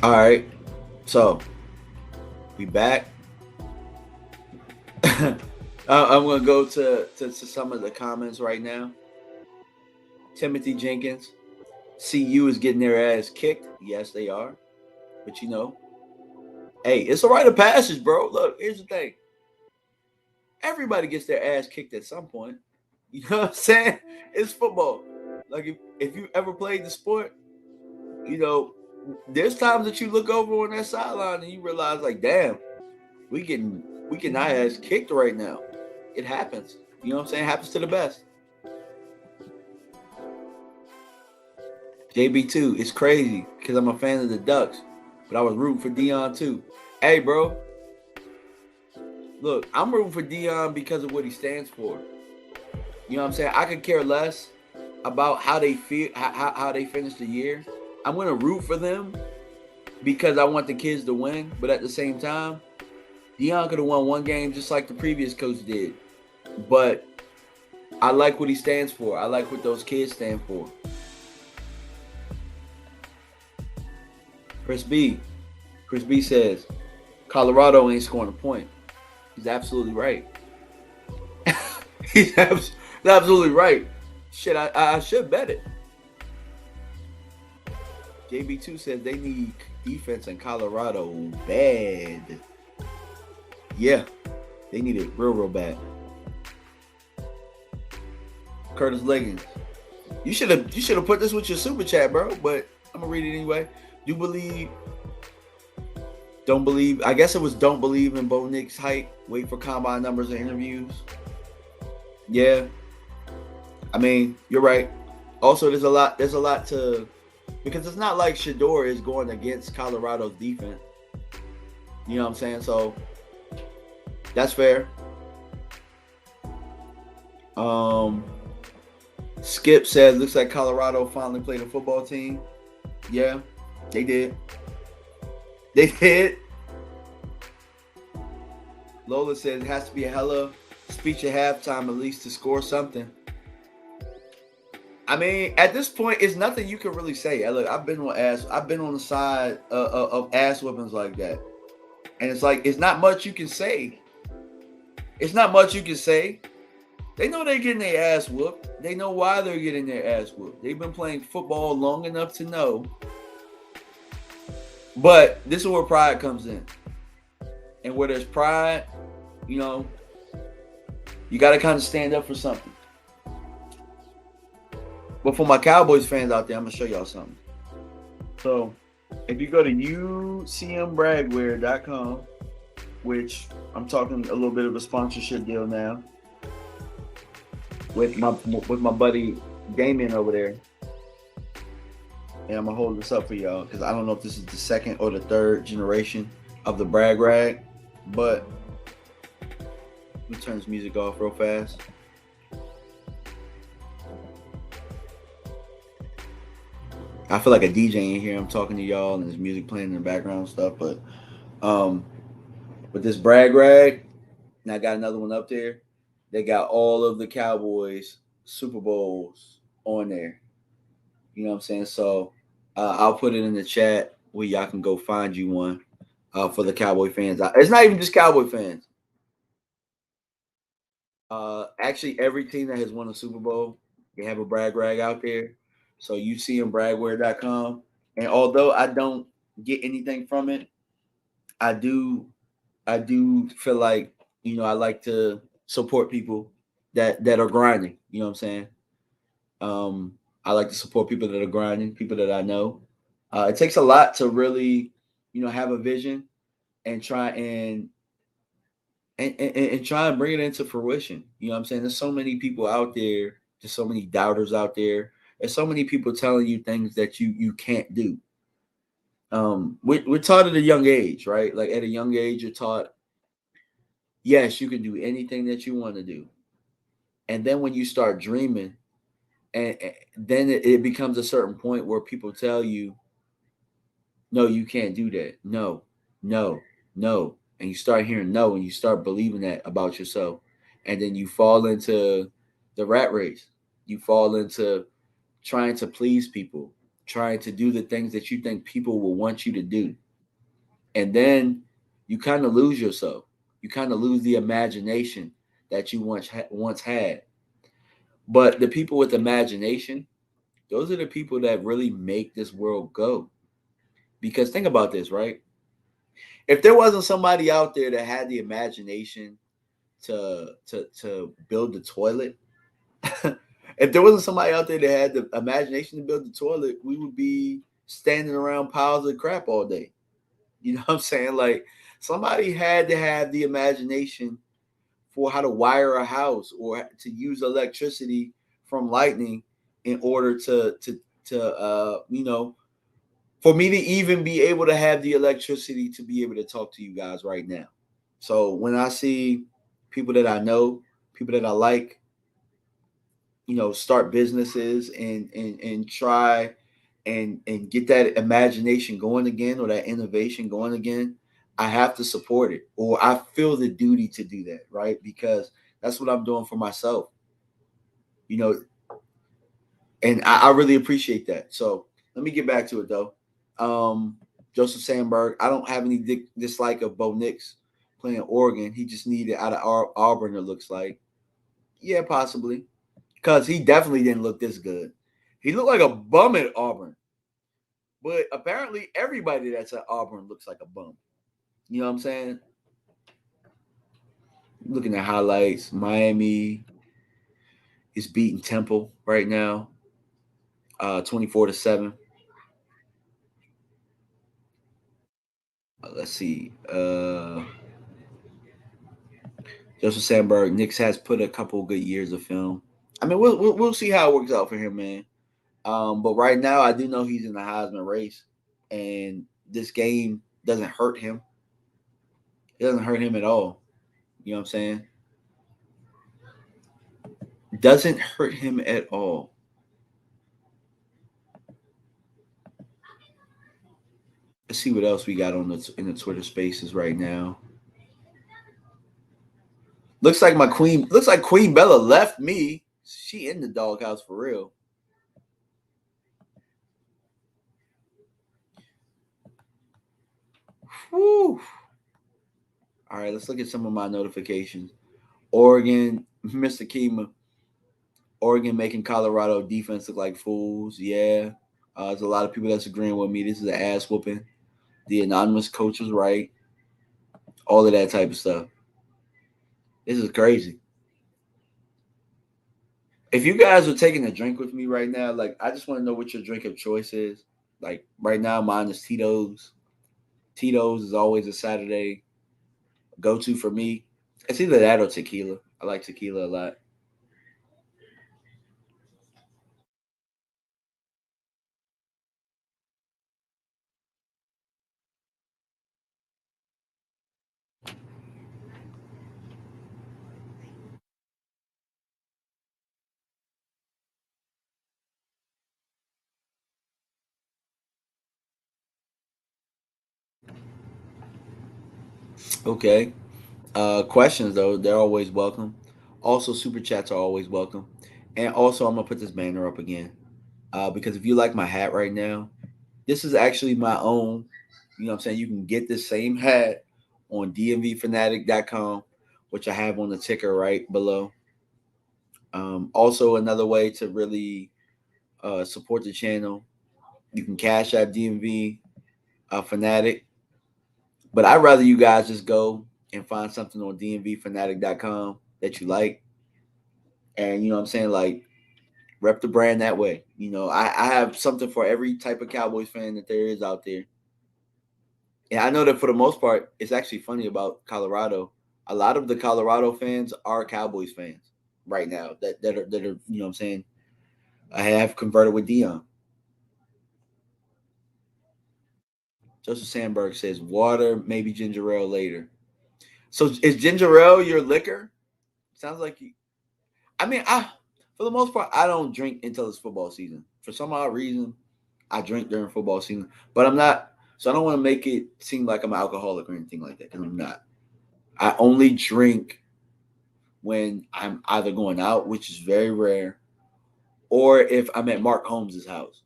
All right, so we back. I'm going to go to some of the comments right now. Timothy Jenkins, CU is getting their ass kicked. Yes, they are. But hey, it's a rite of passage, bro. Look, here's the thing. Everybody gets their ass kicked at some point. You know what I'm saying? It's football. Like if you ever played the sport, there's times that you look over on that sideline and you realize, like, damn, we getting our ass kicked right now. It happens. You know what I'm saying? It happens to the best. JB2, it's crazy because I'm a fan of the Ducks, but I was rooting for Dion too. Hey, bro. Look, I'm rooting for Dion because of what he stands for. You know what I'm saying? I could care less about how they feel, how they finish the year. I'm gonna root for them because I want the kids to win. But at the same time, Dion could have won one game just like the previous coach did. But I like what he stands for. I like what those kids stand for. Chris B says, Colorado ain't scoring a point. He's absolutely right. He's absolutely right. Shit, I should bet it. JB2 says they need defense in Colorado bad. Yeah, they need it real bad. Curtis Leggins, you should have put this with your super chat, bro. But I'm gonna read it anyway. Don't believe. I guess it was don't believe in Bo Nix's height. Wait for combine numbers and interviews. Yeah, I mean you're right. Also, there's a lot to, because it's not like Shedeur is going against Colorado's defense. You know what I'm saying? So that's fair. Skip says looks like Colorado finally played a football team. Yeah, they did. They did. Lola says it has to be a hella speech at halftime at least to score something. I mean, at this point, it's nothing you can really say. Look, I've been on the side of ass whippings like that, and it's like it's not much you can say. It's not much you can say. They know they're getting their ass whooped. They know why they're getting their ass whooped. They've been playing football long enough to know. But this is where pride comes in. And where there's pride, you got to kind of stand up for something. But for my Cowboys fans out there, I'm going to show y'all something. So, if you go to ucmbragwear.com, which I'm talking a little bit of a sponsorship deal now with my buddy Damien over there. And I'm going to hold this up for y'all because I don't know if this is the second or the third generation of the brag rag, but let me turn this music off real fast. I feel like a DJ in here. I'm talking to y'all and there's music playing in the background and stuff, but with this brag rag, and I got another one up there, they got all of the Cowboys Super Bowls on there. You know what I'm saying? So I'll put it in the chat where y'all can go find you one for the Cowboy fans. It's not even just Cowboy fans. Actually, every team that has won a Super Bowl, they have a brag rag out there. So you see them bragwear.com. And although I don't get anything from it, I do feel like, I like to support people that are grinding. You know what I'm saying? I like to support people that are grinding, people that I know. It takes a lot to really, have a vision and try and try and bring it into fruition. You know what I'm saying? There's so many people out there. There's so many doubters out there. There's so many people telling you things that you can't do. We're taught at a young age, right? Like at a young age, you're taught, yes, you can do anything that you want to do. And then when you start dreaming, and then it becomes a certain point where people tell you, no, you can't do that. No, no, no. And you start hearing no, and you start believing that about yourself. And then you fall into the rat race. You fall into trying to please people, trying to do the things that you think people will want you to do. And then you kind of lose yourself. You kind of lose the imagination that you once had. But the people with imagination, those are the people that really make this world go. Because think about this, right? If there wasn't somebody out there that had the imagination to build the toilet, if there wasn't somebody out there that had the imagination to build the toilet, we would be standing around piles of crap all day. You know what I'm saying? Like somebody had to have the imagination for how to wire a house or to use electricity from lightning in order to for me to even be able to have the electricity to be able to talk to you guys right now. So when I see people that I know, people that I like, start businesses and try and get that imagination going again or that innovation going again, I have to support it, or I feel the duty to do that, right? Because that's what I'm doing for myself, you know, and I really appreciate that. So let me get back to it though. Joseph Sandberg, I don't have any dislike of Bo Nix playing Oregon. He just needed out of Auburn. It looks like, yeah, possibly, because he definitely didn't look this good. He looked like a bum at Auburn, but apparently everybody that's at Auburn looks like a bum. You know what I'm saying? Looking at highlights, Miami is beating Temple right now, 24-7. Let's see. Joseph Sandberg, Knicks has put a couple good years of film. I mean, we'll see how it works out for him, man. But right now, I do know he's in the Heisman race, and this game doesn't hurt him. It doesn't hurt him at all. You know what I'm saying? Doesn't hurt him at all. Let's see what else we got on the in the Twitter Spaces right now. Looks like my queen. Looks like Queen Bella left me. She in the doghouse for real. Whew. All right, let's look at some of my notifications. Oregon, Mr. Kima. Oregon making Colorado defense look like fools. Yeah. There's a lot of people that's agreeing with me. This is an ass whooping. The anonymous coach was right. All of that type of stuff. This is crazy. If you guys are taking a drink with me right now, like I just want to know what your drink of choice is. Like right now, mine is Tito's. Tito's is always a Saturday go to for me. It's either that or tequila. I like tequila a lot. Okay. Questions though, they're always welcome. Also, super chats are always welcome. And also, I'm gonna put this banner up again because if you like my hat right now, this is actually my own. You know what I'm saying? You can get this same hat on dmvfanatic.com, which I have on the ticker right below. Also, another way to really support the channel, you can cash out DMV Fanatic. But I'd rather you guys just go and find something on dmvfanatic.com that you like. And you know what I'm saying? Like, rep the brand that way. I have something for every type of Cowboys fan that there is out there. And I know that for the most part, it's actually funny about Colorado. A lot of the Colorado fans are Cowboys fans right now that are you know what I'm saying, I have converted with Dion. Joseph Sandberg says water, maybe ginger ale later. So is ginger ale your liquor? Sounds like you. I mean, I for the most part, I don't drink until it's football season. For some odd reason, I drink during football season, but I'm not. So I don't want to make it seem like I'm an alcoholic or anything like that, because I'm not. I only drink when I'm either going out, which is very rare, or if I'm at Mark Holmes's house.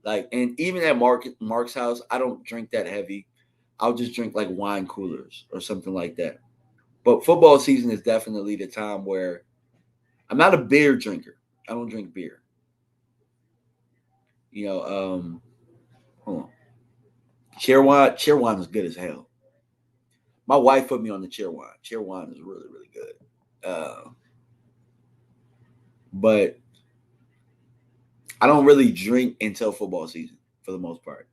Like, and even at Mark's house, I don't drink that heavy. I'll just drink like wine coolers or something like that. But football season is definitely the time where I'm not a beer drinker. I don't drink beer. You know, hold on. Cheer wine is good as hell. My wife put me on the cheer wine. Cheer wine is really, really good. But I don't really drink until football season for the most part.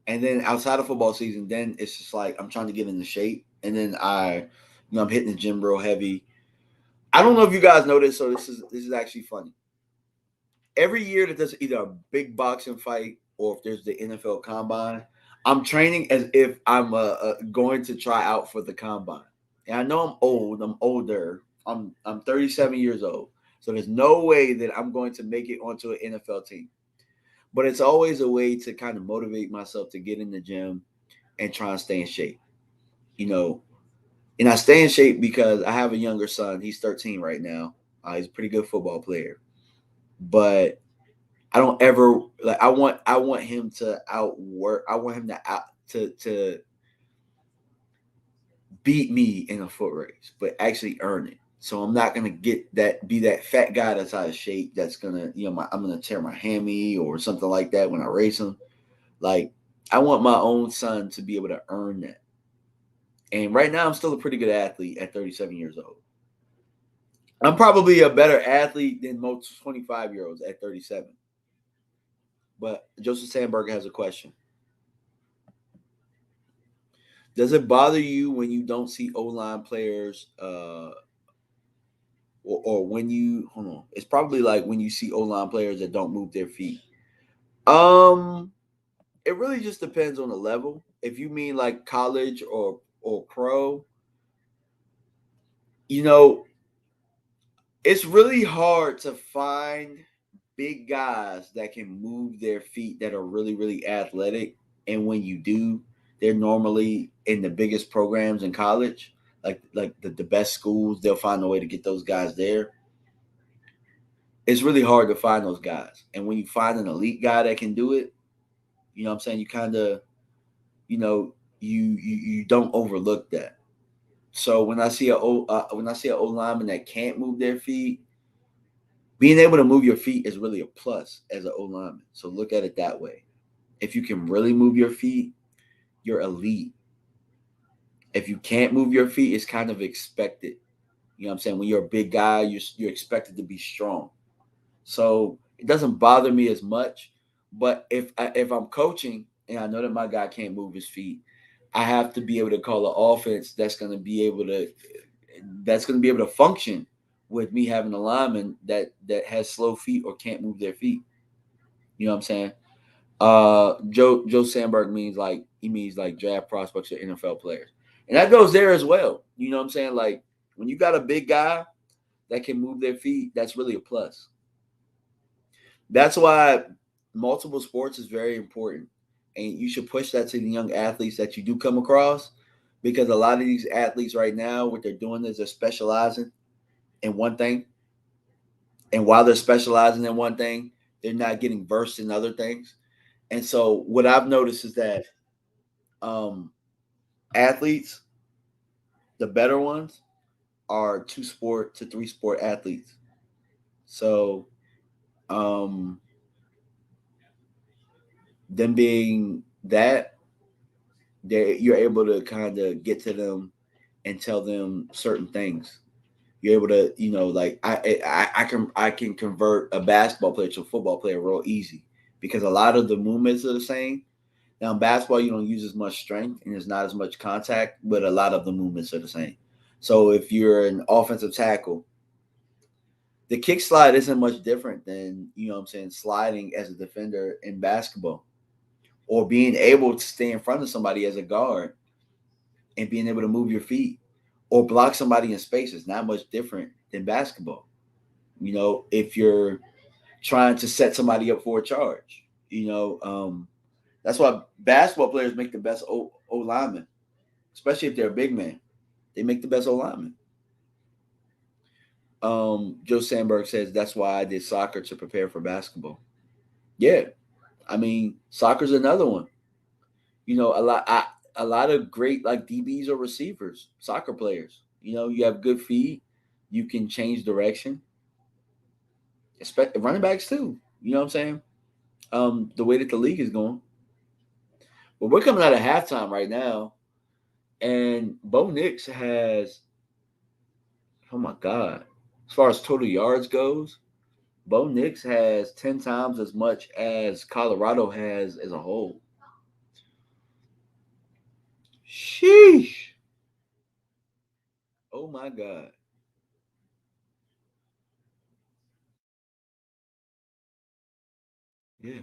And then outside of football season, then it's just like I'm trying to get into shape. And then I'm hitting the gym real heavy. I don't know if you guys know this, so this is actually funny. Every year that there's either a big boxing fight or if there's the NFL Combine, I'm training as if I'm going to try out for the Combine. And I know I'm old. I'm older. I'm 37 years old. So there's no way that I'm going to make it onto an NFL team. But it's always a way to kind of motivate myself to get in the gym and try and stay in shape. You know, and I stay in shape because I have a younger son. He's 13 right now. He's a pretty good football player. But I don't ever like I want him to outwork. I want him to to beat me in a foot race, but actually earn it. So I'm not gonna be that fat guy that's out of shape. That's gonna I'm gonna tear my hammy or something like that when I race him. Like I want my own son to be able to earn that. And right now I'm still a pretty good athlete at 37 years old. I'm probably a better athlete than most 25-year-olds at 37. But Joseph Sandberg has a question. Does it bother you when you don't see O line players, or when you hold on? It's probably like when you see O line players that don't move their feet. Um, it really just depends on the level. If you mean like college or pro, you know, it's really hard to find big guys that can move their feet that are really really athletic. And when you do, they're normally in the biggest programs in college, like the best schools. They'll find a way to get those guys there. It's really hard to find those guys. And when you find an elite guy that can do it, you know what I'm saying, you kind of, you know, you don't overlook that. So when I see an O lineman that can't move their feet, being able to move your feet is really a plus as an O lineman. So look at it that way. If you can really move your feet, you're elite. If you can't move your feet, it's kind of expected. You know what I'm saying? When you're a big guy, you're expected to be strong. So it doesn't bother me as much. But if I'm coaching and I know that my guy can't move his feet, I have to be able to call an offense that's going to be able to function with me having a lineman that has slow feet or can't move their feet. You know what I'm saying? Joe Sandberg means like draft prospects or NFL players, and that goes there as well. You know what I'm saying? Like when you got a big guy that can move their feet, that's really a plus. That's why multiple sports is very important, and you should push that to the young athletes that you do come across, because a lot of these athletes right now, what they're doing is they're specializing in one thing, and while they're specializing in one thing, they're not getting versed in other things. And so, what I've noticed is that um, athletes, the better ones, are 2 sport to 3 sport athletes. So, um, them being that, you're able to kind of get to them and tell them certain things. You're able to, like I can convert a basketball player to a football player real easy because a lot of the movements are the same. Now in basketball, you don't use as much strength and there's not as much contact, but a lot of the movements are the same. So if you're an offensive tackle, the kick slide isn't much different than, what I'm saying, sliding as a defender in basketball, or being able to stay in front of somebody as a guard and being able to move your feet or block somebody in space is not much different than basketball. If you're trying to set somebody up for a charge, that's why basketball players make the best O linemen, especially if they're a big man. They make the best O linemen. Joe Sandberg says that's why I did soccer to prepare for basketball. Yeah, I mean, soccer's another one. A lot of great like DBs or receivers, soccer players. You have good feet. You can change direction. Expect running backs too. You know what I'm saying? The way that the league is going. But we're coming out of halftime right now, and Bo Nix has, oh my God, as far as total yards goes, Bo Nix has 10 times as much as Colorado has as a whole. Sheesh. Oh my God. Yeah.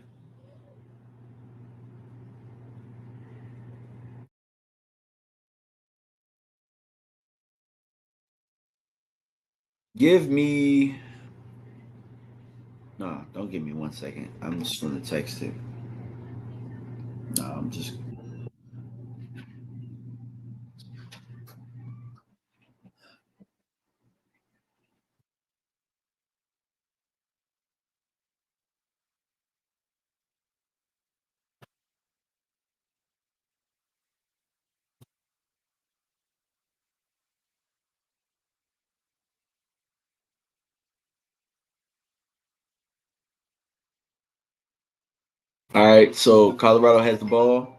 Give me, no, don't give me 1 second. I'm just going to text it. No, I'm just, all right. So Colorado has the ball.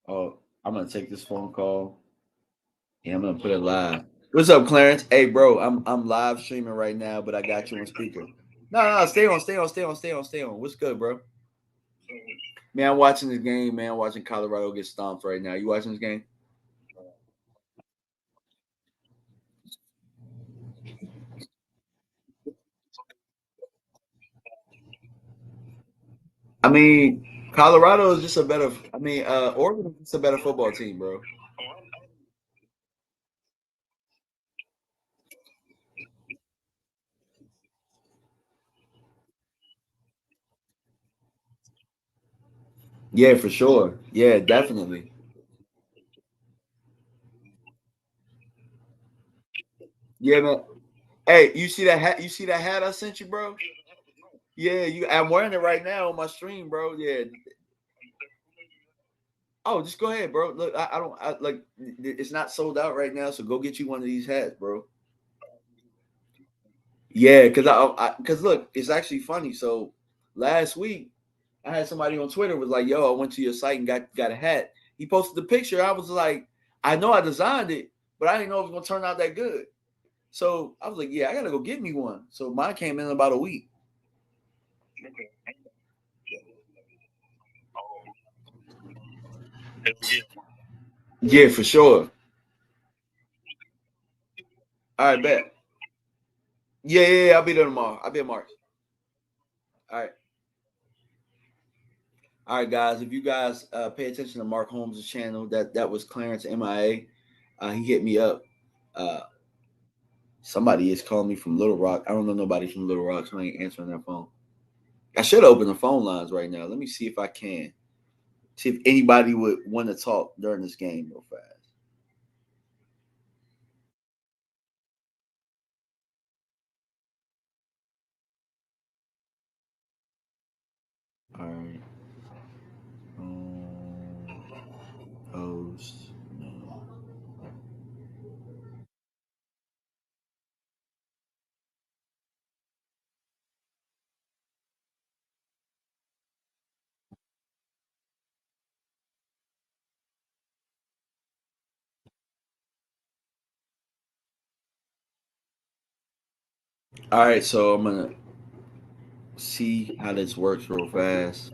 Oh, I'm going to take this phone call. Yeah, I'm going to put it live. What's up, Clarence? Hey, bro, I'm live streaming right now, but I got you on speaker. No, stay on. What's good, bro? Man, I'm watching this game, man. I'm watching Colorado get stomped right now. You watching this game? I mean, Colorado is just a better. I mean, Oregon is just a better football team, bro. Yeah, for sure. Yeah, definitely. Yeah, man. Hey, you see that hat? You see that hat I sent you, bro? Yeah, I'm wearing it right now on my stream, bro. Yeah. Oh, just go ahead, bro. Look, I don't like. It's not sold out right now, so go get you one of these hats, bro. Yeah, because look, it's actually funny. So last week, I had somebody on Twitter was like, "Yo, I went to your site and got a hat." He posted the picture. I was like, "I know I designed it, but I didn't know it was gonna turn out that good." So I was like, "Yeah, I gotta go get me one." So mine came in about a week. Yeah, for sure. All right, bet. Yeah. I'll be there tomorrow. I'll be in March. All right. All right, guys. If you guys pay attention to Mark Holmes' channel, that was Clarence MIA. He hit me up. Uh, Somebody is calling me from Little Rock. I don't know nobody from Little Rock, so I ain't answering their phone. I should open the phone lines right now. Let me see if I can. See if anybody would want to talk during this game real fast. All right. Host. No. All right, so I'm gonna see how this works real fast.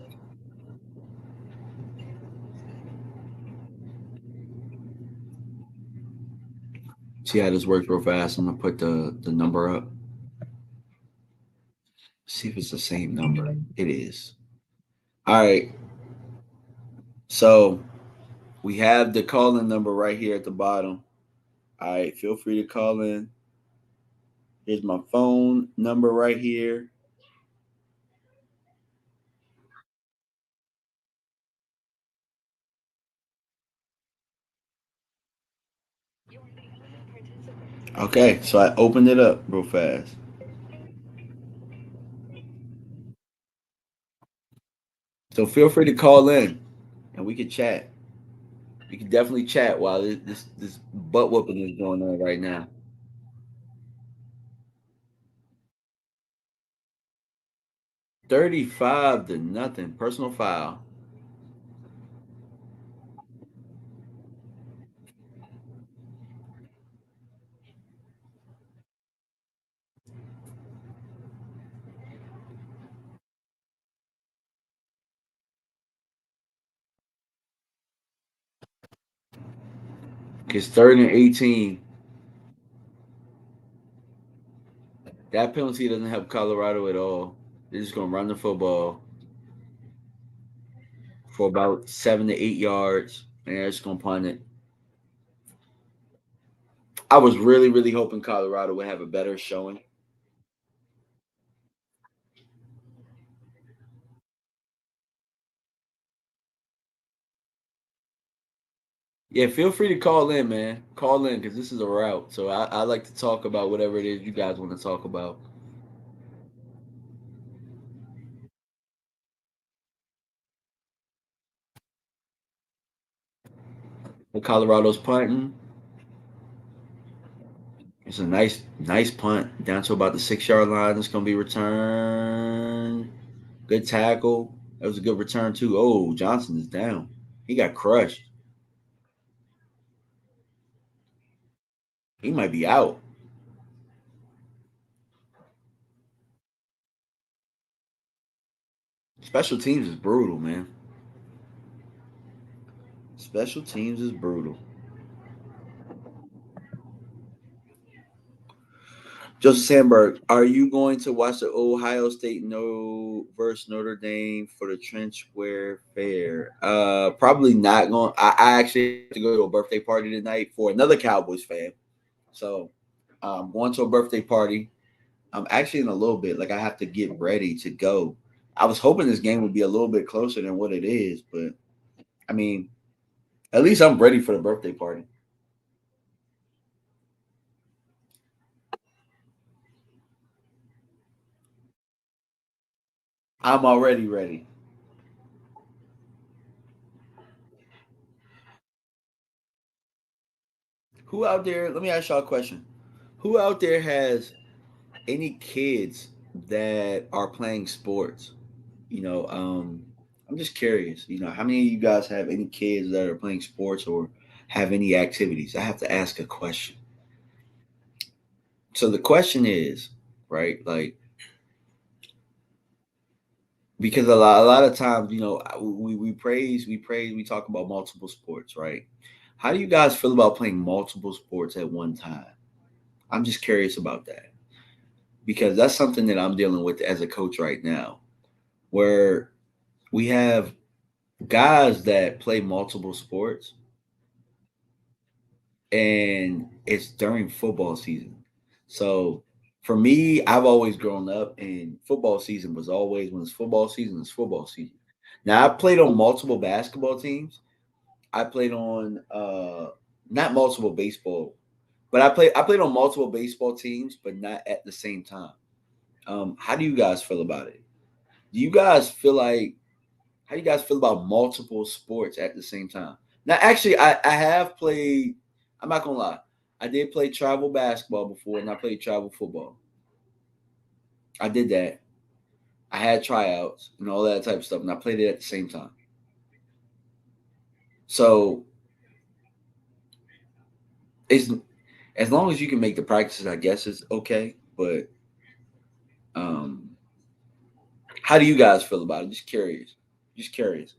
See how this works real fast. I'm gonna put the number up. See if it's the same number. It is. All right. So we have the call-in number right here at the bottom. All right. Feel free to call in. Here's my phone number right here. Okay. So I opened it up real fast. So feel free to call in and we can chat. You can definitely chat while this butt whooping is going on right now. 35-0. Personal foul. It's 3rd and 18. That penalty doesn't help Colorado at all. They're just gonna run the football for about 7 to 8 yards, and they're just gonna punt it. I was really, really hoping Colorado would have a better showing. Yeah, feel free to call in, man. Call in because this is a route. So I like to talk about whatever it is you guys want to talk about. The Colorado's punting. It's a nice punt down to about the 6 yard line. It's gonna be returned. Good tackle. That was a good return too. Oh, Johnson is down. He got crushed. He might be out. Special teams is brutal, man. Special teams is brutal. Joseph Sandberg, are you going to watch the Ohio State no versus Notre Dame for the trench wear fair? Probably not going. I actually have to go to a birthday party tonight for another Cowboys fan. So I'm going to a birthday party. I'm actually in a little bit. Like I have to get ready to go. I was hoping this game would be a little bit closer than what it is, but I mean, at least I'm ready for the birthday party. I'm already ready. Who out there? Let me ask y'all a question. Who out there has any kids that are playing sports? You know, I'm just curious. You know, how many of you guys have any kids that are playing sports or have any activities? I have to ask a question. So the question is, right? Like, because a lot of times, you know, we talk about multiple sports, right? How do you guys feel about playing multiple sports at one time? I'm just curious about that because that's something that I'm dealing with as a coach right now, where we have guys that play multiple sports and it's during football season. So for me, I've always grown up and football season was always when it's football season, it's football season. Now I played on multiple basketball teams. I played on not multiple baseball, but I played on multiple baseball teams, but not at the same time. How do you guys feel about it? Do you guys feel like how do you guys feel about multiple sports at the same time? Now, actually, I have played. I'm not gonna lie. I did play travel basketball before, and I played travel football. I did that. I had tryouts and all that type of stuff, and I played it at the same time. So it's as long as you can make the practices, I guess it's okay. But um, how do you guys feel about it? Just curious. Just curious.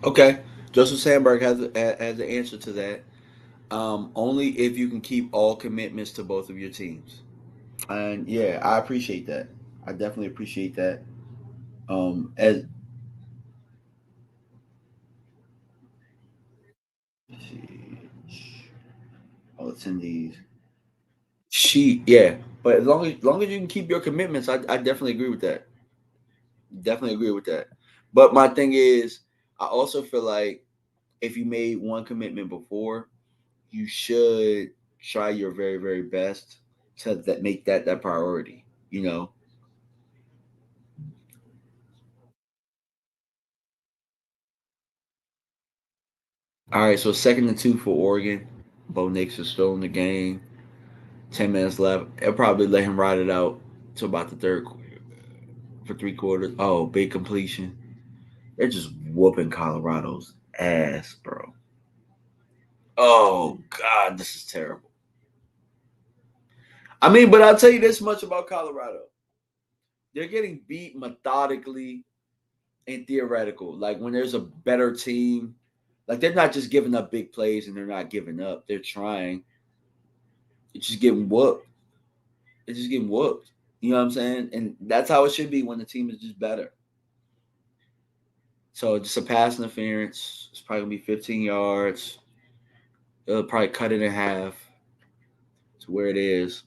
Okay, Joseph Sandberg has an answer to that. Only if you can keep all commitments to both of your teams. And yeah, I appreciate that. I definitely appreciate that. As let's see, all attendees. Yeah, but as long as you can keep your commitments, I definitely agree with that. Definitely agree with that. But my thing is, I also feel like if you made one commitment before, you should try your very very best to make that priority. You know. All right, so 2nd and 2 for Oregon. Bo Nix is still in the game. 10 minutes left. They'll probably let him ride it out to about the third for 3 quarters. Oh, big completion. They're just whooping Colorado's ass, bro. Oh God, this is terrible. I mean, but I'll tell you this much about Colorado: they're getting beat methodically and theoretical. Like when there's a better team, like they're not just giving up big plays and they're not giving up. They're trying. It's just getting whooped. It's just getting whooped. You know what I'm saying? And that's how it should be when the team is just better. So just a pass interference. It's probably gonna be 15 yards. They'll probably cut it in half to where it is.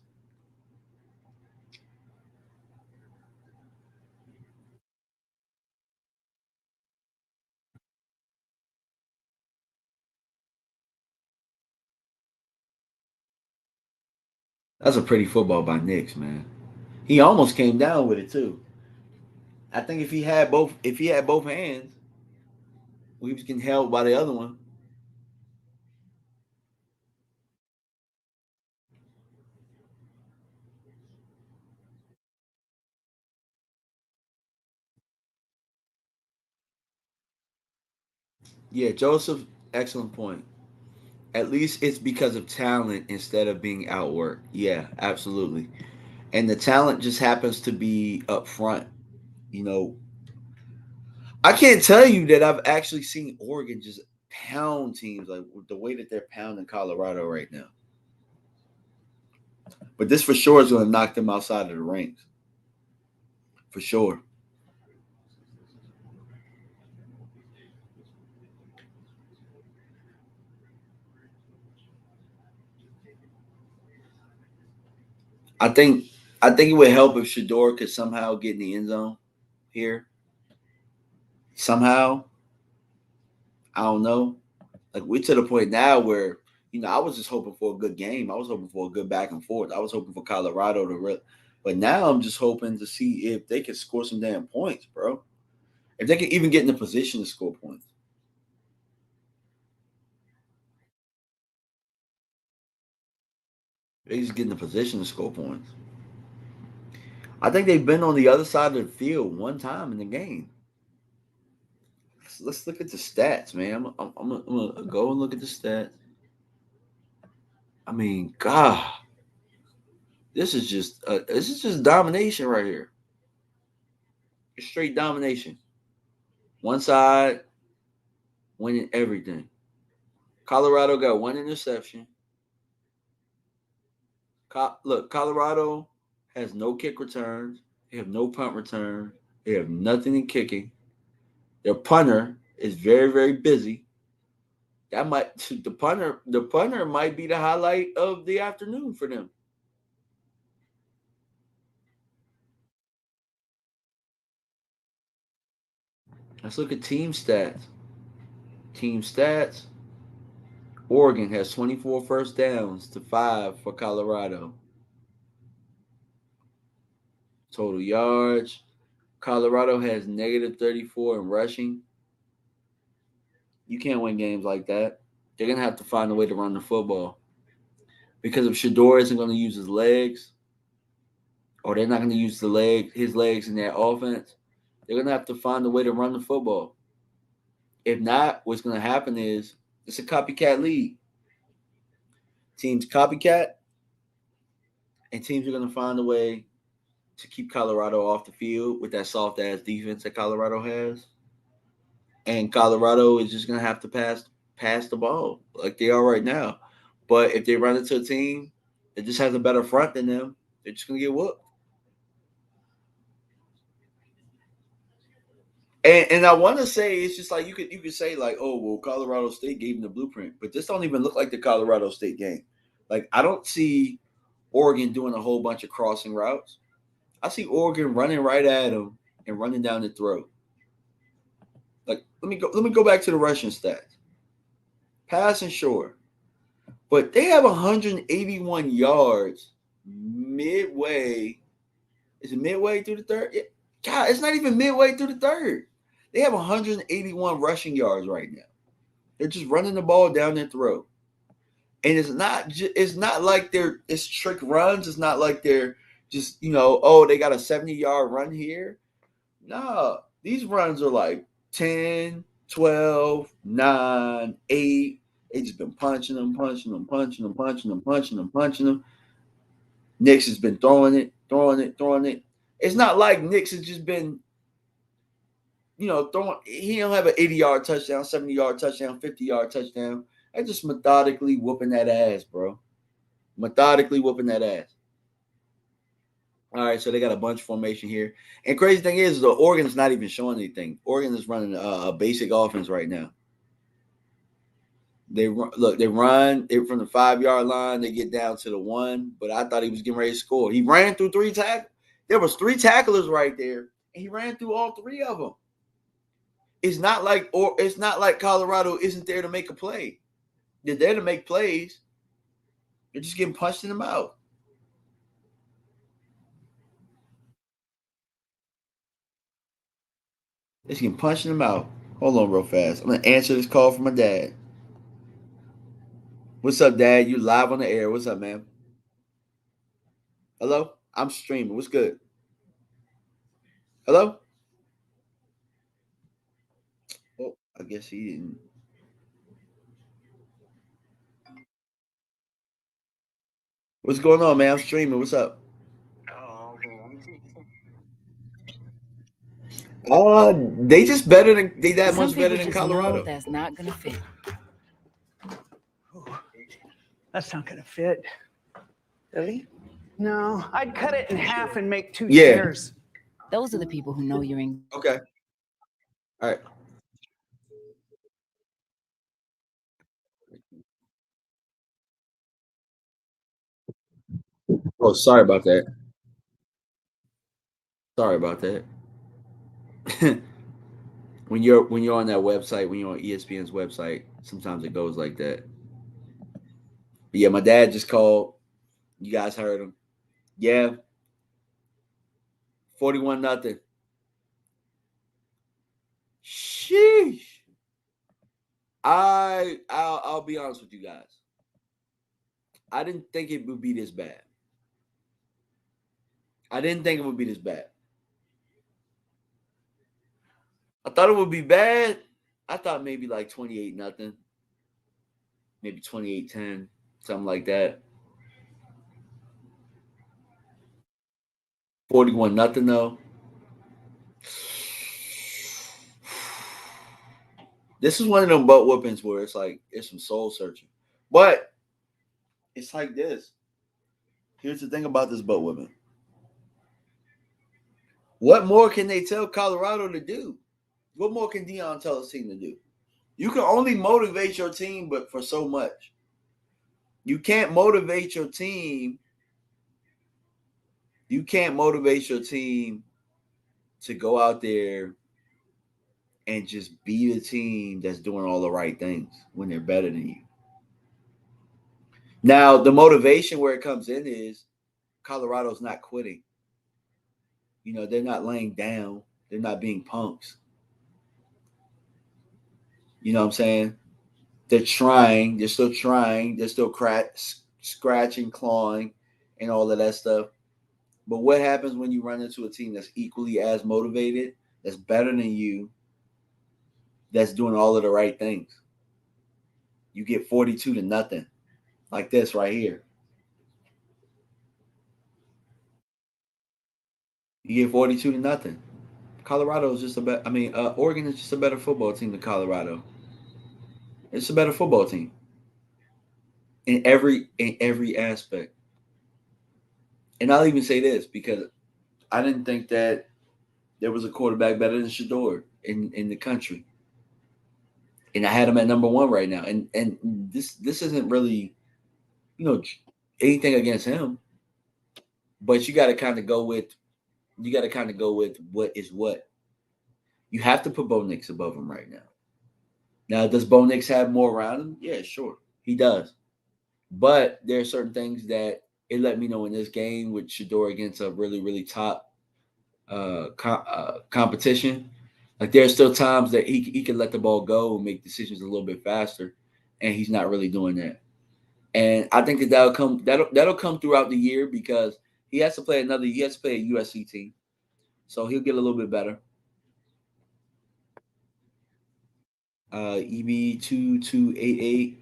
That's a pretty football by Knicks, man. He almost came down with it too. I think if he had both hands, he was getting held by the other one. Yeah, Joseph, excellent point. At least it's because of talent instead of being outworked. Yeah, absolutely. And the talent just happens to be up front. You know, I can't tell you that I've actually seen Oregon just pound teams like the way that they're pounding Colorado right now. But this for sure is going to knock them outside of the ranks for sure. I think I think it would help if Shador could somehow get in the end zone here. Somehow, I don't know. Like we're to the point now where I was just hoping for a good game. I was hoping for a good back and forth. I was hoping for Colorado but now I'm just hoping to see if they can score some damn points, bro. If they can even get in the position to score points, they just get in the position to score points. I think they've been on the other side of the field one time in the game. Let's look at the stats, man. I'm gonna go and look at the stats. I mean, God, this is just domination right here. It's straight domination. One side winning everything. Colorado got one interception. Look, Colorado has no kick returns. They have no punt return. They have nothing in kicking. Their punter is very, very busy. That might the punter might be the highlight of the afternoon for them. Let's look at team stats. Team stats. Oregon has 24 first downs to 5 for Colorado. Total yards. Colorado has negative 34 in rushing. You can't win games like that. They're gonna have to find a way to run the football because if Shador isn't going to use his legs, or they're not going to use his legs in their offense, they're gonna have to find a way to run the football. If not, what's gonna happen is it's a copycat league. Teams copycat, and teams are gonna find a way to keep Colorado off the field with that soft ass defense that Colorado has. and Colorado is just gonna have to pass the ball like they are right now. But if they run into a team that just has a better front than them, they're just gonna get whooped. And I want to say it's just like you could say like, oh well, Colorado State gave them the blueprint, but this don't even look like the Colorado State game. Like I don't see Oregon doing a whole bunch of crossing routes. I see Oregon running right at them and running down the throat. Like let me go back to the Russian stats. Passing short, but they have 181 yards midway. Is it midway through the third? Yeah. God, it's not even midway through the third. They have 181 rushing yards right now. They're just running the ball down their throat, and it's not like it's trick runs. It's not like they're just oh they got a 70-yard run here. Nah, these runs are like 10, 12, 9, 8. They just been punching them, punching them, punching them, punching them, punching them, punching them. Nix has been throwing it, throwing it, throwing it. It's not like Nix has just been, throwing. He don't have an 80-yard touchdown, 70-yard touchdown, 50-yard touchdown. They're just methodically whooping that ass, bro. Methodically whooping that ass. All right, so they got a bunch formation here. And crazy thing is, the Oregon's not even showing anything. Oregon is running a basic offense right now. They run it from the 5-yard line. They get down to the 1, but I thought he was getting ready to score. He ran through 3 tackles. There was 3 tacklers right there, and he ran through all 3 of them. It's not like Colorado isn't there to make a play. They're there to make plays. They're just getting punched in the mouth. They're just getting punched in the mouth. Hold on real fast. I'm going to answer this call from my dad. What's up, Dad? You live on the air. What's up, man? Hello? I'm streaming. What's good? Hello? Oh, I guess he didn't. What's going on, man? I'm streaming. What's up? They just better than they that much better than Colorado. That's not gonna fit. That's not gonna fit. Really? No, I'd cut it in half and make 2 Yeah. chairs. Those are the people who know you're in. Okay. All right. Oh, sorry about that. Sorry about that. when you're on that website, when you're on ESPN's website, sometimes it goes like that. But yeah, my dad just called. You guys heard him. Yeah. 41-0. Sheesh. I'll be honest with you guys. I didn't think it would be this bad. I didn't think it would be this bad. I thought it would be bad. I thought maybe like 28-0. Maybe 28-10, something like that. 41-0 though. This is one of them butt whoopings where it's like it's some soul searching. But it's like this. Here's the thing about this butt whooping. What more can they tell Colorado to do? What more can Dion tell his team to do? You can only motivate your team, but for so much. You can't motivate your team. You can't motivate your team to go out there and just be the team that's doing all the right things when they're better than you. Now, the motivation where it comes in is Colorado's not quitting. They're not laying down. They're not being punks. You know what I'm saying? They're trying. They're still trying. They're still scratching, clawing, and all of that stuff. But what happens when you run into a team that's equally as motivated, that's better than you, that's doing all of the right things? You get 42-0, like this right here. You get 42-0. Colorado is just a better. I mean, Oregon is just a better football team than Colorado. It's a better football team in every aspect. And I'll even say this because I didn't think that there was a quarterback better than Shador in the country, and I had him at number one right now. And this isn't really anything against him, but you got to kind of go with what is what. You have to put Bo Nix above him right now. Now, does Bo Nix have more around him? Yeah, sure, he does. But there are certain things that it let me know in this game with Shador against a really, really top competition. Like there's still times that he can let the ball go and make decisions a little bit faster, and he's not really doing that. And I think that'll come throughout the year because he has to play a USC team, so he'll get a little bit better. EB2288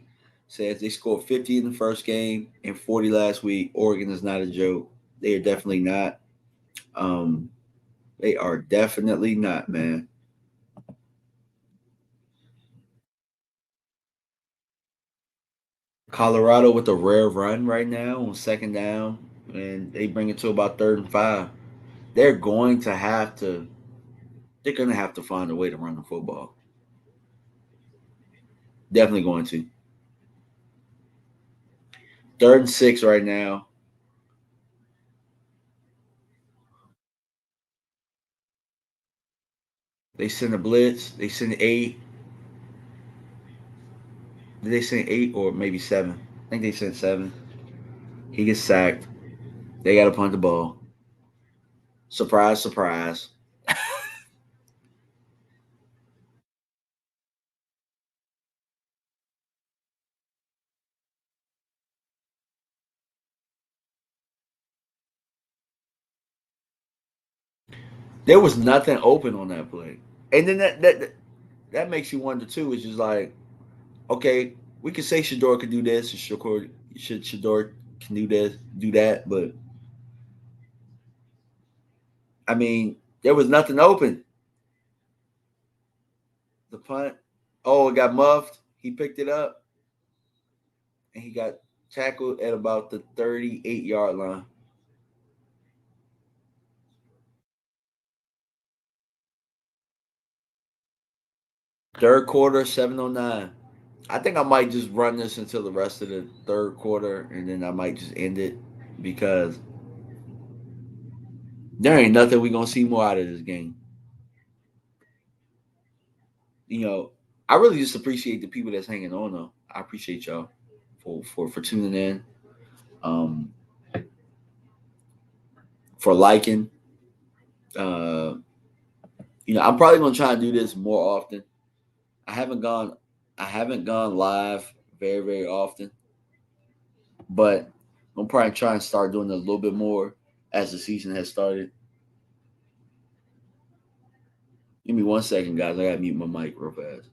says they scored 50 in the first game and 40 last week. Oregon is not a joke. They are definitely not. They are definitely not, man. Colorado with a rare run right now on second down, and they bring it to about 3rd and 5. They're going to have to. They're going to have to find a way to run the football. Definitely going to. 3rd and 6 right now. They send a blitz. They send 8. Did they send 8 or maybe 7? I think they sent 7. He gets sacked. They got to punt the ball. Surprise, surprise. There was nothing open on that play. And then that makes you wonder too. It's just like, okay, we could say Shador could do this, Shador can do this, do that, but I mean, there was nothing open. The punt, oh, it got muffed. He picked it up, and he got tackled at about the 38-yard line. Third quarter, 7:09. I think I might just run this until the rest of the third quarter, and then I might just end it because there ain't nothing we gonna see more out of this game. I really just appreciate the people that's hanging on though. I appreciate y'all for tuning in, um, for liking. Uh, I'm probably gonna try and do this more often. I haven't gone I haven't gone live very, very often, but I'm probably trying to start doing it a little bit more as the season has started. Give me 1 second, guys. I gotta mute my mic real fast.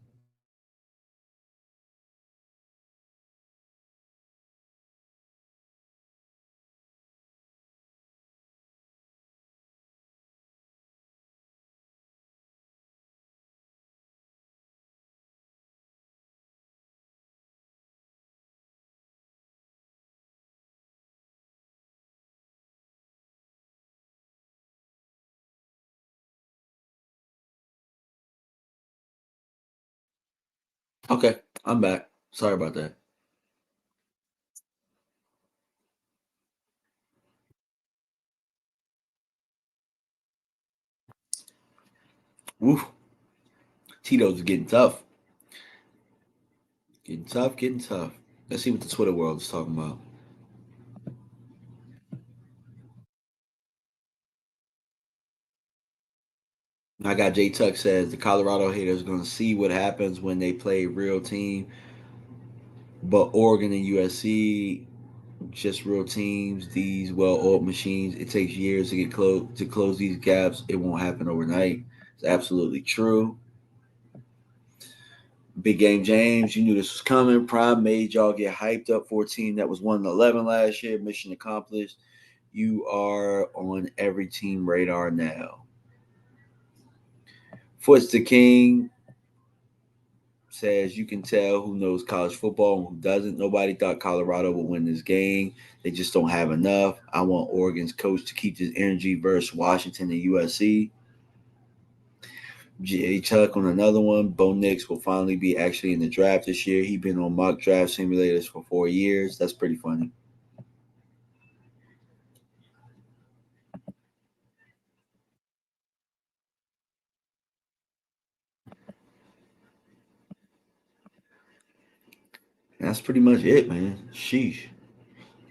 Okay, I'm back. Sorry about that. Woo. Tito's getting tough. Getting tough, getting tough. Let's see what the Twitter world is talking about. I got J Tuck says the Colorado haters going to see what happens when they play real team, but Oregon and USC just real teams. These well-oiled machines. It takes years to get close these gaps. It won't happen overnight. It's absolutely true. Big Game James, you knew this was coming. Prime made y'all get hyped up for a team that was 1-11 last year. Mission accomplished. You are on every team radar now. Foots the King says you can tell who knows college football and who doesn't. Nobody thought Colorado would win this game. They just don't have enough. I want Oregon's coach to keep this energy versus Washington and USC. J. Chuck on another one. Bo Nix will finally be actually in the draft this year. He's been on mock draft simulators for 4 years. That's pretty funny. That's pretty much it, man. Sheesh.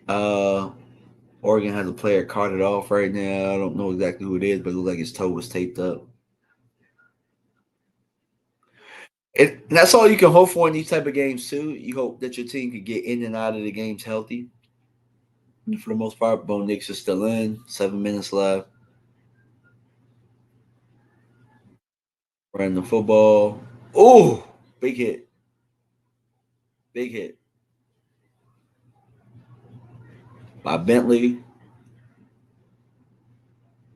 Oregon has a player carted off right now. I don't know exactly who it is, but it looks like his toe was taped up. And that's all you can hope for in these type of games too. You hope that your team can get in and out of the games healthy. For the most part, Bo Nix is still in. 7 minutes left. Running the football. Oh, big hit. Big hit. By Bentley.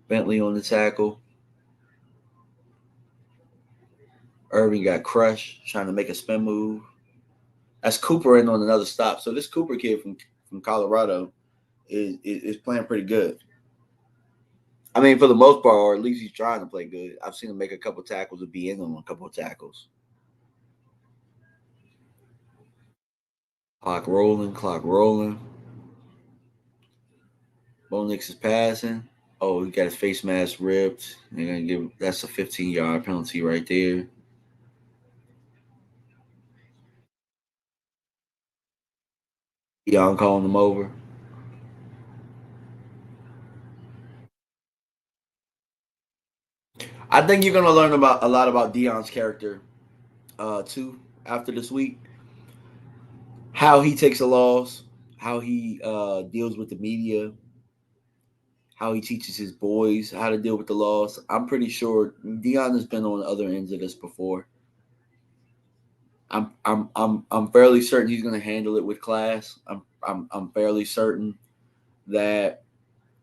Bentley on the tackle. Irving got crushed trying to make a spin move. That's Cooper in on another stop. So this Cooper kid from Colorado is playing pretty good. I mean, for the most part, or at least he's trying to play good. I've seen him make a couple tackles and be in on a couple of tackles. Clock rolling. Bo Nix is passing. Oh, he got his face mask ripped. They're gonna give that's a 15-yard penalty right there. Deion calling him over. I think you're gonna learn about a lot about Deion's character, too, after this week. How he takes a loss, how he deals with the media, how he teaches his boys how to deal with the loss. I'm pretty sure Deion has been on the other ends of this before. I'm fairly certain he's going to handle it with class. I'm fairly certain that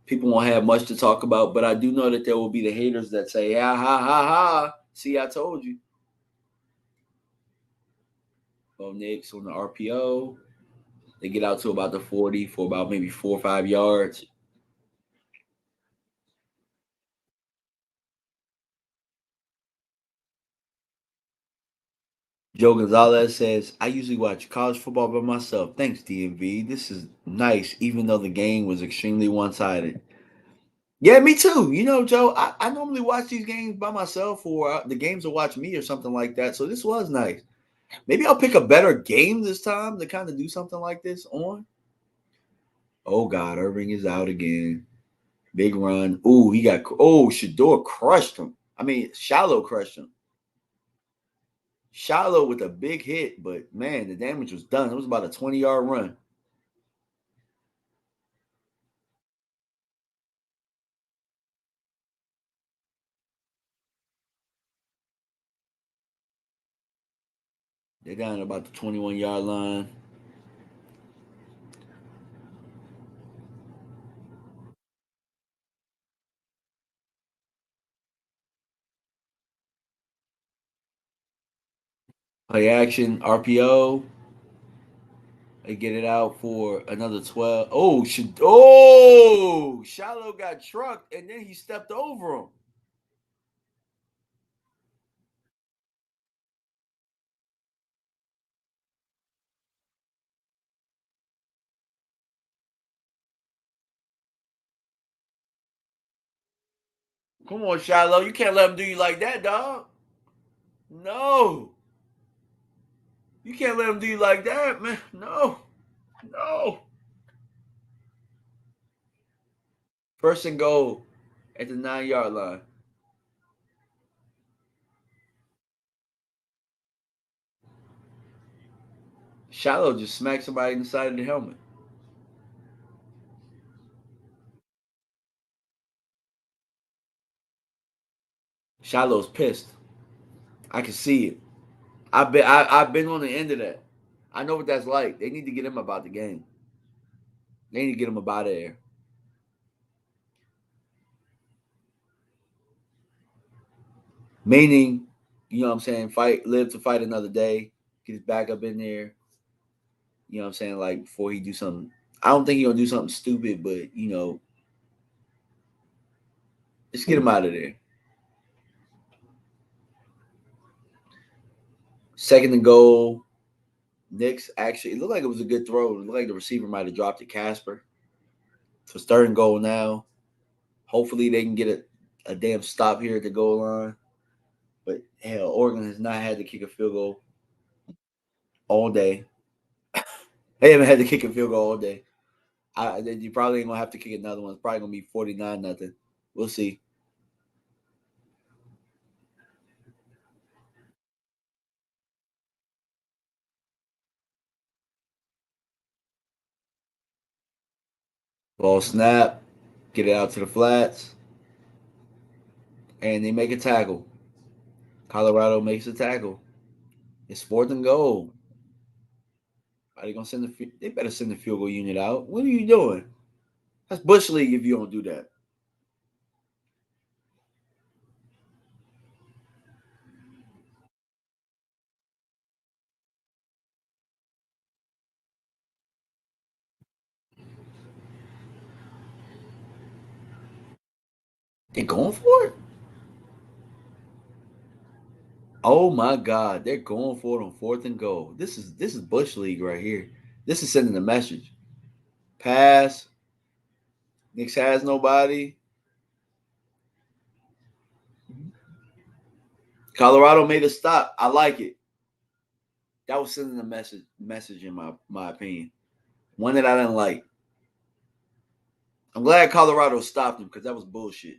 people won't have much to talk about, but I do know that there will be the haters that say, "Ha ha ha ha! See, I told you." Bo Nix on the RPO. They get out to about the 40 for about maybe 4 or 5 yards. Joe Gonzalez says, I usually watch college football by myself. Thanks, DMV. This is nice, even though the game was extremely one-sided. Yeah, me too. You know, Joe, I normally watch these games by myself, or the games will watch me or something like that. So this was nice. Maybe I'll pick a better game this time to kind of do something like this on. Oh, God, Irving is out again. Big run. Ooh, Shador crushed him. I mean, Shallow crushed him. Shallow with a big hit, but man, the damage was done. It was about a 20-yard run. They're down about the 21-yard line. Play action, RPO. They get it out for another 12. Shallow got trucked, and then he stepped over him. Come on, Shallow. You can't let him do you like that, dog. No. You can't let him do you like that, man. No. First and goal at the 9-yard line. Shallow just smacked somebody in the side of the helmet. Shallow's pissed. I can see it. I've been on the end of that. I know what that's like. They need to get him about the game. They need to get him about there. Meaning You know what I'm saying? Live to fight another day. Get his back up in there. You know what I'm saying? Like before he do something. I don't think he's gonna do something stupid, but just get him out of there. Second and goal. Knicks actually, it looked like it was a good throw. It looked like the receiver might have dropped it, Casper. So it's third and goal now. Hopefully they can get a damn stop here at the goal line. But hell, Oregon has not had to kick a field goal all day. They haven't had to kick a field goal all day. You probably ain't gonna have to kick another one. It's probably gonna be 49-0. We'll see. Ball snap, get it out to the flats, and they make a tackle. Colorado makes a tackle. It's fourth and goal. Are they gonna send they better send the field goal unit out. What are you doing? That's Bush League if you don't do that. They're going for it. Oh my God, they're going for it on fourth and goal. This is Bush League right here. This is sending a message. Pass. Knicks has nobody. Colorado made a stop. I like it. That was sending a message in my opinion. One that I didn't like. I'm glad Colorado stopped him because that was bullshit.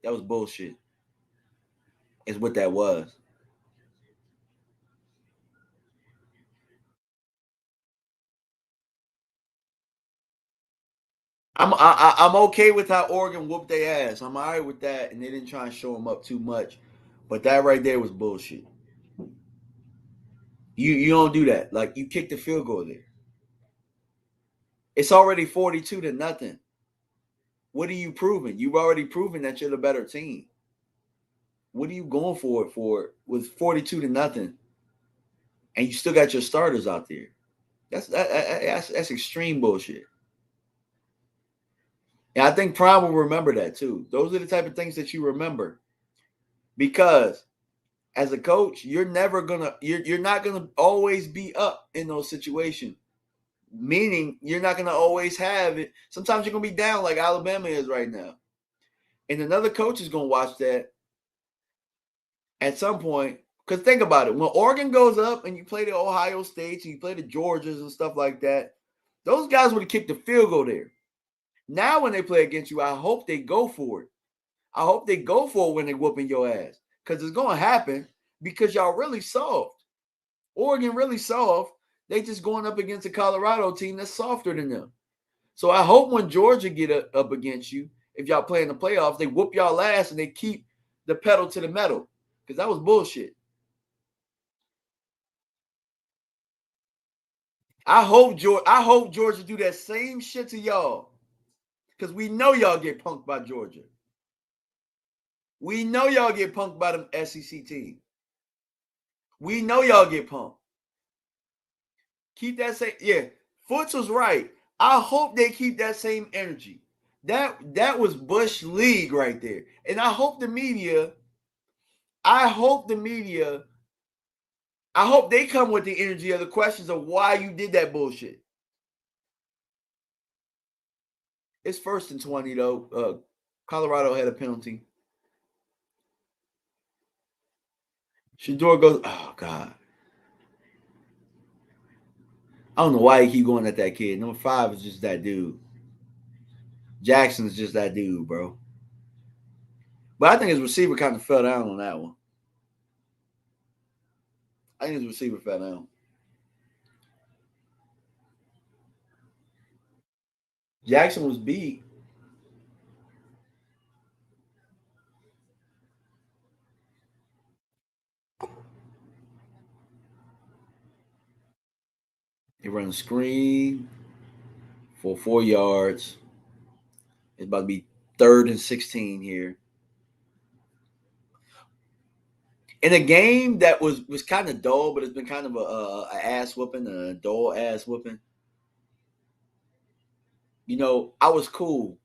That was bullshit. Is what that was. I'm okay with how Oregon whooped their ass. I'm all right with that, and they didn't try and show them up too much. But that right there was bullshit. You don't do that. Like you kicked the field goal there. It's already 42-0. What are you proving? You've already proven that you're the better team. What are you going for it for with 42-0, and you still got your starters out there? That's extreme bullshit. And I think Prime will remember that too. Those are the type of things that you remember, because as a coach, you're not gonna always be up in those situations. Meaning you're not gonna always have it. Sometimes you're gonna be down like Alabama is right now. And another coach is gonna watch that at some point. Because think about it. When Oregon goes up and you play the Ohio States and you play the Georgias and stuff like that, those guys would have kicked the field goal there. Now when they play against you, I hope they go for it. I hope they go for it when they're whooping your ass. Because it's going to happen because y'all really soft. Oregon really soft. They just going up against a Colorado team that's softer than them. So I hope when Georgia get up against you, if y'all play in the playoffs, they whoop y'all ass and they keep the pedal to the metal. Because that was bullshit. I hope Georgia do that same shit to y'all. Because we know y'all get punked by Georgia. We know y'all get punked by them SEC team. We know y'all get punked. Keep that same, yeah. Foots was right. I hope they keep that same energy. That was Bush League right there. And I hope the media, I hope they come with the energy of the questions of why you did that bullshit. It's 1st and 20 though. Colorado had a penalty. Shador goes, oh God. I don't know why he keep going at that kid. Number 5 is just that dude. Jackson's just that dude, bro. But I think his receiver kind of fell down on that one. I think his receiver fell down. Jackson was beat. They run a screen for 4 yards. It's about to be 3rd and 16 here. in a game that was kind of dull, but it's been kind of a ass whooping, a dull ass whooping. You know, I was cool,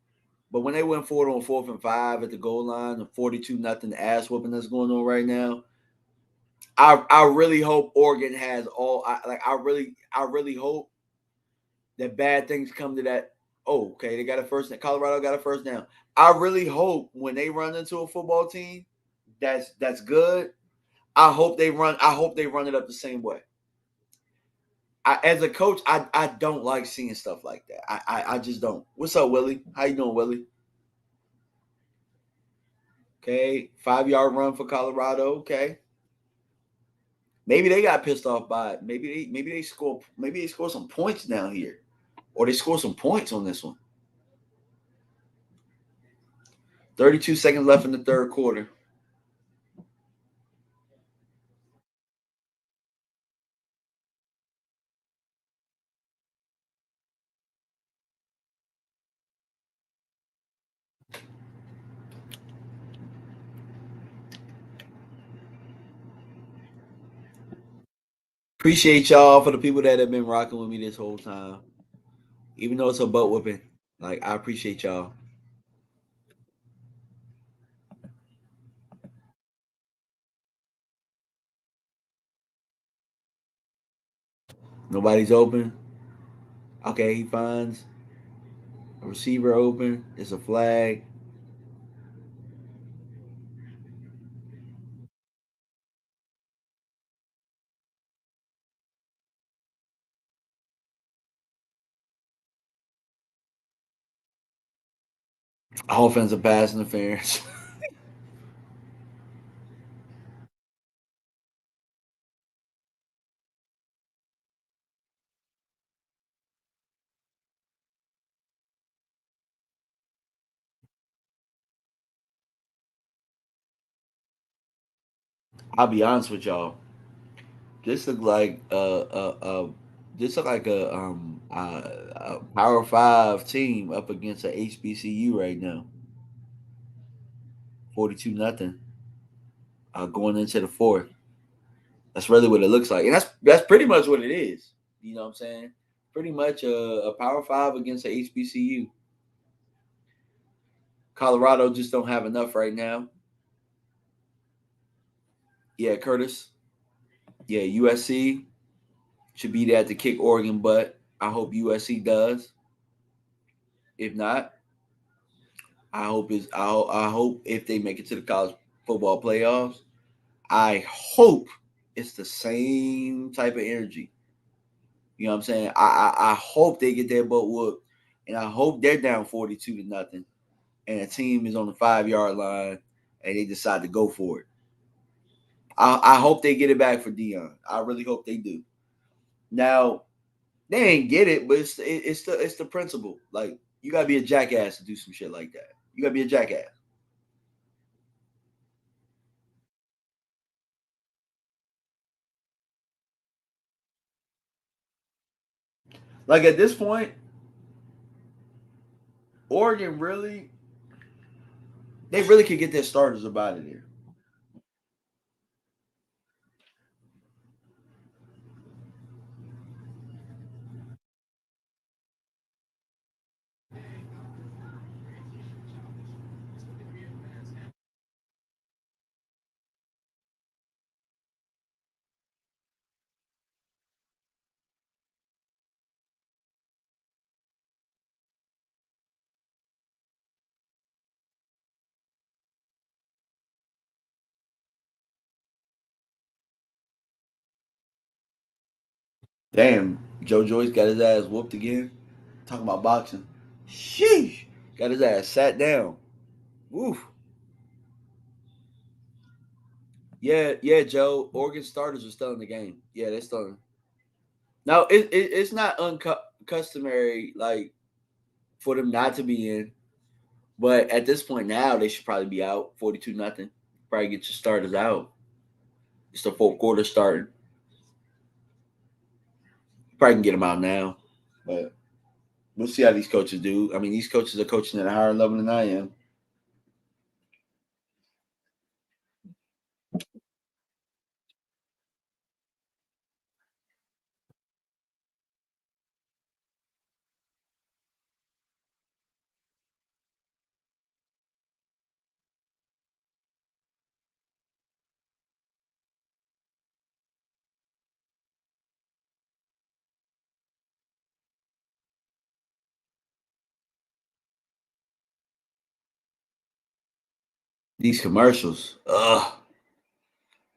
but when they went forward on 4th and 5 at the goal line, the 42-0 ass whooping that's going on right now, I really hope Oregon has all. I really hope that bad things come to that. Oh, okay, they got a first down. Colorado got a first down. I really hope when they run into a football team that's good, I hope they run it up the same way. As a coach, I don't like seeing stuff like that. I just don't. What's up, Willie? How you doing, Willie? Okay, 5-yard run for Colorado. Okay, maybe they got pissed off by it. Maybe they score some points down here, or they score some points on this one. 32 seconds left in the third quarter. Appreciate y'all for the people that have been rocking with me this whole time. Even though it's a butt whooping, like I appreciate y'all. Nobody's open. Okay, he finds a receiver open. It's a flag. Offensive pass interference. I'll be honest with y'all. This look like a Power 5 team up against a HBCU right now. 42-0. Going into the fourth. That's really what it looks like, and that's pretty much what it is. You know what I'm saying? Pretty much a Power 5 against a HBCU. Colorado just don't have enough right now. Yeah, Curtis. Yeah, USC should be there to kick Oregon butt. I hope USC does. If not, I hope if they make it to the college football playoffs, I hope it's the same type of energy. You know what I'm saying? I hope they get their butt whooped, and I hope they're down 42-0, and a team is on the 5-yard line, and they decide to go for it. I hope they get it back for Dion. I really hope they do. Now, they ain't get it, but it's the principle. Like, you gotta be a jackass to do some shit like that. You gotta be a jackass. Like, at this point, Oregon they really could get their starters up out of there. Damn, Joe Joyce got his ass whooped again. Talking about boxing. Sheesh. Got his ass sat down. Woof. Yeah, Joe. Oregon starters are still in the game. Yeah, they're still in. Now, it's not uncustomary, like, for them not to be in. But at this point now, they should probably be out 42-0. Probably get your starters out. It's the fourth quarter starting. Probably can get them out now. But we'll see how these coaches do. I mean, these coaches are coaching at a higher level than I am. These commercials. Ugh.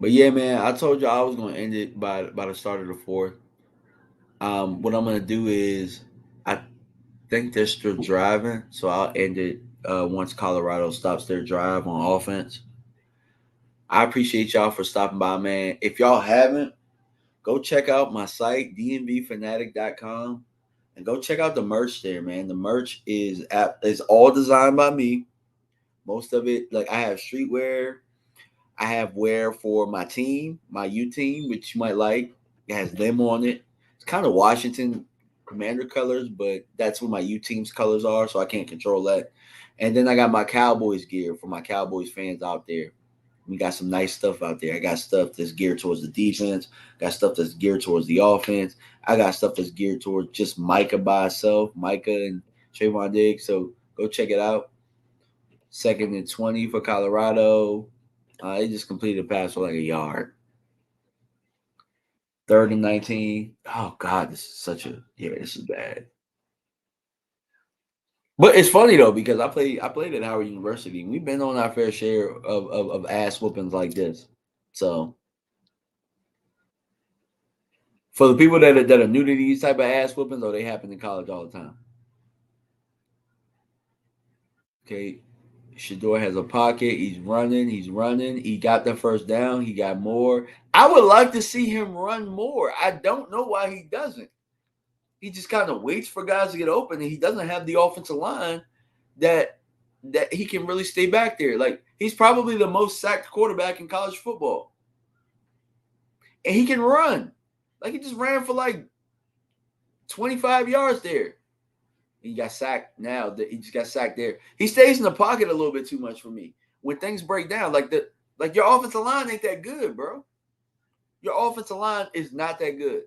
But yeah, man, I told you I was gonna end it by the start of the fourth. What I'm gonna do is I think they're still driving, so I'll end it once Colorado stops their drive on offense. I appreciate y'all for stopping by, man. If y'all haven't, go check out my site, dnvfanatic.com, and go check out the merch there, man. The merch is all designed by me. Most of it, like I have streetwear, I have wear for my team, my U team, which you might like. It has them on it. It's kind of Washington Commander colors, but that's what my U team's colors are, so I can't control that. And then I got my Cowboys gear for my Cowboys fans out there. We got some nice stuff out there. I got stuff that's geared towards the defense. Got stuff that's geared towards the offense. I got stuff that's geared towards just Micah by itself, Micah and Trayvon Diggs. So go check it out. 2nd and 20 for Colorado. They just completed a pass for like a yard. 3rd and 19. Oh God, this is this is bad. But it's funny though because I played at Howard University and we've been on our fair share of ass whoopings like this. So for the people that are new to these type of ass whoopings, they happen in college all the time. Okay, Shador has a pocket. He's running. He got the first down. He got more. I would like to see him run more. I don't know why he doesn't. He just kind of waits for guys to get open, and he doesn't have the offensive line that he can really stay back there. Like he's probably the most sacked quarterback in college football, and he can run. Like he just ran for like 25 yards there. He got sacked now. He just got sacked there. He stays in the pocket a little bit too much for me. When things break down, like your offensive line ain't that good, bro. Your offensive line is not that good.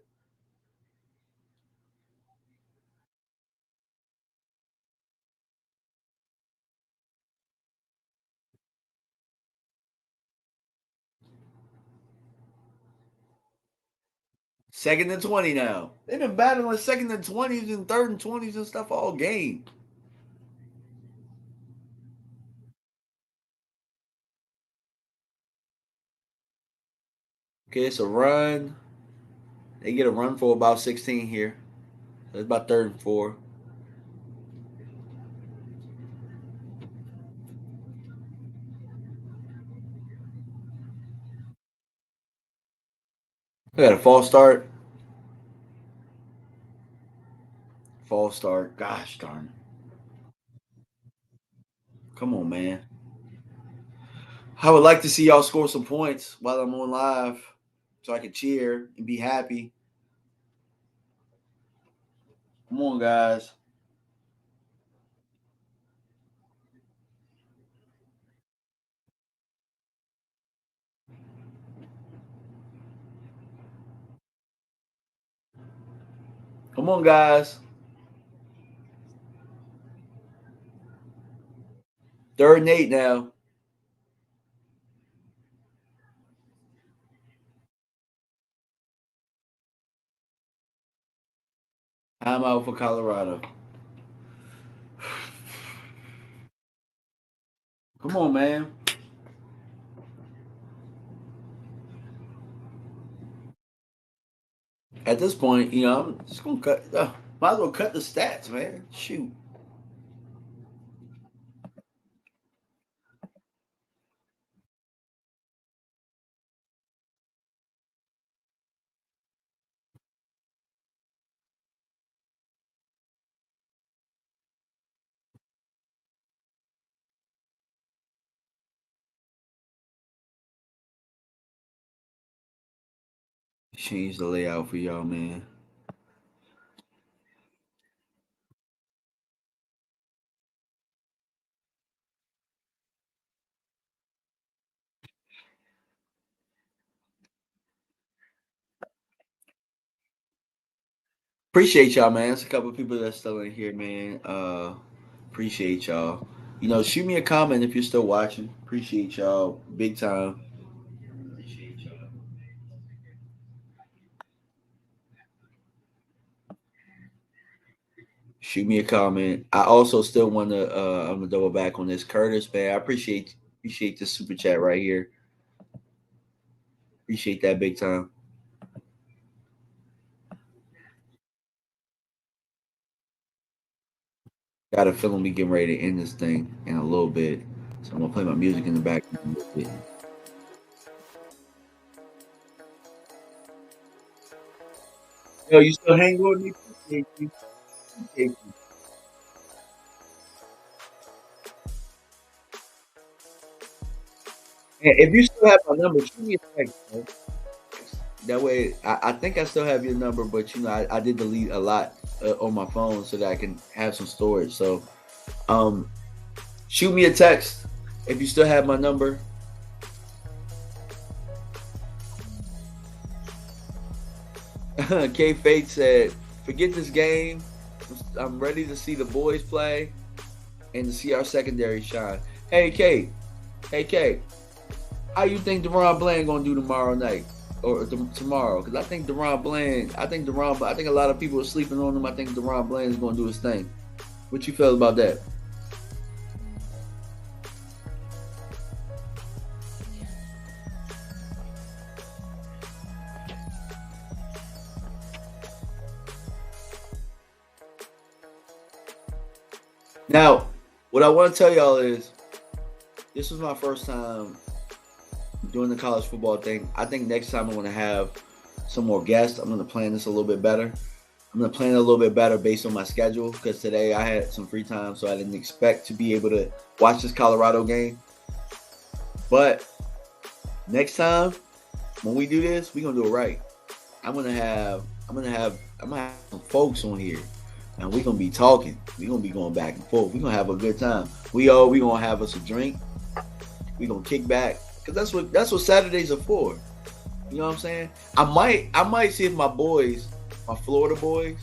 Second and 20 now. They've been battling 2nd and 20s and 3rd and 20s and stuff all game. Okay, it's a run. They get a run for about 16 here. So it's about 3rd and 4. We got a false start. False start. Gosh darn it. Come on, man. I would like to see y'all score some points while I'm on live so I can cheer and be happy. Come on, guys. Come on, guys. 3rd and 8 now. I'm out for Colorado. Come on, man. At this point, I'm just gonna cut. Might as well cut the stats, man. Shoot. Change the layout for y'all, man. Appreciate y'all, man. There's a couple of people that's still in here, man. Appreciate y'all. Shoot me a comment if you're still watching. Appreciate y'all big time. Shoot me a comment. I also still want to I'm gonna double back on this Curtis, man. I appreciate Appreciate this super chat right here. Appreciate that big time. Got a feeling we getting ready to end this thing in a little bit. So I'm gonna play my music in the background a little bit. Yo, you still hanging with me? Appreciate you. Appreciate you. And if you still have my number, shoot me a text, bro. That way, I think I still have your number, but I did delete a lot on my phone so that I can have some storage. So, shoot me a text if you still have my number. K Fate said, "Forget this game. I'm ready to see the boys play and to see our secondary shine." Hey Kate, how you think Deron Bland gonna do tomorrow night? Or tomorrow, because I think Deron Bland. I think a lot of people are sleeping on him. I think Deron Bland is going to do his thing. What you feel about that? Now, what I want to tell y'all is, this was my first time doing the college football thing. I think next time I'm going to have some more guests. I'm going to plan this a little bit better. I'm going to plan it a little bit better based on my schedule, because today I had some free time, so I didn't expect to be able to watch this Colorado game. But next time when we do this, we're going to do it right. I'm gonna have some folks on here, and we're going to be talking. We're going to be going back and forth. We're going to have a good time. We going to have us a drink. We're going to kick back. Because that's what Saturdays are for. You know what I'm saying? I might see if my boys, my Florida boys,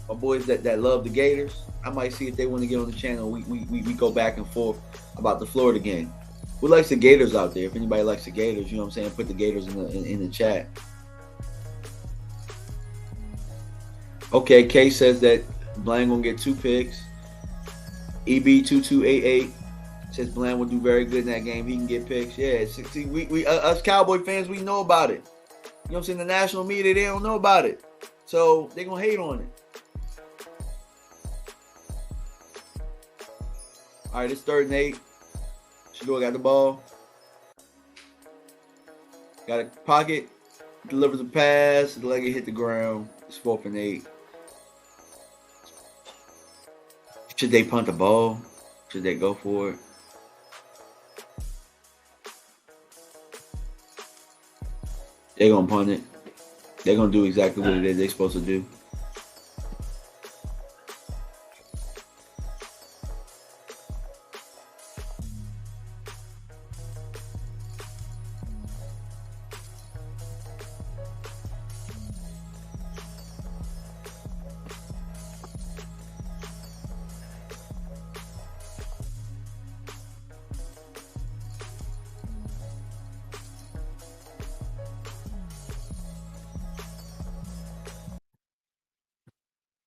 my boys that love the Gators, I might see if they want to get on the channel. We go back and forth about the Florida game. Who likes the Gators out there? If anybody likes the Gators, you know what I'm saying? Put the Gators in the chat. Okay, Kay says that Bland gonna get 2 picks. EB2288 says Bland will do very good in that game. He can get picks. Yeah, see, we us Cowboy fans, we know about it. You know what I'm saying? The national media, they don't know about it. So they're going to hate on it. All right, it's 3rd and 8. Shador got the ball. Got a pocket. Delivers a pass. The leg hit the ground. It's 4th and 8. Should they punt the ball? Should they go for it? They're going to punt it. They're going to do exactly what it is they're supposed to do.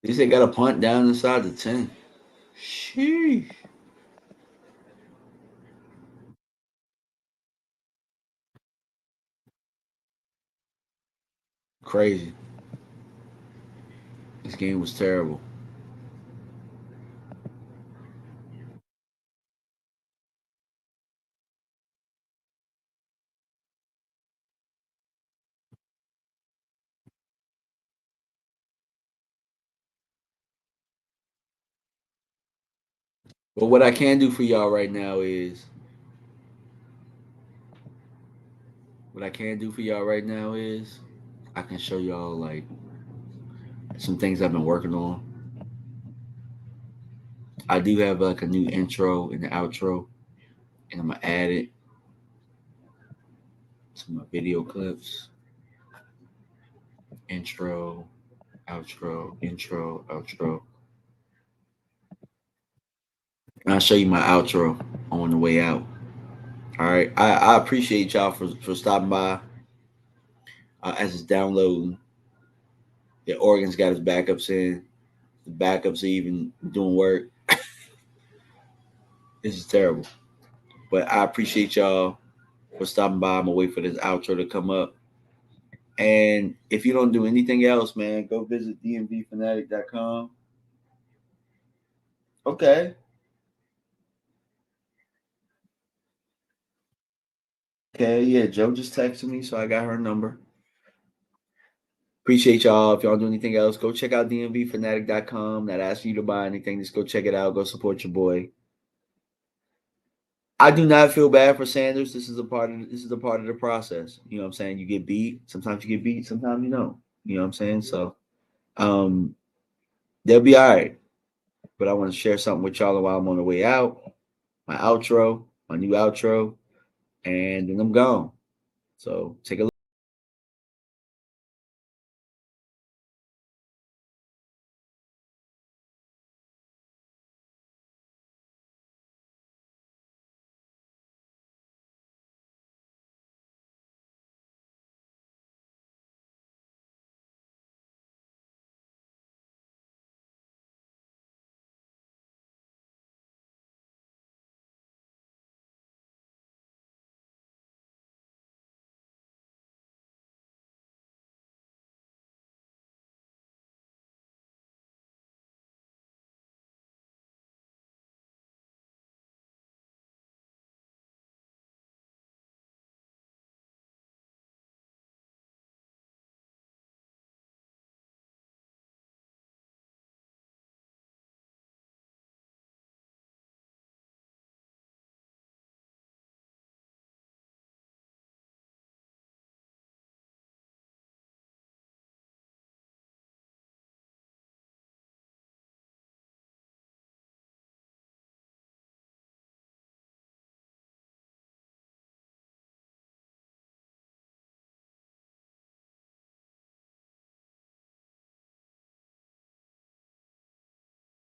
They say got a punt down inside the 10. Sheesh. Crazy. This game was terrible. But what I can do for y'all right now is I can show y'all like some things I've been working on. I do have like a new intro and the outro, and I'm gonna add it to my video clips. Intro, outro, intro, outro. And I'll show you my outro on the way out. All right. I appreciate y'all for stopping by. As it's downloading. The Oregon's got his backups in. The backups are even doing work. This is terrible. But I appreciate y'all for stopping by. I'm gonna wait for this outro to come up. And if you don't do anything else, man, go visit dmvfanatic.com. Okay. Okay, yeah, Joe just texted me, so I got her number. Appreciate y'all. If y'all do anything else, go check out dmvfanatic.com. Not asking you to buy anything, just go check it out. Go support your boy. I do not feel bad for Sanders. This is a part of the process. You know what I'm saying? You get beat. Sometimes you get beat. Sometimes you don't. You know what I'm saying? So, they'll be all right. But I want to share something with y'all while I'm on the way out. My new outro, and then I'm gone. So take a look.